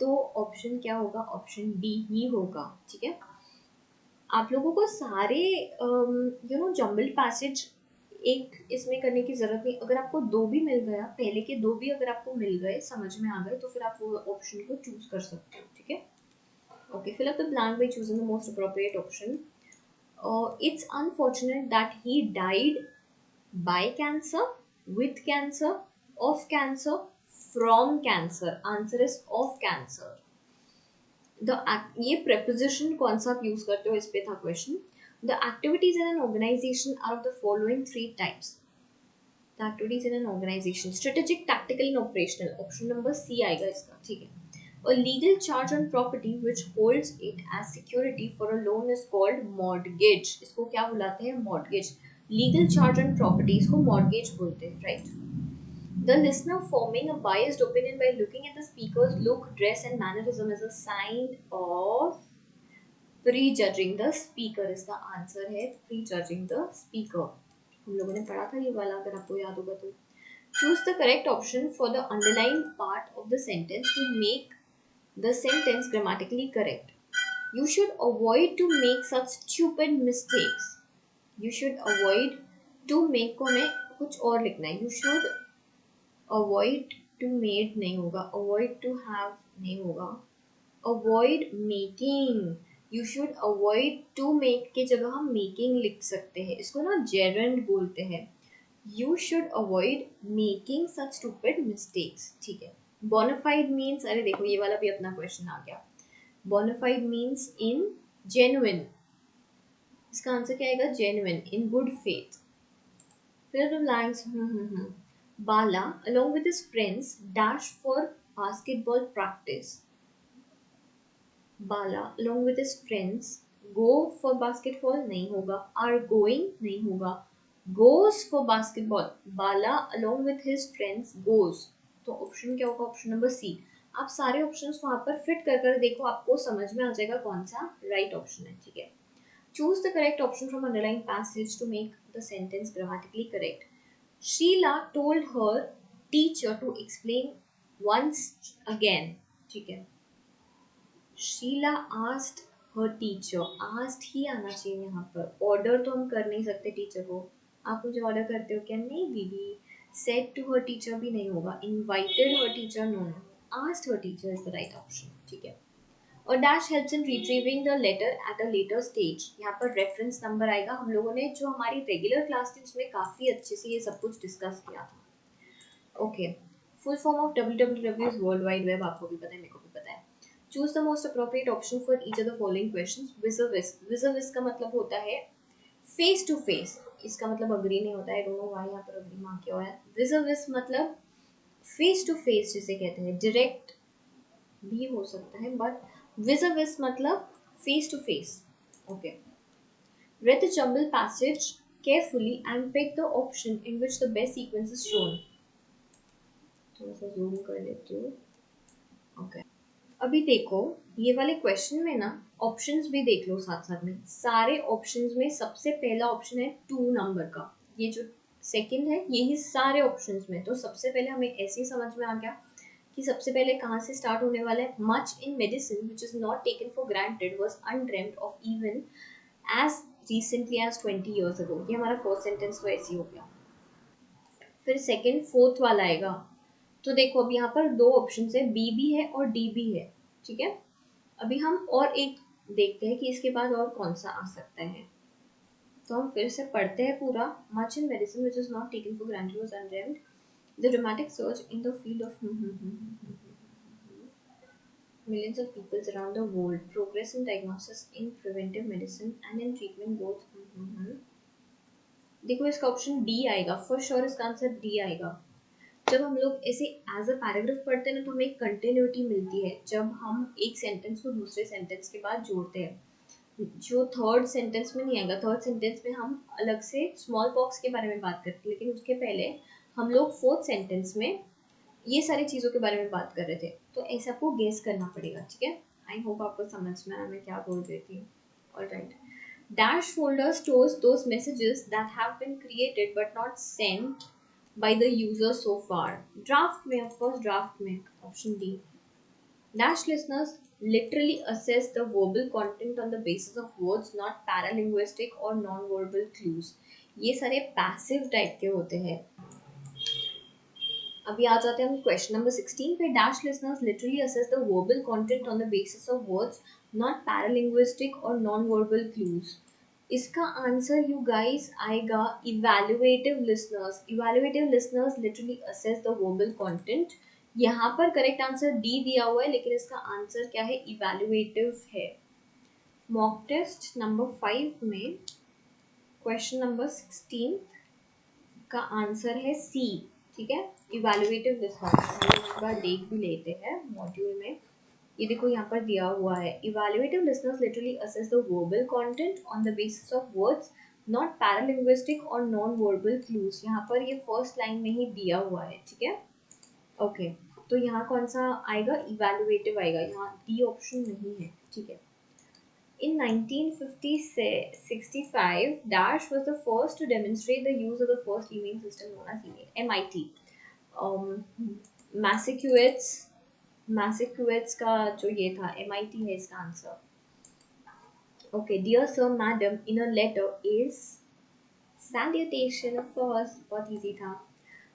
Speaker 1: तो ऑप्शन क्या होगा. ऑप्शन डी ही होगा. ठीक है. आप लोगों को सारे जम्बल्ड पैसेज एक इसमें करने की जरूरत नहीं. अगर आपको दो भी मिल गया, पहले के दो भी अगर आपको मिल गए, समझ में आ गए, तो फिर आप वो ऑप्शन को चूज कर सकते हो. ठीक है. Okay, fill up the blank by choosing the most appropriate option. It's unfortunate that he died by cancer, with cancer, of cancer, from cancer. Answer is of cancer. ये preposition कौन सा आप यूज करते हो इस पे था question. The activities in an organization are of the following three types. The activities in an organization: strategic, tactical and operational. Option number C आएगा इसका. ठीक है. A legal charge on property which holds it as security for a loan is called mortgage. इसको क्या बुलाते हैं. mortgage. Legal charge on property इसको mortgage बोलते हैं. right. The listener forming a biased opinion by looking at the speaker's look, dress and mannerism is a sign of prejudging the speaker. इसका answer है prejudging the speaker. हम लोगों ने पढ़ा था ये वाला, अगर आपको याद होगा तो. Choose the correct option for the underlying part of the sentence to make the sentence grammatically correct. You should avoid to make such stupid mistakes. You should avoid to make को हमें कुछ और लिखना है. You should avoid to made नहीं होगा. avoid to have नहीं होगा. avoid making. You should avoid to make के जगह हम making लिख सकते हैं. इसको ना gerund बोलते हैं. You should avoid making such stupid mistakes. ठीक है. Bonafide means, अरे देखो ये वाला भी अपना क्वेश्चन आ गया. Bonafide means in genuine. इसका आंसर क्या आएगा. genuine, in good faith. Fill the blanks. Bala along with his friends dash for basketball practice. Bala along with his friends go for basketball नहीं होगा. Are going नहीं होगा. Goes for basketball. Bala along with his friends goes. तो option क्या होगा. Option number C. आप सारे options वहां पर फिट कर देखो, आपको समझ में आ जाएगा कौन सा राइट ऑप्शन है. ठीक है. Choose the correct option from underlying passage to make the sentence grammatically correct. Sheila told her teacher to explain once again. ठीक है. Sheila asked her teacher. Asked ही आना चाहिए यहाँ पर. Order तो हम कर नहीं सकते टीचर को. आप मुझे ऑर्डर करते हो क्या. नहीं दीदी. Said to her teacher भी नहीं होगा. Invited her teacher, no. Asked her teacher is the right option. ठीक है. और dash helps in retrieving the letter at a later stage. यहाँ पर reference number आएगा. हम लोगों ने जो हमारी regular class थी उसमें काफी अच्छे से ये सब कुछ डिस्कस किया था. Okay. Full form of www is world wide web. आपको भी पता है, मेरे को भी पता है. Choose the most appropriate option for each of the following questions. Vis-a-vis. Vis-a-vis का मतलब होता है face to face. इसका मतलब agree नहीं होता है. I don't know why यहाँ पर agree मार्क किया हुआ है. Vis-a-vis मतलब face to face जिसे कहते हैं. Direct भी हो सकता है, but vis-a-vis मतलब face to face. Okay. Read the jumbled passage carefully and pick the option in which the best sequence is shown. थोड़ा सा zoom कर लेती हूँ. Okay. अभी देखो ये वाले क्वेश्चन में ना ऑप्शंस भी देख लो साथ साथ में. सारे ऑप्शंस में सबसे पहला ऑप्शन है 2 नंबर का. ये जो सेकंड है यही सारे ऑप्शंस में। तो सबसे पहले हमें ऐसे ही समझ में आ गया कि सबसे पहले कहाँ से स्टार्ट होने वाला है। Much in medicine which is not taken for granted was undreamed of even as recently as 20 years ago। ये हमारा फर्स्ट सेंटेंस तो ऐसे ही हो गया। फिर सेकंड फोर्थ वाला आएगा। तो देखो अब यहाँ पर दो ऑप्शन है, बी भी है और डी भी है, ठीक है। अभी हम और एक देखते हैं कि इसके बाद और कौन सा आ सकता है। तो हम फिर से पढ़ते हैं पूरा। Much in medicine which is not taken for granted was undreamed the dramatic search in the field of millions of people around the world, progress in diagnosis, in preventive medicine and in treatment both। देखो इसका option D आएगा, for sure इसका answer D आएगा। जब हम लोग ऐसे as a paragraph पढ़ते हैं ना तो हमें एक कंटिन्यूटी मिलती है जब हम एक सेंटेंस को दूसरे सेंटेंस के बाद जोड़ते हैं। जो थर्ड सेंटेंस में नहीं आएगा। थर्ड सेंटेंस में हम अलग से स्मॉल पॉक्स के बारे में बात करते हैं, लेकिन उसके पहले हम लोग फोर्थ सेंटेंस में ये सारी चीज़ों के बारे में बात कर रहे थे। तो ऐसा आपको गेस करना पड़ेगा, ठीक है। आई होप आपको समझ में आया मैं क्या बोल रही थी। All right. Dash folder stores those messages that have been created but not sent by the user so far। Draft में, of course ड्राफ्ट में, option D. Dash listeners literally assess the verbal content on the basis of words, not paralinguistic or non-verbal clues। ये सारे passive type के होते हैं। अभी आ जाते हैं हम क्वेश्चन नंबर 16 पे। Dash listeners literally assess the verbal content on the basis of words, not paralinguistic और नॉन वर्बल क्लूज। इसका आंसर यू गाइस आएगा evaluative listeners. Evaluative listeners literally assess the verbal content. यहाँ पर correct answer D दिया हुआ है, लेकिन इसका आंसर क्या है, इवैल्यूएटिव है। मॉक टेस्ट नंबर 5 में क्वेश्चन नंबर 16 का आंसर है सी, ठीक है। इवैल्यूएटिव लिसनर्स हम लोग एक बार देख भी लेते हैं मॉड्यूल में। ये देखो यहाँ पर दिया हुआ है, evaluative listeners literally assess the verbal content on the basis of words, not paralinguistic और नॉन वर्बल क्लूज। यहाँ पर ये फर्स्ट लाइन में ही दिया हुआ है, ठीक है। ओके, तो यहाँ कौन सा आएगा, इवैल्यूएटिव आएगा, यहाँ डी ऑप्शन नहीं है, ठीक है। In 1965, Dash was the first to demonstrate the use of the first email system known as email, MIT। Massachusetts का जो ये था MIT है इसका answer. Okay, dear sir, madam, in a letter is salutation, of course, बहुत easy था।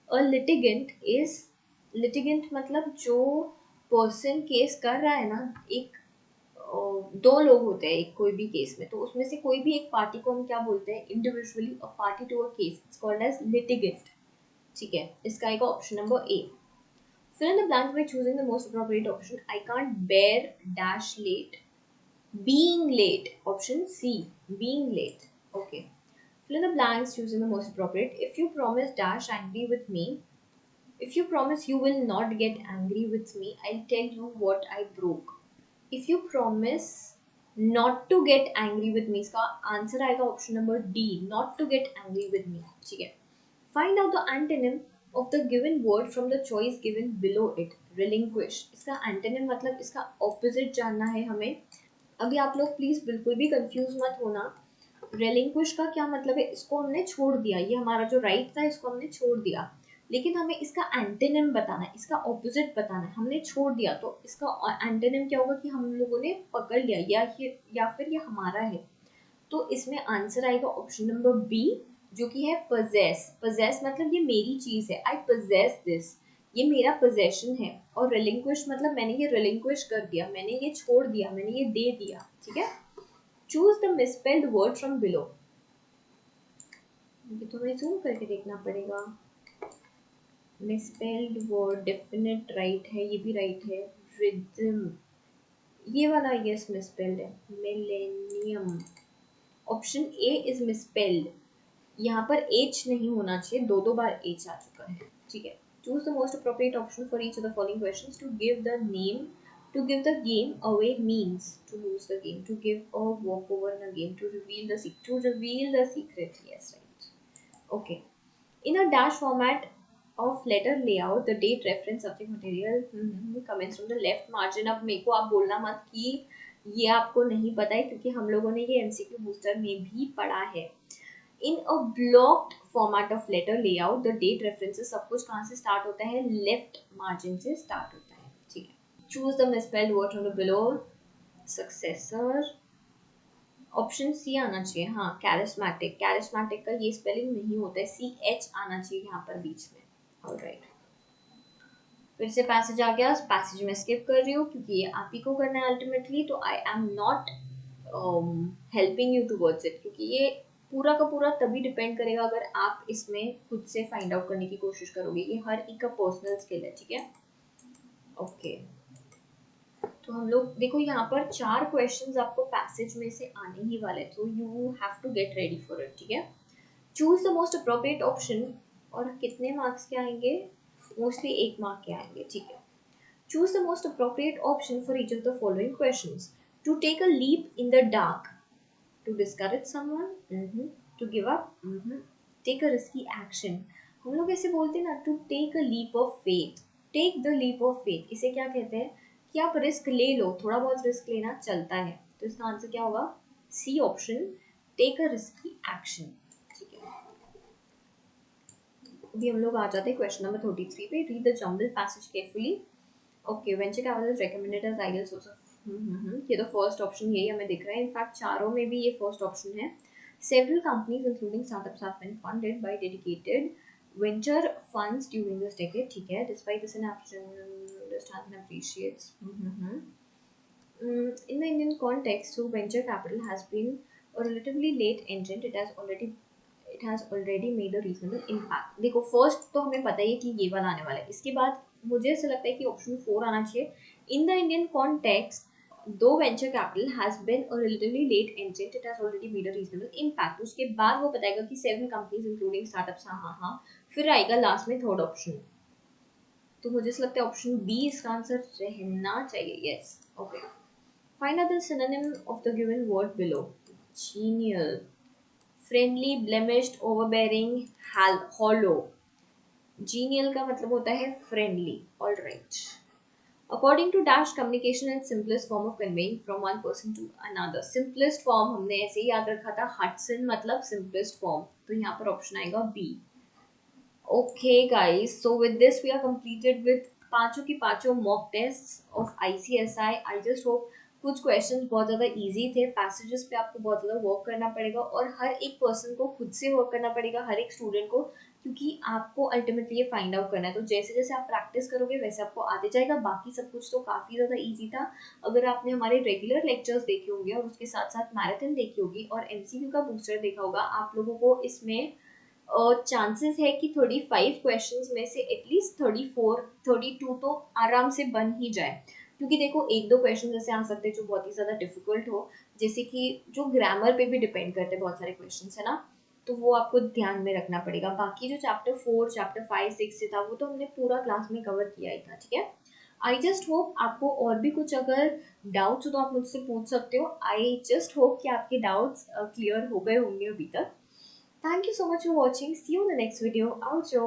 Speaker 1: A litigant is, litigant मतलब जो person केस कर रहा है ना, एक दो लोग होते हैं एक कोई भी केस में, तो उसमें से कोई भी एक पार्टी को हम क्या बोलते हैं, individually a party to a case it's called as litigant, ठीक है। इसका आएगा option number A. Fill in the blank by choosing the most appropriate option. I can't bear dash late, being late, option C, being late. Okay, fill in the blanks choosing the most appropriate. If you promise dash angry with me, if you promise you will not get angry with me, I'll tell you what I broke। If you promise not to get angry with me, इसका answer आएगा option number D, not to get angry with me, ठीक है। Find out the antonym of the given word from the choice given below it। Relinquish, इसका antonym मतलब इसका opposite जानना है हमें। अभी आप लोग प्लीज बिल्कुल भी कंफ्यूज मत होना। relinquish का क्या मतलब है, इसको हमने छोड़ दिया, ये हमारा जो राइट था इसको हमने छोड़ दिया, लेकिन हमें इसका एंटेनिम बताना है, इसका ऑपोजिट बताना है। हमने छोड़ दिया तो इसका एंटेनिम क्या होगा कि हम लोगों ने पकड़ लिया या फिर ये हमारा है। तो इसमें आंसर आएगा ऑप्शन नंबर बी, जो कि है possess। possess मतलब ये मेरी चीज है, I possess this, ये मेरा पोजेशन है। और relinquish मतलब मैंने ये relinquish कर दिया, मैंने ये छोड़ दिया, मैंने ये दे दिया, ठीक है। Choose the misspelled word from below. ये तो हमें जूम करके देखना पड़ेगा। मिसस्पेल्ड वर्ड, डेफिनेट राइट है, ये भी राइट है। रिदम, ये वाला यस मिसस्पेल्ड है। Millennium, option A is misspelled. यहाँ पर एच नहीं होना चाहिए, दो बार एच आ चुका है, ठीक है। Choose the most appropriate option for each of the following questions. To give the name, to give the game away means to lose the game, to give a walkover in a game, to reveal the secret, yes, right, okay। In a dash format of letter layout, the date, reference, subject, material comments from the left margin। अब मेरे को आप बोलना मत कि ये आपको नहीं पता है, क्योंकि हम लोगों ने ये MCQ बूस्टर में भी पढ़ा है। In a blocked format of letter, layout, the date, references, सब कुछ कहाँ से स्टार्ट होता है, लेफ्ट मार्जिन से स्टार्ट होता है, ठीक है। Choose the misspelled word from the below, successor, option C आना चाहिए, हाँ कैरिस्मेटिक, कैरिस्मेटिक का ये स्पेलिंग नहीं होता है, CH आना चाहिए यहाँ पर बीच में, ऑलराइट। फिर से पैसेज आ गया, पैसेज में स्किप कर रही हूँ क्योंकि ये आप ही को करना है अल्टीमेटली, तो I am not helping you towards it, क्योंकि ये पूरा का पूरा तभी डिपेंड करेगा अगर आप इसमें खुद से फाइंड आउट करने की कोशिश करोगे, ये हर एक का पर्सनल स्किल है, ठीक है। ओके तो हम लोग देखो यहाँ पर 4 क्वेश्चंस आपको पैसेज में से आने ही वाले, तो you have to get ready for it, ठीक है। Choose the most appropriate option, और कितने मार्क्स के आएंगे, मोस्टली 1 मार्क के आएंगे, ठीक है। Choose the most appropriate option for each of the following questions, to take a leap in the dark, to discourage someone, to give up, take a risky action. हम लोग ऐसे बोलते हैं ना, to take a leap of faith, take the leap of faith, इसे क्या कहते हैं कि आप रिस्क ले लो, थोड़ा बहुत रिस्क लेना चलता है, तो इसका आंसर क्या होगा, C option, take a risky action, ठीक है। अभी हम लोग आ जाते हैं क्वेश्चन नंबर 33 पे, read the jumble passage carefully. Okay, venture capital is recommended as ideal source of, ये तो फर्स्ट ऑप्शन यही हमें दिख रहा है, इनफैक्ट चारों में भी ये फर्स्ट ऑप्शन है। Several companies including startups have been funded by dedicated venture funds during this decade, ठीक है। Despite this in understands and appreciates, in the Indian context, so venture capital has been a relatively late entrant, it has already made a reasonable impact। देखो first तो हमें पता ही है कि ये वाला आने वाला है, इसके बाद मुझे ऐसा लगता है कि ऑप्शन 4 आना चाहिए, in the Indian context though venture capital has been a relatively late entrant, it has already made a reasonable impact, उसके बाद वो बताएगा कि 7 कंपनीज इंक्लूडिंग स्टार्टअप्स, हाँ, फिर आएगा लास्ट में थर्ड ऑप्शन, तो मुझे ऐसा लगता है ऑप्शन बी इसका आंसर रहना चाहिए, yes, okay. Find out the synonym of the given word below, genial, friendly, blemished, overbearing, hollow. Genial का मतलब होता है friendly, alright. According to dash communication and simplest form of conveying from one person to another, simplest form हमने ऐसे ही याद रखा था, Hudson मतलब सिंपलेस्ट फॉर्म, तो यहाँ पर ऑप्शन आएगा B. Okay guys, so with this we are completed with पांचों की पांचों mock test of ICSI। I just hope कुछ क्वेश्चंस बहुत ज़्यादा इजी थे, पैसेजेस पे आपको बहुत ज़्यादा वर्क करना पड़ेगा और हर एक पर्सन को खुद से वर्क करना पड़ेगा, हर एक स्टूडेंट को, क्योंकि आपको अल्टीमेटली ये फाइंड आउट करना है, तो जैसे जैसे आप प्रैक्टिस करोगे वैसे आपको आते जाएगा। बाकी सब कुछ तो काफ़ी ज़्यादा ईजी था, अगर आपने हमारे रेगुलर लेक्चर्स देखे होंगे और उसके साथ साथ मैराथन देखी होगी और MCQ का बूस्टर देखा होगा, आप लोगों को इसमें चांसेस है कि 35 क्वेश्चंस में से एटलीस्ट 34 32 तो आराम से बन ही जाए, क्योंकि देखो एक दो क्वेश्चन ऐसे आ सकते हैं जो बहुत ही ज़्यादा डिफिकल्ट हो, जैसे कि जो ग्रामर पे भी डिपेंड करते हैं बहुत सारे क्वेश्चंस, है ना, तो वो आपको ध्यान में रखना पड़ेगा। बाकी जो चैप्टर 4 चैप्टर 5 6 से था वो तो हमने पूरा क्लास में कवर किया ही था, ठीक है। आई जस्ट होप आपको और भी कुछ अगर डाउट्स हो तो आप मुझसे पूछ सकते हो, आई जस्ट होप कि आपके डाउट्स क्लियर हो गए होंगे अभी तक। Thank you so much for watching. See you in the next video. Outro.